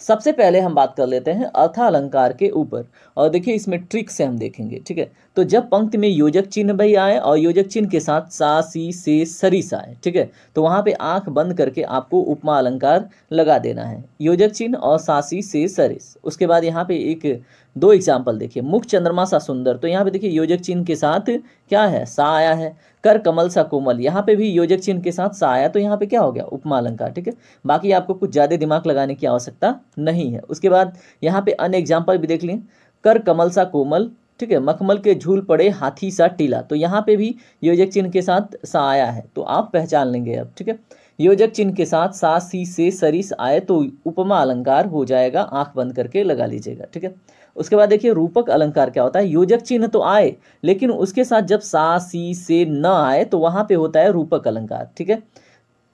सबसे पहले हम बात कर लेते हैं अर्थालंकार के ऊपर, और देखिए इसमें ट्रिक से हम देखेंगे, ठीक है। तो जब पंक्ति में योजक चिन्ह भी आए और योजक चिन्ह के साथ सा, सी, से, सरिस आए, ठीक है, तो वहां पे आंख बंद करके आपको उपमा अलंकार लगा देना है। योजक चिन्ह और सा, सी, से, सरिस। उसके बाद यहाँ पे 2 एग्जाम्पल देखिए, मुख चंद्रमा सा सुंदर, तो यहाँ पे देखिए योजक चिन्ह के साथ क्या है? सा आया है। कर कमल सा कोमल, यहाँ पे भी योजक चिन्ह के साथ सा आया, तो यहाँ पे क्या हो गया? उपमा अलंकार, ठीक है। बाकी आपको कुछ ज़्यादा दिमाग लगाने की आवश्यकता नहीं है। उसके बाद यहाँ पे अन्य एग्जाम्पल भी देख लें, कर कमल सा कोमल, ठीक है, मखमल के झूल पड़े हाथी सा टीला, तो यहाँ पे भी योजक चिन्ह के साथ सा आया है, तो आप पहचान लेंगे अब, ठीक है। योजक चिन्ह के साथ सा, सी, से, सरिस आए तो उपमा अलंकार हो जाएगा, आंख बंद करके लगा लीजिएगा, ठीक है। उसके बाद देखिए रूपक अलंकार क्या होता है? योजक चिन्ह तो आए लेकिन उसके साथ जब सा, सी, से न आए तो वहां पे होता है रूपक अलंकार, ठीक है।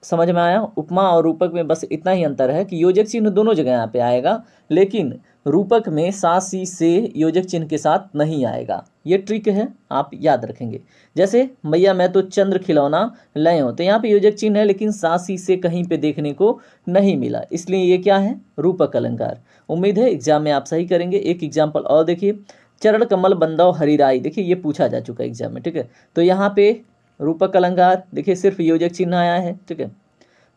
समझ में आया? उपमा और रूपक में बस इतना ही अंतर है कि योजक चिन्ह दोनों जगह यहाँ पे आएगा, लेकिन रूपक में सा, सी, से योजक चिन्ह के साथ नहीं आएगा। ये ट्रिक है, आप याद रखेंगे। जैसे मैया मैं तो चंद्र खिलौना लय हूँ, तो यहाँ पे योजक चिन्ह है लेकिन सा, सी, से कहीं पे देखने को नहीं मिला, इसलिए ये क्या है? रूपक अलंकार। उम्मीद है एग्जाम में आप सही करेंगे। एक एग्जाम्पल और देखिए, चरण कमल बंदाओ हरिराई, देखिए ये पूछा जा चुका है एग्जाम में, ठीक है। तो यहाँ पे रूपक अलंकार देखिए सिर्फ योजक चिन्ह आया है, ठीक है।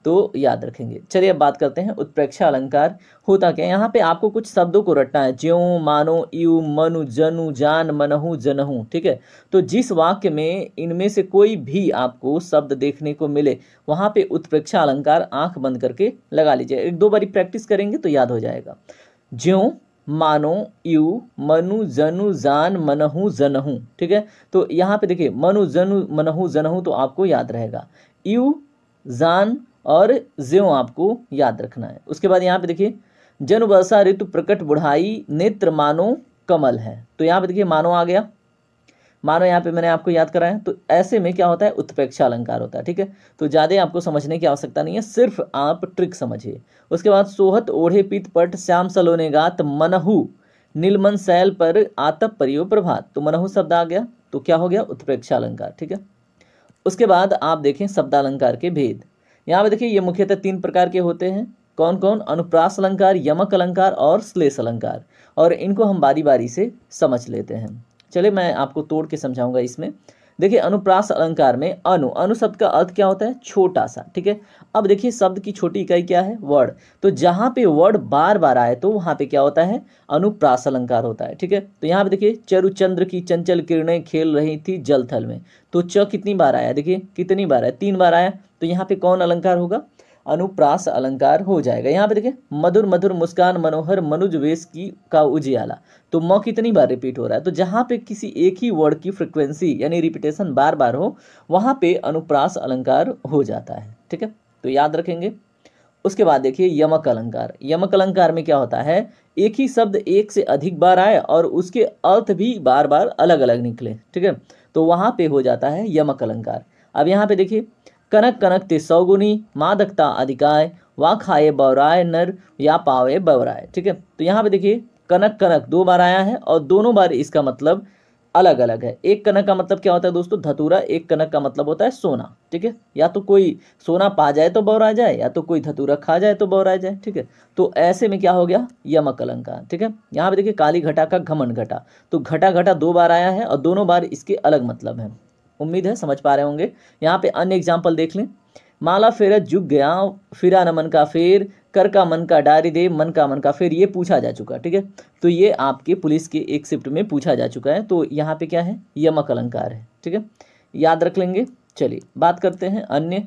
तो याद रखेंगे। चलिए अब बात करते हैं उत्प्रेक्षा अलंकार होता क्या है। यहाँ पे आपको कुछ शब्दों को रटना है, ज्यों, मानो, यू, मनु, जनु, जान, मनहु, जनहु, ठीक है। तो जिस वाक्य में इनमें से कोई भी आपको शब्द देखने को मिले वहाँ पे उत्प्रेक्षा अलंकार आंख बंद करके लगा लीजिए। एक दो बारी प्रैक्टिस करेंगे तो याद हो जाएगा। ज्यों, मानो, यू, मनु, जनु, जान, मनहु, जनहु, ठीक है। तो यहाँ पे देखिए मनु, जनु, मनहु, जनहु तो आपको याद रहेगा। यू, जान और ज्यों आपको याद रखना है। उसके बाद यहाँ पे देखिए जन वर्षा ऋतु प्रकट बुढ़ाई नेत्र मानो कमल है। तो यहाँ पे देखिए मानो आ गया, मानो यहाँ पे मैंने आपको याद कराया। तो ऐसे में क्या होता है, उत्प्रेक्षा अलंकार होता है, ठीक है। तो ज़्यादा आपको समझने की आवश्यकता नहीं है, सिर्फ आप ट्रिक समझिए। उसके बाद सोहत ओढ़े पीत पट श्याम सलोने गात मनहु नीलमन शैल पर आतप परियो प्रभात। तो मनहु शब्द आ गया तो क्या हो गया, उत्प्रेक्षा अलंकार, ठीक है। उसके बाद आप देखें शब्दालंकार के भेद। यहाँ पे देखिए ये मुख्यतः 3 प्रकार के होते हैं। कौन कौन, अनुप्रास अलंकार, यमक अलंकार और श्लेष अलंकार। और इनको हम बारी बारी से समझ लेते हैं। चलिए मैं आपको तोड़ के समझाऊंगा इसमें। देखिए अनुप्रास अलंकार में अनु शब्द का अर्थ क्या होता है, छोटा सा, ठीक है। अब देखिए शब्द की छोटी इकाई क्या है, वर्ड। तो जहाँ पे वर्ड बार बार आए तो वहाँ पे क्या होता है, अनुप्रास अलंकार होता है, ठीक है। तो यहाँ पे देखिए चरुचंद्र की चंचल किरणें खेल रही थी जल थल में। तो च कितनी बार आया, देखिए कितनी बार आया, 3 बार आया। तो यहाँ पे कौन अलंकार होगा, अनुप्रास अलंकार हो जाएगा। यहाँ पे देखिए मधुर मधुर मुस्कान मनोहर मनुज वेश की का उजियाला। तो म कितनी बार रिपीट हो रहा है। तो जहाँ पे किसी एक ही वर्ड की फ्रिक्वेंसी यानी रिपीटेशन बार बार हो वहाँ पे अनुप्रास अलंकार हो जाता है, ठीक है। तो याद रखेंगे। उसके बाद देखिए यमक अलंकार। यमक अलंकार में क्या होता है, एक ही शब्द एक से अधिक बार आए और उसके अर्थ भी बार बार अलग अलग निकले, ठीक है। तो वहाँ पे हो जाता है यमक अलंकार। अब यहाँ पे देखिए कनक कनक ते सौगुनी मादकता अधिकाय वा खाए बौराय नर या पावे बौराय, ठीक है। तो यहाँ पे देखिए कनक कनक 2 बार आया है और दोनों बार इसका मतलब अलग अलग है। एक कनक का मतलब क्या होता है दोस्तों, धतूरा। एक कनक का मतलब होता है सोना, ठीक है। या तो कोई सोना पा जाए तो बौरा जाए या तो कोई धतूरा खा जाए तो बौरा जाए, ठीक है। तो ऐसे में क्या हो गया, यमक अलंकार, ठीक है। यहाँ पे देखिए काली घटा का घमंड घटा। तो घटा घटा 2 बार आया है और दोनों बार इसके अलग मतलब है। उम्मीद है समझ पा रहे होंगे। यहाँ पे अन्य एग्जाम्पल देख लें। माला फेरत जुग गया फिरा न मन का फेर कर का मन का डारी दे मन का फेर। ये पूछा जा चुका, ठीक है। तो ये आपके पुलिस के एक शिफ्ट में पूछा जा चुका है। तो यहाँ पे क्या है, यमक अलंकार है, ठीक है। याद रख लेंगे। चलिए बात करते हैं अन्य।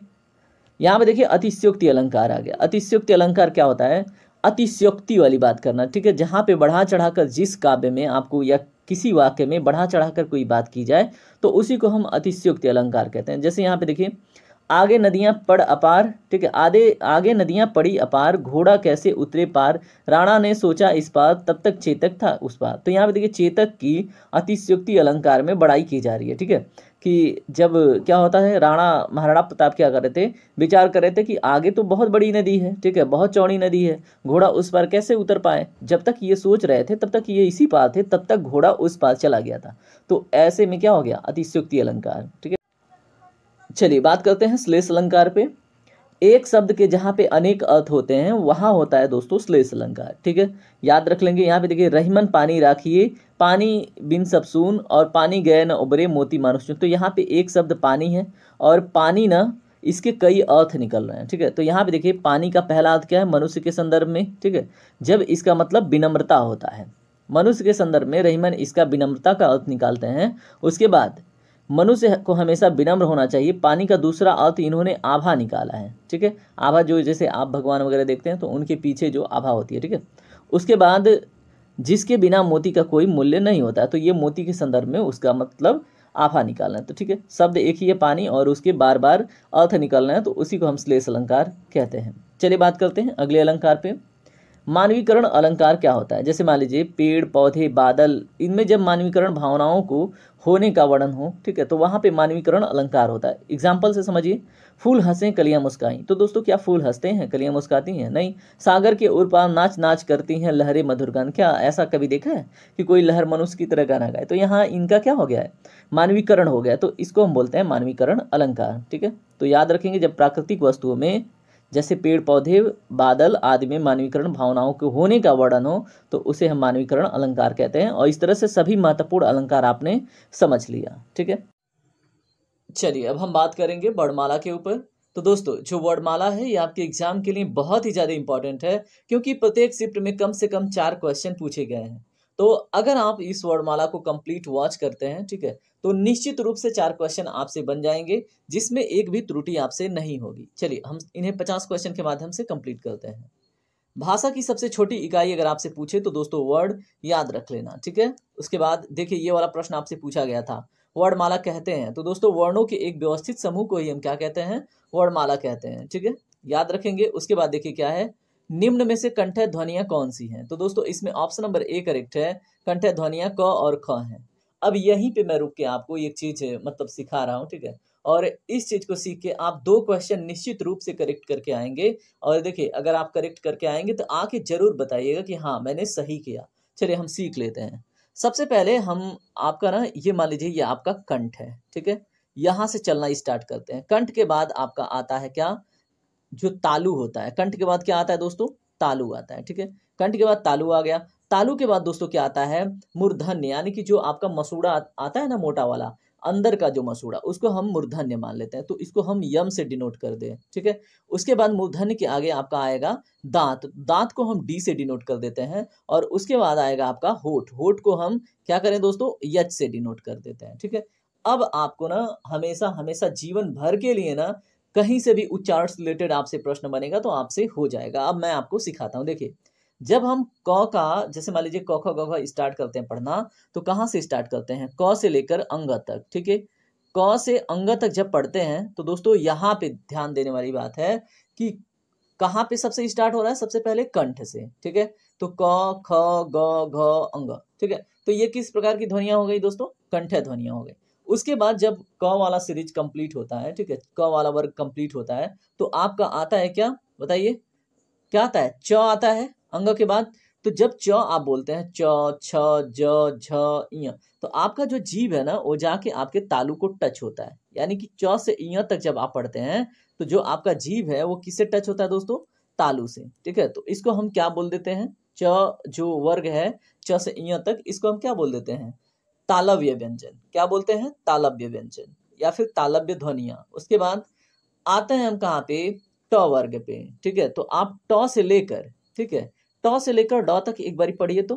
यहाँ पे देखिए अतिशयोक्ति अलंकार आ गया। अतिशयोक्ति अलंकार क्या होता है, अतिशयोक्ति वाली बात करना, ठीक है। जहाँ पे बढ़ा चढ़ाकर जिस काव्य में आपको या किसी वाक्य में बढ़ा चढ़ाकर कोई बात की जाए तो उसी को हम अतिशयोक्ति अलंकार कहते हैं। जैसे यहाँ पे देखिए आगे नदियां पड़ अपार, ठीक है। आगे नदियां पड़ी अपार घोड़ा कैसे उतरे पार राणा ने सोचा इस पार तब तक चेतक था उस पार। तो यहाँ पे देखिए चेतक की अतिशयोक्ति अलंकार में बढ़ाई की जा रही है, ठीक है। कि जब क्या होता है, महाराणा प्रताप क्या कर रहे थे, विचार कर रहे थे कि आगे तो बहुत बड़ी नदी है, ठीक है, बहुत चौड़ी नदी है, घोड़ा उस पार कैसे उतर पाए। जब तक ये सोच रहे थे तब तक ये इसी पार थे, तब तक घोड़ा उस पार चला गया था। तो ऐसे में क्या हो गया, अतिशयोक्ति अलंकार, ठीक है। चलिए बात करते हैं श्लेष अलंकार पे। एक शब्द के जहाँ पे अनेक अर्थ होते हैं वहाँ होता है दोस्तों श्लेष अलंकार, ठीक है। याद रख लेंगे। यहाँ पे देखिए रहीमन पानी राखिए पानी बिन सब सून और पानी गए न उबरे मोती मानुष चून। तो यहाँ पे एक शब्द पानी है और पानी न इसके कई अर्थ निकल रहे हैं, ठीक है। तो यहाँ पे देखिए पानी का पहला अर्थ क्या है, मनुष्य के संदर्भ में, ठीक है। जब इसका मतलब विनम्रता होता है, मनुष्य के संदर्भ में रहीमन इसका विनम्रता का अर्थ निकालते हैं। उसके बाद मनुष्य को हमेशा विनम्र होना चाहिए। पानी का दूसरा अर्थ इन्होंने आभा निकाला है, ठीक है। आभा जो जैसे आप भगवान वगैरह देखते हैं तो उनके पीछे जो आभा होती है, ठीक है। उसके बाद जिसके बिना मोती का कोई मूल्य नहीं होता है, तो ये मोती के संदर्भ में उसका मतलब आभा निकालना है। तो ठीक है, शब्द एक ही है पानी और उसके बार बार अर्थ निकालना है, तो उसी को हम श्लेष अलंकार कहते हैं। चलिए बात करते हैं अगले अलंकार पे। मानवीकरण अलंकार क्या होता है। जैसे मान लीजिए पेड़ पौधे बादल, इनमें जब मानवीकरण भावनाओं को होने का वर्णन हो, ठीक है, तो वहाँ पे मानवीकरण अलंकार होता है। एग्जाम्पल से समझिए, फूल हंसे कलियां मुस्काई। तो दोस्तों क्या फूल हंसते हैं, कलियां मुस्काती हैं? नहीं। सागर के उर पार नाच नाच करती हैं लहरें मधुर गान। क्या ऐसा कभी देखा है कि कोई लहर मनुष्य की तरह गाना गाए? तो यहाँ इनका क्या हो गया है, मानवीकरण हो गया। तो इसको हम बोलते हैं मानवीकरण अलंकार, ठीक है। तो याद रखेंगे, जब प्राकृतिक वस्तुओं में जैसे पेड़ पौधे बादल आदि में मानवीकरण भावनाओं के होने का वर्णन हो तो उसे हम मानवीकरण अलंकार कहते हैं। और इस तरह से सभी महत्वपूर्ण अलंकार आपने समझ लिया, ठीक है। चलिए अब हम बात करेंगे वर्णमाला के ऊपर। तो दोस्तों जो वर्णमाला है ये आपके एग्जाम के लिए बहुत ही ज़्यादा इंपॉर्टेंट है, क्योंकि प्रत्येक शिफ्ट में कम से कम 4 क्वेश्चन पूछे गए हैं। तो अगर आप इस वर्णमाला को कंप्लीट वॉच करते हैं, ठीक है, तो निश्चित रूप से 4 क्वेश्चन आपसे बन जाएंगे, जिसमें एक भी त्रुटि आपसे नहीं होगी। चलिए हम इन्हें 50 क्वेश्चन के माध्यम से कंप्लीट करते हैं। भाषा की सबसे छोटी इकाई अगर आपसे पूछे तो दोस्तों वर्ड याद रख लेना, ठीक है। उसके बाद देखिए ये वाला प्रश्न आपसे पूछा गया था, वर्णमाला कहते हैं, तो दोस्तों वर्णों के एक व्यवस्थित समूह को ही हम क्या कहते हैं, वर्णमाला कहते हैं, ठीक है, याद रखेंगे। उसके बाद देखिए क्या है, निम्न में से कंठ्य ध्वनियां कौन सी हैं, तो दोस्तों इसमें ऑप्शन नंबर ए करेक्ट है, कंठ्य ध्वनियां क और ख हैं। अब यहीं पे मैं रुक के आपको एक चीज मतलब सिखा रहा हूँ, ठीक है, और इस चीज को सीख के आप 2 क्वेश्चन निश्चित रूप से करेक्ट करके आएंगे। और देखिए अगर आप करेक्ट करके आएंगे तो आके जरूर बताइएगा कि हाँ मैंने सही किया। चलिए हम सीख लेते हैं। सबसे पहले हम आपका ना ये मान लीजिए ये आपका कंठ है, ठीक है, यहाँ से चलना स्टार्ट करते हैं। कंठ के बाद आपका आता है क्या, जो तालु होता है। कंठ के बाद क्या आता है दोस्तों, तालु आता है, ठीक है। कंठ के बाद तालु आ गया। तालु के बाद दोस्तों क्या आता है, मूर्धन्य, यानी कि जो आपका मसूड़ा आता है ना मोटा वाला, अंदर का जो मसूड़ा, उसको हम मूर्धन्य मान लेते हैं, तो इसको हम यम से डिनोट कर दें, ठीक है। उसके बाद मूर्धन्य के आगे आपका आएगा दांत, दांत को हम डी से डिनोट कर देते हैं। और उसके बाद आएगा आपका होठ, होठ को हम क्या करें दोस्तों, यच से डिनोट कर देते हैं, ठीक है। अब आपको ना हमेशा हमेशा जीवन भर के लिए ना कहीं से भी उच्चारण से रिलेटेड आपसे प्रश्न बनेगा तो आपसे हो जाएगा। अब मैं आपको सिखाता हूँ। देखिए जब हम क का, जैसे मान लीजिए क ख ग घ स्टार्ट करते हैं पढ़ना, तो कहाँ से स्टार्ट करते हैं, क से लेकर अंग तक, ठीक है। क से अंग तक जब पढ़ते हैं तो दोस्तों यहाँ पे ध्यान देने वाली बात है कि कहाँ पे सबसे स्टार्ट हो रहा है, सबसे पहले कंठ से, ठीक है। तो क ख ग घ अंग, ठीक है। तो ये किस प्रकार की ध्वनियां हो गई दोस्तों, कंठ्य ध्वनियां हो गई। उसके बाद जब क वाला सीरीज कंप्लीट होता है, ठीक है, क वाला वर्ग कंप्लीट होता है, तो आपका आता है क्या, बताइए क्या आता है, च आता है अंग के बाद। तो जब च आप बोलते हैं, च छ ज झ इय, तो आपका जो जीभ है ना वो जाके आपके तालु को टच होता है, यानी कि च से इय तक जब आप पढ़ते हैं तो जो आपका जीभ है वो किससे टच होता है दोस्तों, तालु से, ठीक है। तो इसको हम क्या बोल देते हैं, च जो वर्ग है च से इय तक, इसको हम क्या बोल देते हैं, तालव्य व्यंजन। क्या बोलते हैं, तालव्य व्यंजन या फिर तालव्य ध्वनियां। उसके बाद आते हैं हम कहाँ पे, ट वर्ग पे, ठीक है। तो आप ट से लेकर, ठीक है, ट से लेकर ड तक एक बारी पढ़िए तो,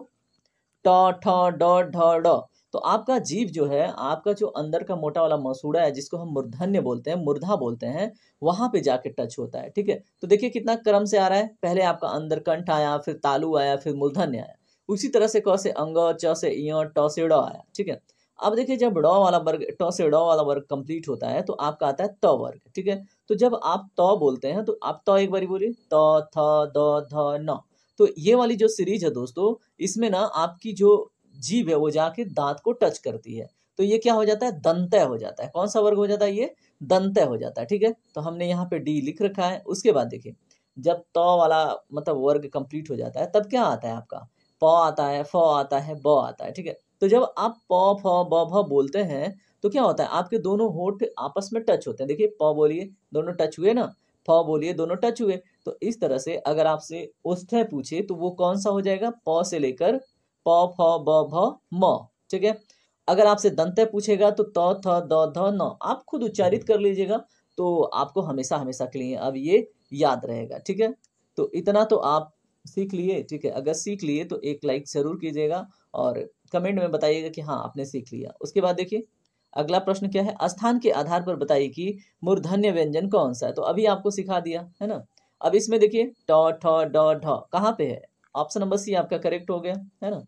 ट ठ ड ढ ड। तो आपका जीभ जो है, आपका जो अंदर का मोटा वाला मसूड़ा है जिसको हम मूर्धन्य बोलते हैं, मूर्धा बोलते हैं, वहां पे जाके टच होता है, ठीक है। तो देखिए कितना क्रम से आ रहा है, पहले आपका अंदर कंठ आया, फिर तालु आया, फिर मूर्धन्य आया। उसी तरह से क से अंग, च से इय, ट से ड आया, ठीक है। अब देखिए जब ड वाला वर्ग, ट से ड वाला वर्ग कंप्लीट होता है तो आपका आता है त वर्ग, ठीक है। तो जब आप त बोलते हैं तो आप त एक बारी बोलिए, त थ द ध न। तो ये वाली जो सीरीज है दोस्तों, इसमें ना आपकी जो जीभ है वो जाके दांत को टच करती है, तो ये क्या हो जाता है, दंतय हो जाता है। कौन सा वर्ग हो जाता है, ये दंतय हो जाता है, ठीक है। तो हमने यहाँ पे डी लिख रखा है। उसके बाद देखिए जब त वाला मतलब वर्ग कंप्लीट हो जाता है तब क्या आता है आपका, प आता है, फ आता है, ब आता है, ठीक है। तो जब आप प फ ब भ बोलते हैं तो क्या होता है, आपके दोनों होंठ आपस में टच होते हैं। देखिए प बोलिए, दोनों टच हुए ना, फ बोलिए, दोनों टच हुए। तो इस तरह से अगर आपसे ओष्ठ्य पूछे तो वो कौन सा हो जाएगा, प से लेकर प फ ब भ म, ठीक है। अगर आपसे दंतय पूछेगा तो त थ द ध न, आप खुद उच्चारित कर लीजिएगा, तो आपको हमेशा हमेशा के लिए अब ये याद रहेगा, ठीक है। तो इतना तो आप सीख लिए, ठीक है। अगर सीख लिए तो एक लाइक जरूर कीजिएगा और कमेंट में बताइएगा कि हाँ आपने सीख लिया। उसके बाद देखिए अगला प्रश्न क्या है, स्थान के आधार पर बताइए कि मूर्धन्य व्यंजन कौन सा है। तो अभी आपको सिखा दिया है ना। अब इसमें देखिए ट ठ ड ढ कहाँ पे है, ऑप्शन नंबर सी आपका करेक्ट हो गया है ना।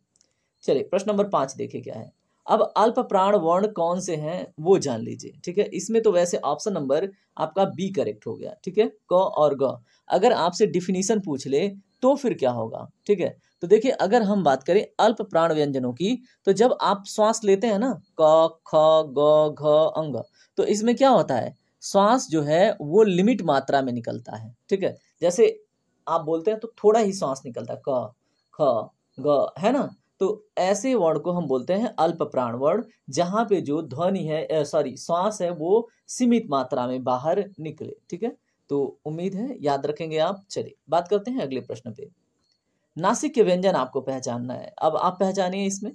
चलिए प्रश्न नंबर 5 देखिए क्या है। अब अल्प प्राण वर्ण कौन से हैं वो जान लीजिए, ठीक है। इसमें तो वैसे ऑप्शन नंबर आपका बी करेक्ट हो गया, ठीक है, क और ग। अगर आपसे डिफिनीशन पूछ ले तो फिर क्या होगा, ठीक है। तो देखिए अगर हम बात करें अल्प प्राण व्यंजनों की, तो जब आप श्वास लेते हैं ना, क ख ग घ अंग, तो इसमें क्या होता है, श्वास जो है वो लिमिट मात्रा में निकलता है, ठीक है। जैसे आप बोलते हैं तो थोड़ा ही श्वास निकलता है, क ख ग, है ना। तो ऐसे वर्ण को हम बोलते हैं अल्प प्राण वर्ण, जहां पे जो ध्वनि है, सॉरी श्वास है, वो सीमित मात्रा में बाहर निकले, ठीक है। तो उम्मीद है याद रखेंगे आप। चलिए बात करते हैं अगले प्रश्न पे। नासिक के व्यंजन आपको पहचानना है। अब आप पहचानिए इसमें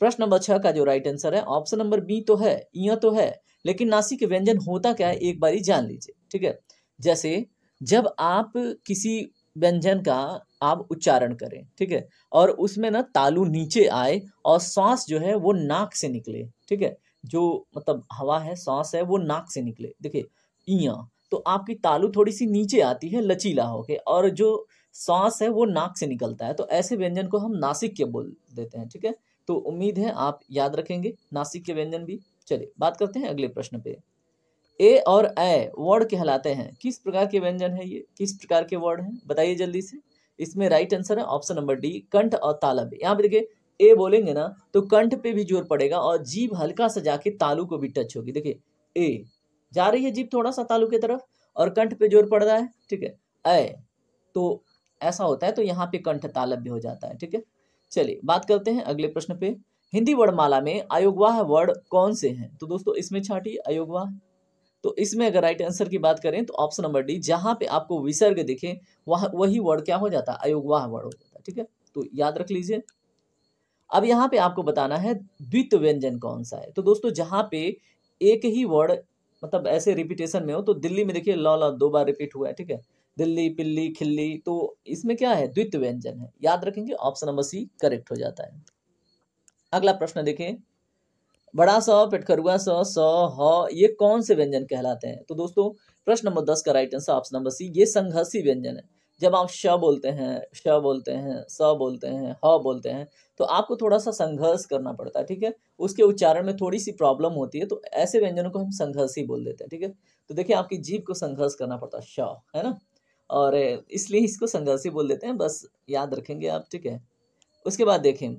प्रश्न नंबर 6 का जो राइट आंसर है ऑप्शन नंबर बी तो है, य तो है, लेकिन नासिक व्यंजन होता क्या है एक बारी जान लीजिए, ठीक है। जैसे जब आप किसी व्यंजन का आप उच्चारण करें, ठीक है, और उसमें ना तालु नीचे आए और सांस जो है वो नाक से निकले, ठीक है, जो मतलब हवा है, सांस है, वो नाक से निकले, देखिए इया, तो आपकी तालु थोड़ी सी नीचे आती है लचीला होके, और जो सांस है वो नाक से निकलता है, तो ऐसे व्यंजन को हम नासिक्य बोल देते हैं, ठीक है। तो उम्मीद है आप याद रखेंगे नासिक्य व्यंजन भी। चलिए बात करते हैं अगले प्रश्न पे। ए और ए वर्ड कहलाते हैं, किस प्रकार के व्यंजन है ये, किस प्रकार के वर्ड हैं, बताइए जल्दी से। इसमें राइट आंसर है ऑप्शन नंबर डी, कंठ और तालव्य। यहाँ पे देखिए ए बोलेंगे ना तो कंठ पे भी जोर पड़ेगा और जीभ हल्का सा जाके तालु को भी टच होगी, देखिए ए जा रही है जीभ थोड़ा सा तालु की तरफ और कंठ पे जोर पड़ रहा है, ठीक है। ए तो ऐसा होता है, तो यहाँ पे कंठ तालव्य हो जाता है, ठीक है। चलिए बात करते हैं अगले प्रश्न पे। हिंदी वर्णमाला में अयोगवाह वर्ड कौन से हैं, तो दोस्तों इसमें छाटिए अयोगवाह। तो इसमें अगर राइट आंसर की बात करें तो ऑप्शन नंबर डी, जहां पे आपको विसर्ग दिखे वही वर्ड क्या हो जाता है, अयोगवाह वर्ड हो जाता है, ठीक है। तो याद रख लीजिए। अब यहाँ पे आपको बताना है द्वित्व व्यंजन कौन सा है, तो दोस्तों जहां पे एक ही वर्ड मतलब ऐसे रिपीटेशन में हो, तो दिल्ली में देखिए ल 2 बार रिपीट हुआ है, ठीक है, दिल्ली पिल्ली खिल्ली, तो इसमें क्या है, द्वित्व व्यंजन है, याद रखेंगे ऑप्शन नंबर सी करेक्ट हो जाता है। अगला प्रश्न देखें, बड़ा स, पेटखरुआ स, ह, ये कौन से व्यंजन कहलाते हैं, तो दोस्तों प्रश्न नंबर 10 का right answer option number C, ये संघर्षी व्यंजन है। जब आप श बोलते हैं, श बोलते हैं, स बोलते हैं, ह बोलते हैं, तो आपको थोड़ा सा संघर्ष करना पड़ता है, ठीक है, उसके उच्चारण में थोड़ी सी प्रॉब्लम होती है, तो ऐसे व्यंजनों को हम संघर्षी बोल देते हैं, ठीक है। तो देखिए आपकी जीभ को संघर्ष करना पड़ता है, श, है ना, और इसलिए इसको संघर्षी बोल देते हैं, बस याद रखेंगे आप, ठीक है। उसके बाद देखें,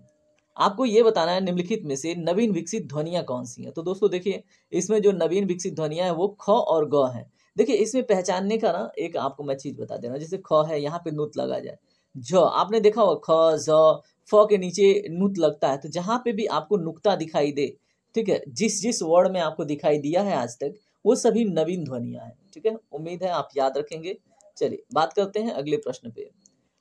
आपको ये बताना है निम्नलिखित में से नवीन विकसित ध्वनियां कौन सी हैं, तो दोस्तों देखिए इसमें जो नवीन विकसित ध्वनियां हैं वो ख और ग हैं। देखिए इसमें पहचानने का ना एक आपको मैं चीज बता देना, जैसे ख है यहाँ पे नुत लगा जाए, झ आपने देखा होगा ख झ फ के नीचे नुत लगता है, तो जहां पे भी आपको नुक्ता दिखाई दे, ठीक है, जिस जिस वर्ड में आपको दिखाई दिया है आज तक, वो सभी नवीन ध्वनियां हैं, ठीक है, उम्मीद है आप याद रखेंगे। चलिए बात करते हैं अगले प्रश्न पे।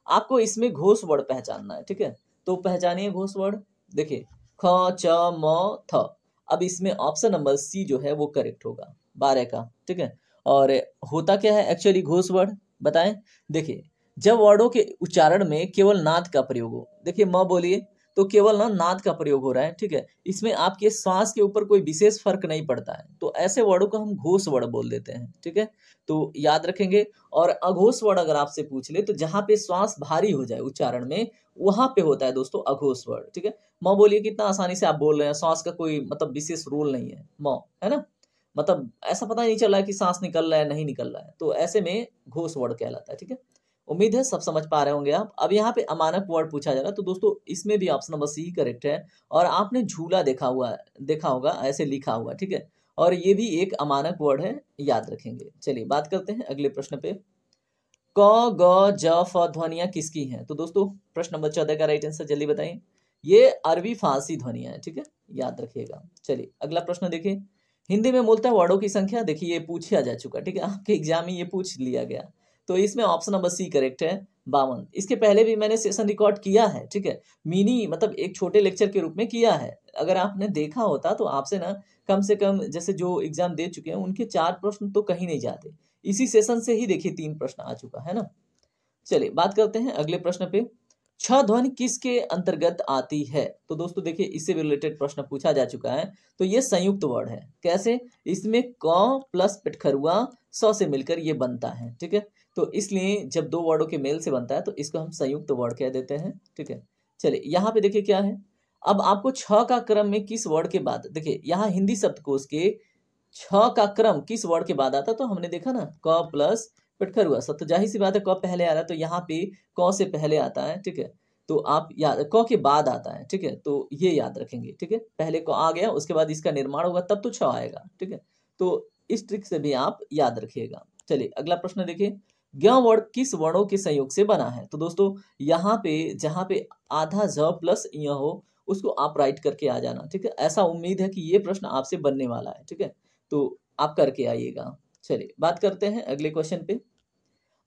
आपको इसमें घोष वर्ड पहचानना है, ठीक है, तो पहचानिए घोष वर्ड। देखिए ख च म थ, अब इसमें ऑप्शन नंबर सी जो है वो करेक्ट होगा 12 का, ठीक है। और होता क्या है एक्चुअली घोष वर्ड, बताएं। देखिए जब वर्डों के उच्चारण में केवल नाद का प्रयोग हो, देखिए म बोलिए तो केवल ना नाद का प्रयोग हो रहा है, ठीक है, इसमें आपके श्वास के ऊपर कोई विशेष फर्क नहीं पड़ता है, तो ऐसे वर्डों को हम घोष वर्ड बोल देते हैं, ठीक है, तो याद रखेंगे। और अघोष वर्ड अगर आपसे पूछ ले तो जहां पे श्वास भारी हो जाए उच्चारण में, वहां पे होता है दोस्तों अघोष वर्ड, ठीक है। म बोलिए कितना आसानी से आप बोल रहे हैं, श्वास का कोई मतलब विशेष रोल नहीं है, म है ना, मतलब ऐसा पता नहीं चल रहा है कि सांस निकल रहा है नहीं निकल रहा है, तो ऐसे में घोष वर्ड कहलाता है, ठीक है। उम्मीद है सब समझ पा रहे होंगे आप। अब यहाँ पे अमानक वर्ड पूछा जा रहा है, तो दोस्तों इसमें भी ऑप्शन नंबर सी करेक्ट है, और आपने झूला देखा होगा ऐसे लिखा हुआ, ठीक है, और ये भी एक अमानक वर्ड है, याद रखेंगे। चलिए बात करते हैं अगले प्रश्न पे। क ग ज फ ध्वनियां किसकी हैं, तो दोस्तों प्रश्न नंबर 14 का राइट आंसर जल्दी बताइए। ये अरबी फारसी ध्वनियां हैं, ठीक है, याद रखिएगा। चलिए अगला प्रश्न देखिए, हिंदी में मूलतः वर्डों की संख्या, देखिए ये पूछा जा चुका, ठीक है, आपके एग्जाम में ये पूछ लिया गया, तो इसमें ऑप्शन नंबर सी करेक्ट है 52। इसके पहले भी मैंने सेशन रिकॉर्ड किया है, ठीक है, मिनी मतलब एक छोटे लेक्चर के रूप में किया है, अगर आपने देखा होता तो आपसे ना कम से कम जैसे जो एग्जाम दे चुके हैं उनके 4 प्रश्न तो कहीं नहीं जाते, इसी सेशन से ही देखिए 3 प्रश्न आ चुका है ना। चलिए बात करते हैं अगले प्रश्न पे। छ ध्वनि किसके अंतर्गत आती है, तो दोस्तों देखिए इससे रिलेटेड प्रश्न पूछा जा चुका है, तो ये संयुक्त वर्ड है, कैसे, इसमें क प्लस पिटखरुआ स से मिलकर ये बनता है, ठीक है, तो इसलिए जब दो वर्डों के मेल से बनता है तो इसको हम संयुक्त वर्ड कह देते हैं, ठीक है। चलिए यहाँ पे देखिए क्या है, अब आपको छ का क्रम में किस वर्ड के बाद, देखिए यहाँ हिंदी शब्दकोश के छ का क्रम किस वर्ड के बाद आता, तो हमने देखा ना क प्लस पिटखर हुआ सब, तो जाहिर सी बात है क पहले आ रहा है, तो यहाँ पे क से पहले आता है, ठीक है, तो आप याद क के बाद आता है, ठीक है, तो ये याद रखेंगे, ठीक है, पहले क आ गया उसके बाद इसका निर्माण होगा तब तो छ आएगा, ठीक है, तो इस ट्रिक से भी आप याद रखिएगा। चलिए अगला प्रश्न देखिए, ज्ञ वर्ड किस वर्णों के संयोग से बना है, तो दोस्तों यहाँ पे जहाँ पे आधा ज प्लस य हो उसको आप राइट करके आ जाना, ठीक है, ऐसा उम्मीद है कि ये प्रश्न आपसे बनने वाला है, ठीक है, तो आप करके आइएगा। चलिए बात करते हैं अगले क्वेश्चन पे।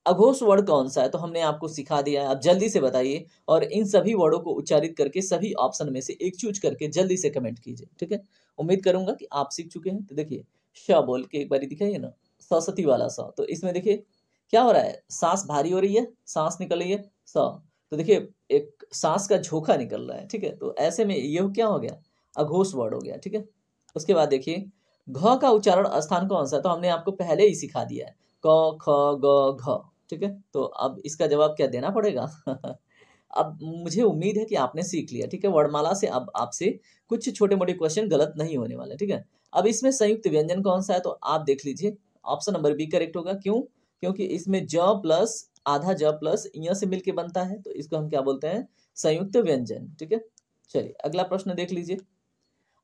अघोष वर्ड कौन सा है? तो हमने आपको सिखा दिया है, आप जल्दी से बताइए और इन सभी वर्डों को उच्चारित करके सभी ऑप्शन में से एक चूज करके जल्दी से कमेंट कीजिए, ठीक है। उम्मीद करूंगा कि आप सीख चुके हैं। तो देखिए श बोल के एक बार दिखाइए ना, सरस्वती वाला स। तो इसमें देखिए क्या हो रहा है, सांस भारी हो रही है, सांस निकल रही है स। तो देखिए एक सांस का झोंका निकल रहा है, ठीक है। तो ऐसे में ये क्या हो गया, अघोष वर्ड हो गया, ठीक है। उसके बाद देखिए घ का उच्चारण स्थान कौन सा है? तो हमने आपको पहले ही सिखा दिया है, क ख ग घ, ठीक है। तो अब इसका जवाब क्या देना पड़ेगा अब मुझे उम्मीद है कि आपने सीख लिया, ठीक है। वर्णमाला से अब आपसे कुछ छोटे मोटे क्वेश्चन गलत नहीं होने वाले, ठीक है। अब इसमें संयुक्त व्यंजन कौन सा है? तो आप देख लीजिए, ऑप्शन नंबर बी करेक्ट होगा। क्यों? क्योंकि इसमें ज प्लस आधा ज प्लस य से मिलके बनता है, तो इसको हम क्या बोलते हैं, संयुक्त व्यंजन, ठीक है। चलिए अगला प्रश्न देख लीजिए,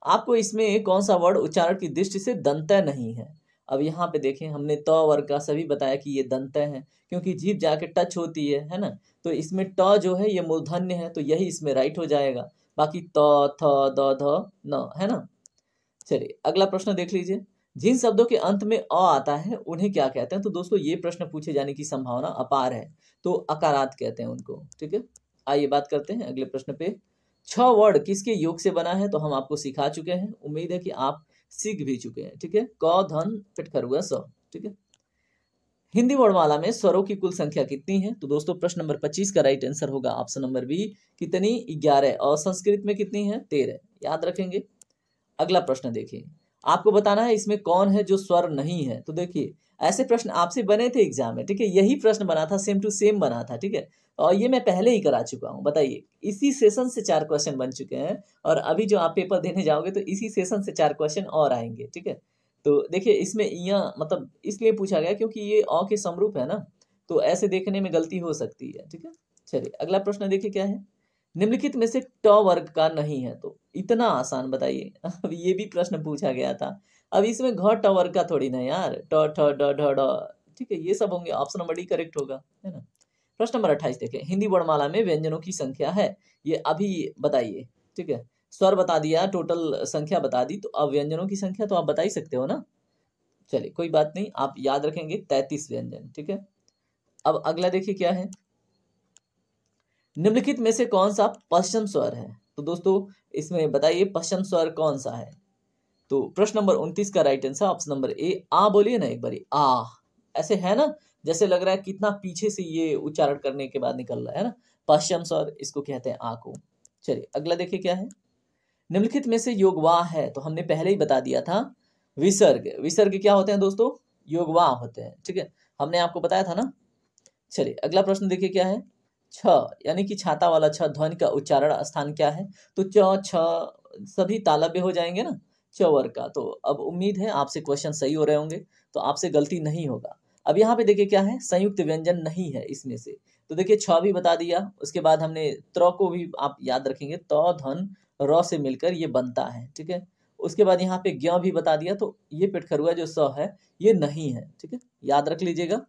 आपको इसमें कौन सा वर्ड उच्चारण की दृष्टि से दंतय नहीं है? अब यहाँ पे देखें, हमने त वर्ग का सभी बताया कि ये दंतय है, क्योंकि जीभ जाके टच होती है ना। तो इसमें ट जो है ये मूर्धन्य है, तो यही इसमें राइट हो जाएगा। बाकी त थ द ध न, है ना। चलिए अगला प्रश्न देख लीजिए, जिन शब्दों के अंत में अ आता है उन्हें क्या कहते हैं? तो दोस्तों ये प्रश्न पूछे जाने की संभावना अपार है, तो अकारात कहते हैं उनको, ठीक है। आइए बात करते हैं अगले प्रश्न पे। छ वर्ड किसके योग से बना है? तो हम आपको सिखा चुके हैं, उम्मीद है कि आप सीख भी चुके हैं, ठीक है। क धन पेट खरुआ स, ठीक है। हिंदी वर्णमाला में स्वरों की कुल संख्या कितनी है? तो दोस्तों प्रश्न नंबर 25 का राइट आंसर होगा ऑप्शन नंबर बी, कितनी? 11। और संस्कृत में कितनी है? 13, याद रखेंगे। अगला प्रश्न देखिए, आपको बताना है इसमें कौन है जो स्वर नहीं है। तो देखिए ऐसे प्रश्न आपसे बने थे एग्जाम में, ठीक है। यही प्रश्न बना था, सेम टू सेम बना था, ठीक है। और ये मैं पहले ही करा चुका हूँ, बताइए। इसी सेशन से 4 क्वेश्चन बन चुके हैं, और अभी जो आप पेपर देने जाओगे तो इसी सेशन से 4 क्वेश्चन और आएंगे, ठीक है। तो देखिए इसमें यह मतलब इसलिए पूछा गया क्योंकि ये अ के समरूप है ना, तो ऐसे देखने में गलती हो सकती है, ठीक है। चलिए अगला प्रश्न देखिए क्या है, निम्नलिखित में से ट वर्ग का नहीं है। तो इतना आसान बताइए, अब ये भी प्रश्न पूछा गया था। अब इसमें घ ट वर्ग का थोड़ी ना यार, ट ठ ड ढ ढ, ठीक है, ये सब होंगे, ऑप्शन नंबर डी करेक्ट होगा, है ना। प्रश्न नंबर 28 देखें, हिंदी वर्णमाला में व्यंजनों की संख्या है, ये अभी बताइए, ठीक है। स्वर बता दिया, टोटल संख्या बता दी, तो अब व्यंजनों की संख्या तो आप बता ही सकते हो ना। चलिए कोई बात नहीं, आप याद रखेंगे 33 व्यंजन, ठीक है। अब अगला देखिए क्या है, निम्नलिखित में से कौन सा पश्चिम स्वर है? तो दोस्तों इसमें बताइए पश्चिम स्वर कौन सा है? तो प्रश्न नंबर 29 का right answer option number A, आ बोलिए ना एक बारी, आ। ऐसे है ना, जैसे लग रहा है कितना पीछे से ये उच्चारण करने के बाद निकल रहा है ना, पश्चिम स्वर, इसको कहते हैं आ को। चलिए अगला देखिए क्या है, निम्नलिखित में से योगवाह है। तो हमने पहले ही बता दिया था, विसर्ग। विसर्ग क्या होते हैं दोस्तों? योगवाह होते हैं, ठीक है, हमने आपको बताया था ना। चलिए अगला प्रश्न देखिए क्या है, छ यानी कि छाता वाला छ ध्वनि का उच्चारण स्थान क्या है? तो च छ सभी तालव्य हो जाएंगे ना, च वर्ग का। तो अब उम्मीद है आपसे क्वेश्चन सही हो रहे होंगे, तो आपसे गलती नहीं होगा। अब यहाँ पे देखिए क्या है, संयुक्त व्यंजन नहीं है इसमें से। तो देखिए छ भी बता दिया, उसके बाद हमने त्र को भी आप याद रखेंगे, त धन र से मिलकर ये बनता है, ठीक है। उसके बाद यहाँ पे ज्ञ भी बता दिया, तो ये पेटखरुआ जो स है ये नहीं है, ठीक है, याद रख लीजिएगा।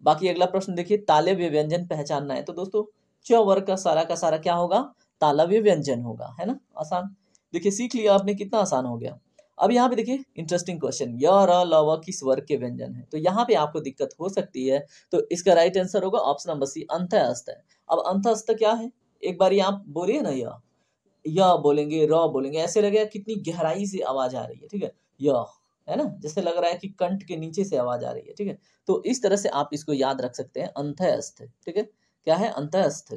बाकी अगला प्रश्न देखिए, तालव्य व्यंजन पहचानना है। तो दोस्तों च वर्ग का सारा क्या होगा? तालव्य व्यंजन होगा, है ना, आसान। देखिए सीख लिया आपने, कितना आसान हो गया। अब यहाँ पे देखिए इंटरेस्टिंग क्वेश्चन, य र ल व किस वर्ग के व्यंजन है? तो यहाँ पे आपको दिक्कत हो सकती है, तो इसका राइट आंसर होगा ऑप्शन नंबर सी, अंतःस्थ है। अब अंतःस्थ क्या है, एक बार आप बोलिए ना, य बोलेंगे, र बोलेंगे, ऐसे लगेगा कितनी गहराई से आवाज आ रही है, ठीक है, य, है ना, जैसे लग रहा है कि कंठ के नीचे से आवाज आ रही है, ठीक है। तो इस तरह से आप इसको याद रख सकते हैं, अंतःस्थ, ठीक है, क्या है? अंतःस्थ।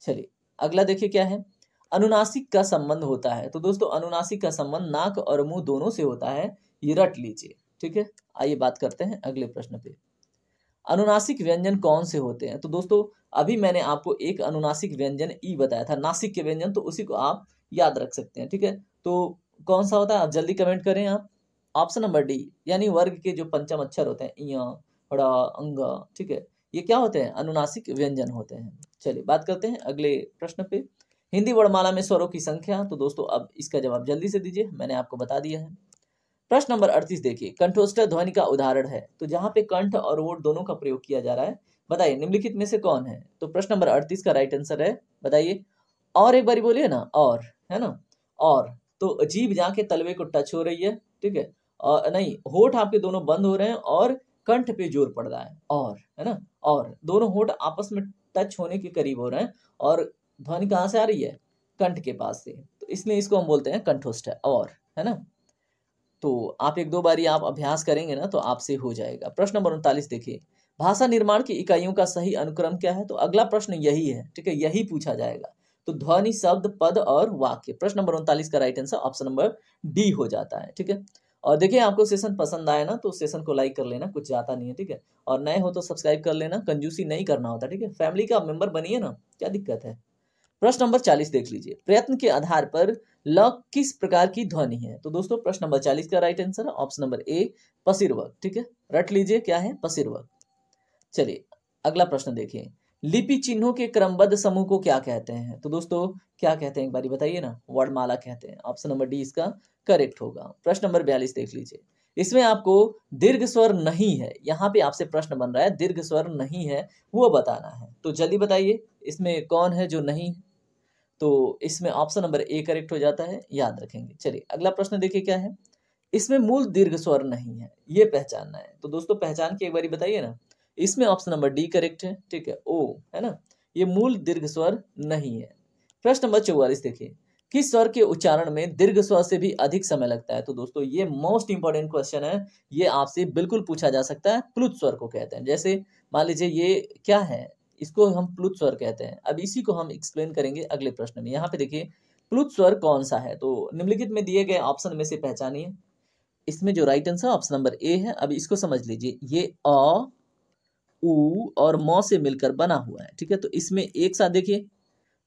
चलिए अगला देखिए क्या है, अनुनासिक का संबंध होता है। तो दोस्तों अनुनासिक का संबंध नाक और मुंह दोनों से होता है, ये रट लीजिए, ठीक है। आइए बात करते हैं अगले प्रश्न पे, अनुनासिक व्यंजन कौन से होते हैं? तो दोस्तों अभी मैंने आपको एक अनुनासिक व्यंजन ई बताया था, नासिक के व्यंजन, तो उसी को आप याद रख सकते हैं, ठीक है। तो कौन सा होता है, आप जल्दी कमेंट करें आप। ऑप्शन नंबर डी, यानी वर्ग के जो पंचम अक्षर होते हैं, इया, ड़, अंग, ठीक है, ये क्या होते हैं? अनुनासिक व्यंजन होते हैं। चलिए बात करते हैं अगले प्रश्न पे, हिंदी वर्णमाला में स्वरों की संख्या। तो दोस्तों अब इसका जवाब जल्दी से दीजिए, मैंने आपको बता दिया है। प्रश्न नंबर 38 देखिए, कंठोष्ठ ध्वनि का उदाहरण है। तो जहां पे कंठ और ओठ दोनों का प्रयोग किया जा रहा है, बताइए निम्नलिखित में से कौन है? तो प्रश्न नंबर 38 का राइट आंसर है, बताइए, और एक बारी बोलिए ना, और, है ना, और। तो जीभ जाके तलवे को टच हो रही है, ठीक है, और नहीं, होठ आपके दोनों बंद हो रहे हैं और कंठ पे जोर पड़ रहा है, और, है ना, और दोनों होठ आपस में टच होने के करीब हो रहे हैं और ध्वनि कहाँ से आ रही है, कंठ के पास से, तो इसलिए इसको हम बोलते हैं कंठोष्ठ, और, है ना। तो आप एक दो बारी आप अभ्यास करेंगे ना तो आपसे हो जाएगा। प्रश्न नंबर 39 देखिए, भाषा निर्माण की इकाइयों का सही अनुक्रम क्या है, तो अगला प्रश्न यही है, ठीक है, यही पूछा जाएगा। तो ध्वनि, शब्द, पद और वाक्य। प्रश्न नंबर 39 का right answer option number D हो जाता है, ठीक है। और देखिए आपको सेशन पसंद आया ना तो सेशन को लाइक कर लेना, कुछ जाता नहीं है, ठीक है। और नए हो तो सब्सक्राइब कर लेना, कंजूसी नहीं करना होता, ठीक है। फैमिली का मेंबर बनिए ना, क्या दिक्कत है। प्रश्न नंबर 40 देख लीजिए, प्रयत्न के आधार पर ल किस प्रकार की ध्वनि है, तो दोस्तों प्रश्न नंबर 40 का राइट आंसर है ऑप्शन नंबर ए, पसिरवर्ग, ठीक है, रट लीजिए क्या है, पसिरवर्ग। चलिए अगला प्रश्न देखिए, लिपि चिन्हों के क्रमबद्ध समूह को क्या कहते हैं, तो दोस्तों क्या कहते हैं एक बारी बताइए ना, वर्णमाला कहते हैं, ऑप्शन नंबर डी इसका करेक्ट होगा। प्रश्न नंबर 42 देख लीजिए, इसमें आपको दीर्घ स्वर नहीं है, यहाँ पे आपसे प्रश्न बन रहा है दीर्घ स्वर नहीं है वो बताना है, तो जल्दी बताइए इसमें कौन है जो नहीं, तो इसमें ऑप्शन नंबर ए करेक्ट हो जाता है, याद रखेंगे। चलिए अगला प्रश्न देखिए क्या है, इसमें मूल दीर्घ स्वर नहीं है, ये पहचानना है, तो दोस्तों पहचान के एक बारी बताइए ना, इसमें ऑप्शन नंबर डी करेक्ट है, ठीक है, ओ, है ना, ये मूल दीर्घ स्वर नहीं है। प्रश्न नंबर 44 देखिए, किस स्वर के उच्चारण में दीर्घ स्वर से भी अधिक समय लगता है, तो दोस्तों ये मोस्ट इंपॉर्टेंट क्वेश्चन है, ये आपसे बिल्कुल पूछा जा सकता है। प्लुत स्वर को कहते हैं, जैसे मान लीजिए ये क्या है, इसको हम प्लुत स्वर कहते हैं। अब इसी को हम एक्सप्लेन करेंगे अगले प्रश्न में। यहाँ पे देखिए प्लुत स्वर कौन सा है, तो निम्नलिखित में दिए गए ऑप्शन में से पहचानिए। इसमें जो राइट आंसर ऑप्शन नंबर ए है। अब इसको समझ लीजिए, ये अ, उ और म से मिलकर बना हुआ है, ठीक है। तो इसमें एक साथ देखिए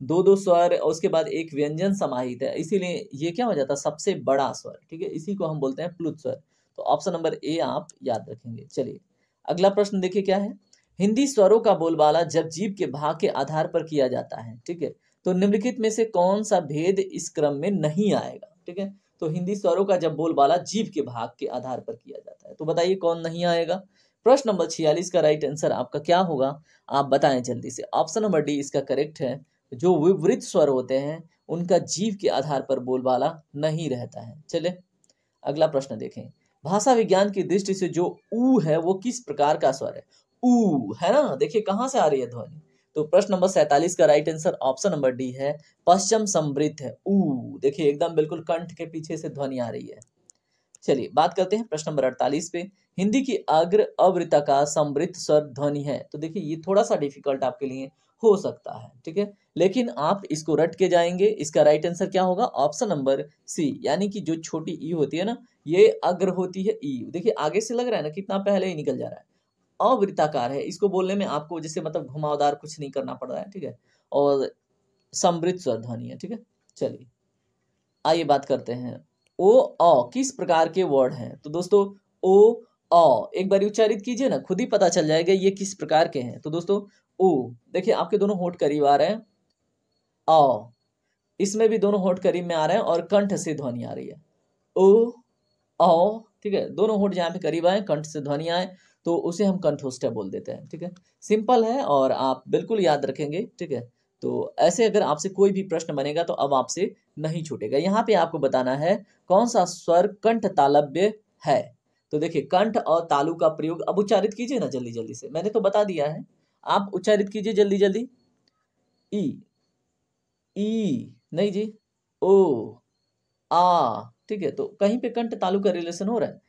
दो दो स्वर और उसके बाद एक व्यंजन समाहित है, इसीलिए ये क्या हो जाता है सबसे बड़ा स्वर, ठीक है, इसी को हम बोलते हैं प्लुत स्वर। तो ऑप्शन नंबर ए आप याद रखेंगे। चलिए अगला प्रश्न देखिए क्या है, हिंदी स्वरों का बोलबाला जब जीभ के भाग के आधार पर किया जाता है, ठीक है, तो निम्नलिखित में से कौन सा भेद इस क्रम में नहीं आएगा, ठीक है। तो हिंदी स्वरों का जब बोलबाला जीभ के भाग के आधार पर किया जाता है, तो बताइए कौन नहीं आएगा। प्रश्न नंबर 46 का राइट आंसर आपका क्या होगा, आप बताएं जल्दी से। ऑप्शन नंबर डी इसका करेक्ट है, जो विवृत स्वर होते हैं उनका जीभ के आधार पर बोलबाला नहीं रहता है। चले अगला प्रश्न देखें, भाषा विज्ञान की दृष्टि से जो ऊ है वो किस प्रकार का स्वर है, ऊ, है ना, देखिए कहां से आ रही है ध्वनि, तो प्रश्न नंबर 47 का right answer option number D है, पश्चिम समृद्ध है ऊ, देखिए एकदम बिल्कुल कंठ के पीछे से ध्वनि आ रही है। चलिए बात करते हैं प्रश्न नंबर 48 पे, हिंदी की अग्र अवृत्ता समृद्ध स्वर ध्वनि है, तो देखिए ये थोड़ा सा डिफिकल्ट आपके लिए हो सकता है, ठीक है, लेकिन आप इसको रट के जाएंगे। इसका राइट आंसर क्या होगा, ऑप्शन नंबर सी, यानी कि जो छोटी ई होती है ना ये अग्र होती है ई, देखिए आगे से लग रहा है ना कितना पहले ही निकल जा रहा है। अवृत्ताकार है, इसको बोलने में आपको जैसे मतलब घुमावदार कुछ नहीं करना पड़ रहा है, ठीक है, और समृद्ध स्वर ध्वनि है, ठीक है। चलिए आइए बात करते हैं, ओ अ किस प्रकार के वर्ड हैं, तो दोस्तों ओ अ एक बार उच्चारित कीजिए ना, खुद ही पता चल जाएगा ये किस प्रकार के हैं। तो दोस्तों ओ, देखिए आपके दोनों होठ करीब आ रहे हैं, अ, इसमें भी दोनों होठ करीब में आ रहे हैं और कंठ से ध्वनि आ रही है, ओ अ, ठीक है, दोनों होठ जहाँ पे करीब आए कंठ से ध्वनि आए तो उसे हम कंठोष्ठ बोल देते हैं, ठीक है, सिंपल है और आप बिल्कुल याद रखेंगे, ठीक है। तो ऐसे अगर आपसे कोई भी प्रश्न बनेगा तो अब आपसे नहीं छूटेगा। यहाँ पे आपको बताना है कौन सा स्वर कंठ तालव्य है, तो देखिए कंठ और तालु का प्रयोग, अब उच्चारित कीजिए ना जल्दी जल्दी से, मैंने तो बता दिया है, आप उच्चारित कीजिए जल्दी जल्दी। ई, ई नहीं जी, ओ, आ, ठीक है, तो कहीं पे कंठ तालु का रिलेशन हो रहा है,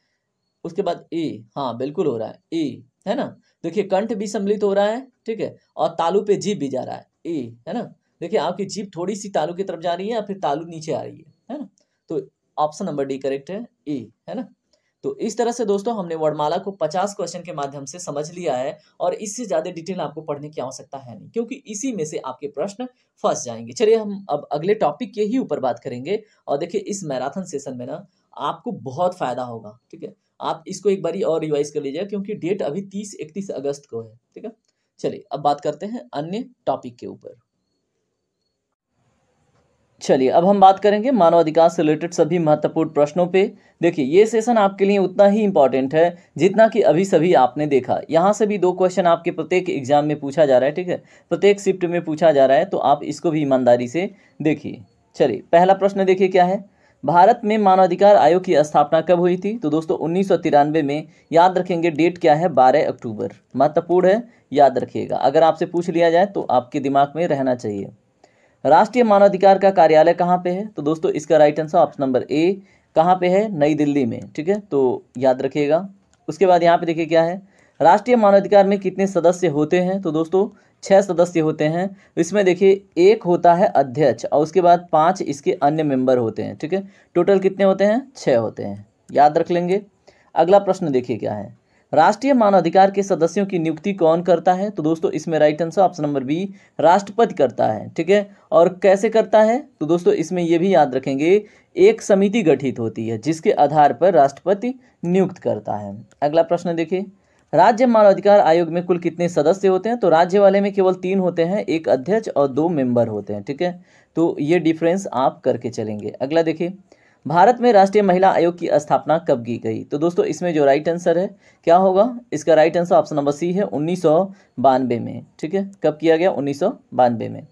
उसके बाद ए, हाँ बिल्कुल हो रहा है ए, है ना, देखिए कंठ भी सम्मिलित हो रहा है, ठीक है, और तालु पे जीभ भी जा रहा है ए, है ना, देखिए आपकी जीभ थोड़ी सी तालु की तरफ जा रही है या फिर तालु नीचे आ रही है ना, तो ऑप्शन नंबर डी करेक्ट है ए, है ना। तो इस तरह से दोस्तों हमने वर्णमाला को 50 क्वेश्चन के माध्यम से समझ लिया है और इससे ज्यादा डिटेल आपको पढ़ने की आवश्यकता है नहीं, क्योंकि इसी में से आपके प्रश्न फंस जाएंगे। चलिए हम अब अगले टॉपिक के ही ऊपर बात करेंगे, और देखिए इस मैराथन सेशन में ना आपको बहुत फायदा होगा, ठीक है, आप इसको एक बारी और रिवाइज कर लीजिएगा क्योंकि डेट अभी 30-31 अगस्त को है, ठीक है। चलिए अब बात करते हैं अन्य टॉपिक के ऊपर। चलिए अब हम बात करेंगे मानवाधिकार से रिलेटेड सभी महत्वपूर्ण प्रश्नों पे। देखिए ये सेशन आपके लिए उतना ही इंपॉर्टेंट है जितना कि अभी सभी आपने देखा। यहाँ से भी 2 क्वेश्चन आपके प्रत्येक एग्जाम में पूछा जा रहा है, ठीक है, प्रत्येक शिफ्ट में पूछा जा रहा है, तो आप इसको भी ईमानदारी से देखिए। चलिए पहला प्रश्न देखिए क्या है, भारत में मानवाधिकार आयोग की स्थापना कब हुई थी? तो दोस्तों 1993 में। याद रखेंगे डेट क्या है, 12 अक्टूबर। महत्वपूर्ण है, याद रखिएगा। अगर आपसे पूछ लिया जाए तो आपके दिमाग में रहना चाहिए। राष्ट्रीय मानवाधिकार का कार्यालय कहाँ पे है? तो दोस्तों इसका राइट आंसर ऑप्शन नंबर ए कहाँ पे है, नई दिल्ली में। ठीक है, तो याद रखिएगा। उसके बाद यहाँ पे देखिए क्या है, राष्ट्रीय मानवाधिकार में कितने सदस्य होते हैं? तो दोस्तों 6 सदस्य होते हैं। इसमें देखिए एक होता है अध्यक्ष और उसके बाद 5 इसके अन्य मेंबर होते हैं। ठीक है, टोटल कितने होते हैं, 6 होते हैं, याद रख लेंगे। अगला प्रश्न देखिए क्या है, राष्ट्रीय मानवाधिकार के सदस्यों की नियुक्ति कौन करता है? तो दोस्तों इसमें right answer option number B राष्ट्रपति करता है। ठीक है, और कैसे करता है? तो दोस्तों इसमें यह भी याद रखेंगे, एक समिति गठित होती है जिसके आधार पर राष्ट्रपति नियुक्त करता है। अगला प्रश्न देखिए, राज्य मानवाधिकार आयोग में कुल कितने सदस्य होते हैं? तो राज्य वाले में केवल 3 होते हैं, एक अध्यक्ष और 2 मेंबर होते हैं। ठीक है, तो ये डिफरेंस आप करके चलेंगे। अगला देखिए, भारत में राष्ट्रीय महिला आयोग की स्थापना कब की गई? तो दोस्तों इसमें जो राइट आंसर है क्या होगा, इसका right answer option number C है 1992 में। ठीक है, कब किया गया, 1992 में।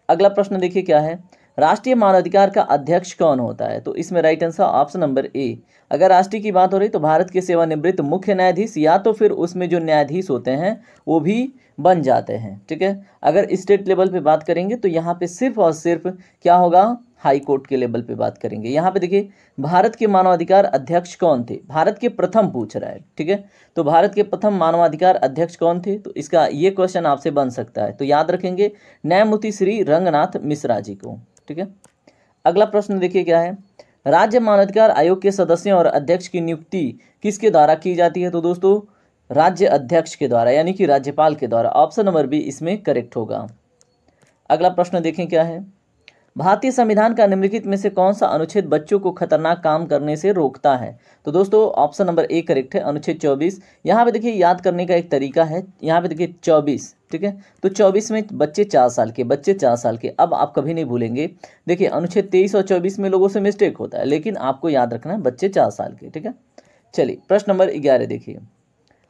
अगला प्रश्न देखिए क्या है, राष्ट्रीय मानवाधिकार का अध्यक्ष कौन होता है? तो इसमें राइट आंसर ऑप्शन नंबर ए। अगर राष्ट्रीय की बात हो रही तो भारत के सेवानिवृत्त मुख्य न्यायाधीश या तो फिर उसमें जो न्यायाधीश होते हैं वो भी बन जाते हैं। ठीक है, अगर स्टेट लेवल पे बात करेंगे तो यहाँ पे सिर्फ और सिर्फ क्या होगा, हाई कोर्ट के लेवल पे बात करेंगे। यहाँ पे देखिए भारत के मानवाधिकार अध्यक्ष कौन थे, भारत के प्रथम पूछ रहा है। ठीक है, तो भारत के प्रथम मानवाधिकार अध्यक्ष कौन थे? तो इसका ये क्वेश्चन आपसे बन सकता है, तो याद रखेंगे न्यायमूर्ति श्री रंगनाथ मिश्रा जी को। ठीक है, अगला प्रश्न देखिए क्या है, राज्य मानवाधिकार आयोग के सदस्यों और अध्यक्ष की नियुक्ति किसके द्वारा की जाती है? तो दोस्तों राज्य अध्यक्ष के द्वारा, यानी कि राज्यपाल के द्वारा। ऑप्शन नंबर बी इसमें करेक्ट होगा। अगला प्रश्न देखें क्या है, भारतीय संविधान का निम्नलिखित में से कौन सा अनुच्छेद बच्चों को खतरनाक काम करने से रोकता है? तो दोस्तों ऑप्शन नंबर ए करेक्ट है, अनुच्छेद 24। यहाँ पे देखिए याद करने का एक तरीका है, यहाँ पे देखिए 24। ठीक है, तो 24 में बच्चे 4 साल के, बच्चे 4 साल के। अब आप कभी नहीं भूलेंगे, देखिए अनुच्छेद 23 और 24 में लोगों से मिस्टेक होता है, लेकिन आपको याद रखना है बच्चे 4 साल के। ठीक है, चलिए प्रश्न नंबर 11 देखिए,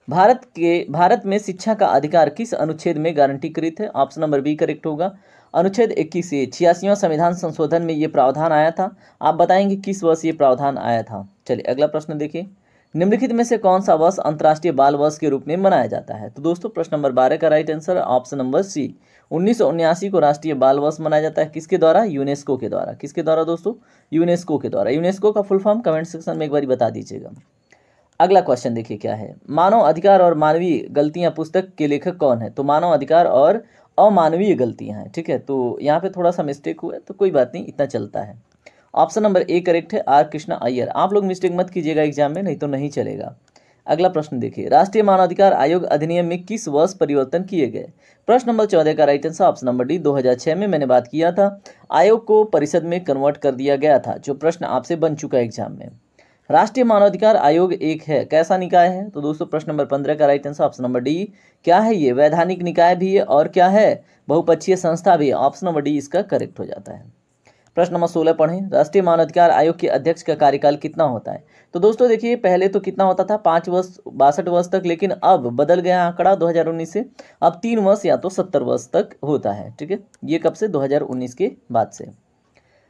भारत में शिक्षा का अधिकार किस अनुच्छेद में गारंटीकृत है? ऑप्शन नंबर बी करेक्ट होगा, अनुच्छेद 21 से 86वां संविधान संशोधन में ये प्रावधान आया था। आप बताएंगे किस वर्ष ये प्रावधान आया था। चलिए अगला प्रश्न देखिए, निम्नलिखित में से कौन सा वर्ष अंतर्राष्ट्रीय बाल वर्ष के रूप में मनाया जाता है? तो दोस्तों प्रश्न नंबर 12 का right answer option number C, 1979 को राष्ट्रीय बाल वर्ष मनाया जाता है। किसके द्वारा? यूनेस्को के द्वारा। किसके द्वारा दोस्तों? यूनेस्को के द्वारा। यूनेस्को का फुल फॉर्म कमेंट सेक्शन में एक बार बता दीजिएगा। अगला क्वेश्चन देखिए क्या है, मानव अधिकार और मानवीय गलतियां पुस्तक के लेखक कौन है? तो मानव अधिकार और अमानवीय गलतियां हैं। ठीक है, तो यहाँ पे थोड़ा सा मिस्टेक हुआ है, तो कोई बात नहीं, इतना चलता है। ऑप्शन नंबर ए करेक्ट है, आर कृष्णा अय्यर। आप लोग मिस्टेक मत कीजिएगा एग्जाम में, नहीं तो नहीं चलेगा। अगला प्रश्न देखिए, राष्ट्रीय मानवाधिकार आयोग अधिनियम में किस वर्ष परिवर्तन किए गए? प्रश्न नंबर 14 का right answer option number D, 2006 में। मैंने बात किया था, आयोग को परिषद में कन्वर्ट कर दिया गया था, जो प्रश्न आपसे बन चुका है एग्जाम में। राष्ट्रीय मानवाधिकार आयोग एक है, कैसा निकाय है? तो दोस्तों प्रश्न नंबर 15 का right answer option number D, क्या है ये? वैधानिक निकाय भी है और क्या है? बहुपक्षीय संस्था भी है। ऑप्शन नंबर डी इसका करेक्ट हो जाता है। प्रश्न नंबर 16 पढ़ें, राष्ट्रीय मानवाधिकार आयोग के अध्यक्ष का कार्यकाल कितना होता है? तो दोस्तों देखिए पहले तो कितना होता था, 5 वर्ष 62 वर्ष तक, लेकिन अब बदल गया आंकड़ा 2019 से, अब 3 वर्ष या तो 70 वर्ष तक होता है। ठीक है, ये कब से? 2019 के बाद से।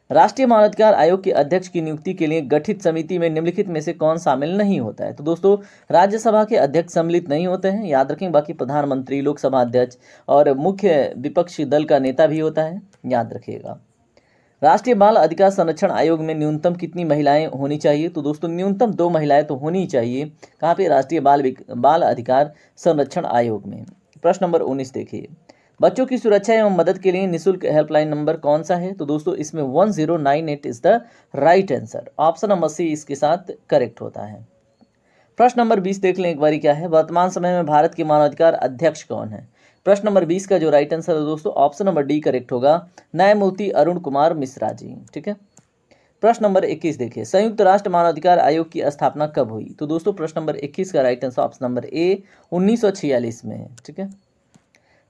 राष्ट्रीय मानवाधिकार आयोग के अध्यक्ष की नियुक्ति के लिए गठित समिति में निम्नलिखित में से कौन शामिल नहीं होता है? तो दोस्तों राज्यसभा के अध्यक्ष सम्मिलित नहीं होते हैं, याद रखें। बाकी प्रधानमंत्री, लोकसभा अध्यक्ष और मुख्य विपक्षी दल का नेता भी होता है, याद रखिएगा। राष्ट्रीय बाल अधिकार संरक्षण आयोग में न्यूनतम कितनी महिलाएं होनी चाहिए? तो दोस्तों न्यूनतम 2 महिलाएं तो होनी चाहिए। कहाँ पे? राष्ट्रीय बाल अधिकार संरक्षण आयोग में। प्रश्न नंबर 19 देखिए, बच्चों की सुरक्षा एवं मदद के लिए निःशुल्क हेल्पलाइन नंबर कौन सा है? तो दोस्तों इसमें 1098 is the right answer. Option number C इसके साथ करेक्ट होता है। प्रश्न नंबर 20 देख लें एक बारी, क्या है? वर्तमान समय में भारत के मानवाधिकार अध्यक्ष कौन है? प्रश्न नंबर 20 का जो राइट आंसर है दोस्तों ऑप्शन नंबर डी करेक्ट होगा, न्यायमूर्ति अरुण कुमार मिश्रा जी। ठीक है, प्रश्न नंबर 21 देखिए, संयुक्त राष्ट्र मानवाधिकार आयोग की स्थापना कब हुई? तो दोस्तों प्रश्न नंबर 21 का राइट आंसर ऑप्शन नंबर ए 1946 में है। ठीक है,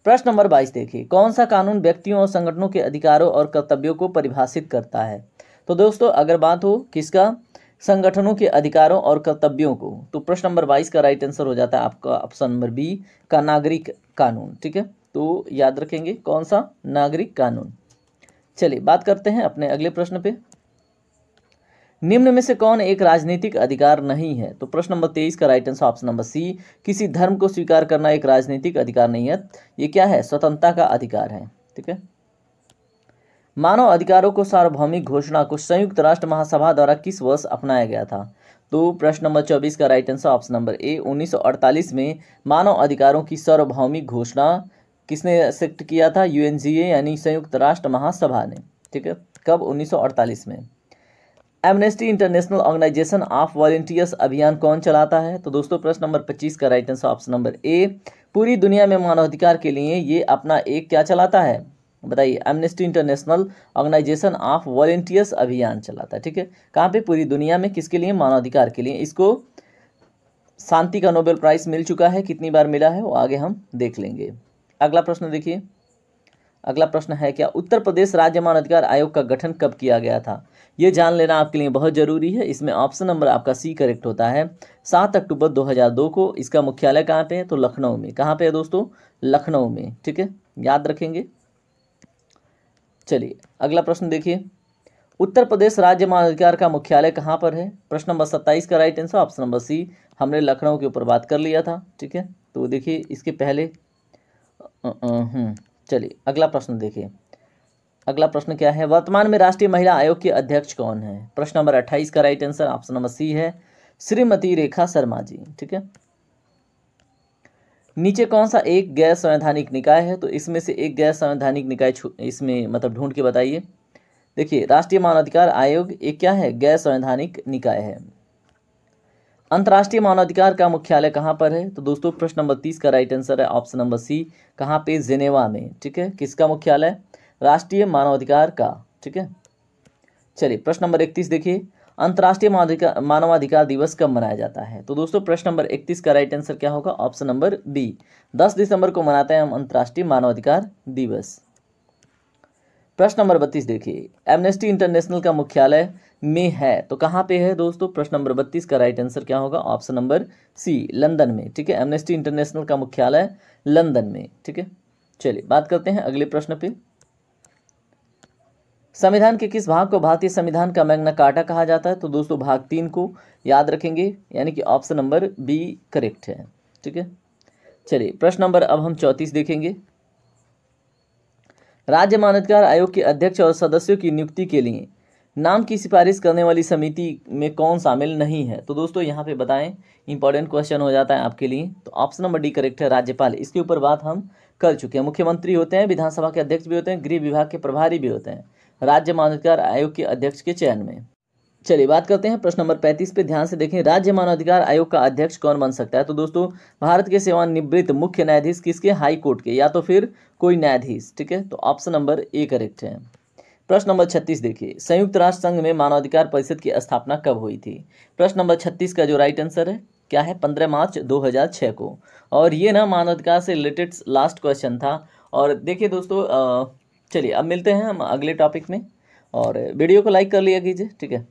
प्रश्न नंबर 22 देखिए, कौन सा कानून व्यक्तियों और संगठनों के अधिकारों और कर्तव्यों को परिभाषित करता है? तो दोस्तों अगर बात हो किसका? संगठनों के अधिकारों और कर्तव्यों को, तो प्रश्न नंबर 22 का राइट आंसर हो जाता है आपका ऑप्शन नंबर बी का नागरिक कानून। ठीक है, तो याद रखेंगे कौन सा? नागरिक कानून। चलिए बात करते हैं अपने अगले प्रश्न पे। निम्न में से कौन एक राजनीतिक अधिकार नहीं है? तो प्रश्न नंबर 23 का right answer option number C, किसी धर्म को स्वीकार करना एक राजनीतिक अधिकार नहीं है। ये क्या है? स्वतंत्रता का अधिकार है। ठीक है। मानव अधिकारों को सार्वभौमिक घोषणा को संयुक्त राष्ट्र महासभा द्वारा किस वर्ष अपनाया गया था? तो प्रश्न नंबर 24 का राइट आंसर ऑप्शन नंबर ए, 1948 में मानव अधिकारों की सार्वभौमिक घोषणा किसने एक्सेप्ट किया था? यूएनजीए यानी संयुक्त राष्ट्र महासभा ने। ठीक है। कब? 1948 में। Amnesty International organisation of volunteers अभियान कौन चलाता है? तो दोस्तों प्रश्न नंबर 25 का राइट आंसर ऑप्शन नंबर ए, पूरी दुनिया में मानवाधिकार के लिए ये अपना एक क्या चलाता है? बताइए। Amnesty International organisation of volunteers अभियान चलाता है। ठीक है। कहाँ पे? पूरी दुनिया में। किसके लिए? मानवाधिकार के लिए। इसको शांति का नोबेल प्राइज मिल चुका है। कितनी बार मिला है वो आगे हम देख लेंगे। अगला प्रश्न देखिए। अगला प्रश्न है क्या? उत्तर प्रदेश राज्य मानवाधिकार आयोग का गठन कब किया गया था? ये जान लेना आपके लिए बहुत जरूरी है। इसमें ऑप्शन नंबर आपका सी करेक्ट होता है। 7 अक्टूबर 2002 को। इसका मुख्यालय कहाँ पे है? तो लखनऊ में। कहाँ पे है दोस्तों? लखनऊ में। ठीक है, याद रखेंगे। चलिए अगला प्रश्न देखिए। उत्तर प्रदेश राज्य मानवाधिकार का मुख्यालय कहाँ पर है? प्रश्न नंबर 27 का right answer option number C. हमने लखनऊ के ऊपर बात कर लिया था। ठीक है, तो देखिए इसके पहले चलिए अगला प्रश्न देखिए। अगला प्रश्न क्या है? वर्तमान में राष्ट्रीय महिला आयोग के अध्यक्ष कौन है? प्रश्न नंबर 28 का right answer option number C है, श्रीमती रेखा शर्मा जी। ठीक है। नीचे कौन सा एक गैर संवैधानिक निकाय है? तो इसमें से एक गैर संवैधानिक निकाय इसमें मतलब ढूंढ के बताइए। देखिए राष्ट्रीय मानवाधिकार आयोग एक क्या है? गैर संवैधानिक निकाय है। अंतर्राष्ट्रीय मानवाधिकार का मुख्यालय कहाँ पर है? तो दोस्तों प्रश्न नंबर 30 का राइट आंसर है ऑप्शन नंबर सी। कहाँ पे? जिनेवा में। ठीक है। किसका मुख्यालय? राष्ट्रीय मानवाधिकार का। ठीक है। चलिए प्रश्न नंबर 31 देखिए। अंतर्राष्ट्रीय मानवाधिकार दिवस कब मनाया जाता है? तो दोस्तों प्रश्न नंबर 31 का राइट आंसर क्या होगा? ऑप्शन नंबर बी, 10 दिसंबर को मनाते हैं हम अंतर्राष्ट्रीय मानवाधिकार दिवस। प्रश्न नंबर 32 देखिए। एमनेस्टी इंटरनेशनल का मुख्यालय में है तो कहाँ पे है दोस्तों? प्रश्न नंबर 32 का राइट आंसर क्या होगा? ऑप्शन नंबर सी, लंदन में। ठीक है, एमनेस्टी इंटरनेशनल का मुख्यालय लंदन में। ठीक है। चलिए बात करते हैं अगले प्रश्न पे। संविधान के किस भाग को भारतीय संविधान का मैग्ना कार्टा कहा जाता है? तो दोस्तों भाग 3 को याद रखेंगे, यानी कि ऑप्शन नंबर बी करेक्ट है। ठीक है। चलिए प्रश्न नंबर अब हम 34 देखेंगे। राज्य मानवाधिकार आयोग के अध्यक्ष और सदस्यों की नियुक्ति के लिए नाम की सिफारिश करने वाली समिति में कौन शामिल नहीं है? तो दोस्तों यहाँ पे बताएं, इंपॉर्टेंट क्वेश्चन हो जाता है आपके लिए। तो ऑप्शन नंबर डी करेक्ट है, राज्यपाल। इसके ऊपर बात हम कर चुके हैं। मुख्यमंत्री होते हैं, विधानसभा के अध्यक्ष भी होते हैं, गृह विभाग के प्रभारी भी होते हैं राज्य मानवाधिकार आयोग के अध्यक्ष के चयन में। चलिए बात करते हैं प्रश्न नंबर 35 पे। ध्यान से देखें, राज्य मानवाधिकार आयोग का अध्यक्ष कौन बन सकता है? तो दोस्तों भारत के सेवानिवृत्त मुख्य न्यायाधीश किसके? हाई कोर्ट के, या तो फिर कोई न्यायाधीश। ठीक है, तो ऑप्शन नंबर ए करेक्ट है। प्रश्न नंबर 36 देखिए। संयुक्त राष्ट्र संघ में मानवाधिकार परिषद की स्थापना कब हुई थी? प्रश्न नंबर 36 का जो राइट आंसर है क्या है? 15 मार्च 2006 को। और ये ना मानवाधिकार से रिलेटेड लास्ट क्वेश्चन था। और देखिए दोस्तों चलिए अब मिलते हैं हम अगले टॉपिक में, और वीडियो को लाइक कर लिया कीजिए। ठीक है।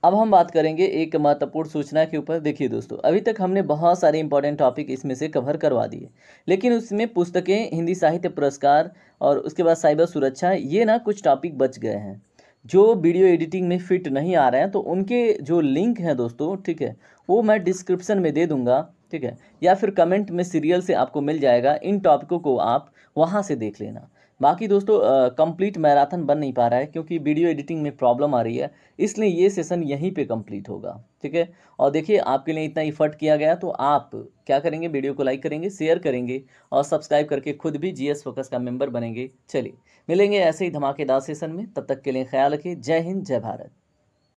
अब हम बात करेंगे एक महत्वपूर्ण सूचना के ऊपर। देखिए दोस्तों, अभी तक हमने बहुत सारे इंपॉर्टेंट टॉपिक इसमें से कवर करवा दिए, लेकिन उसमें पुस्तकें, हिंदी साहित्य पुरस्कार और उसके बाद साइबर सुरक्षा, ये ना कुछ टॉपिक बच गए हैं जो वीडियो एडिटिंग में फिट नहीं आ रहे हैं। तो उनके जो लिंक हैं दोस्तों, ठीक है, वो मैं डिस्क्रिप्शन में दे दूंगा। ठीक है, या फिर कमेंट में सीरियल से आपको मिल जाएगा। इन टॉपिकों को आप वहाँ से देख लेना। बाकी दोस्तों कंप्लीट मैराथन बन नहीं पा रहा है क्योंकि वीडियो एडिटिंग में प्रॉब्लम आ रही है, इसलिए ये सेशन यहीं पे कंप्लीट होगा। ठीक है। और देखिए आपके लिए इतना एफर्ट किया गया, तो आप क्या करेंगे? वीडियो को लाइक करेंगे, शेयर करेंगे और सब्सक्राइब करके खुद भी जीएस फोकस का मेंबर बनेंगे। चलिए मिलेंगे ऐसे ही धमाकेदार सेशन में, तब तक के लिए ख्याल रखिए। जय हिंद, जय भारत।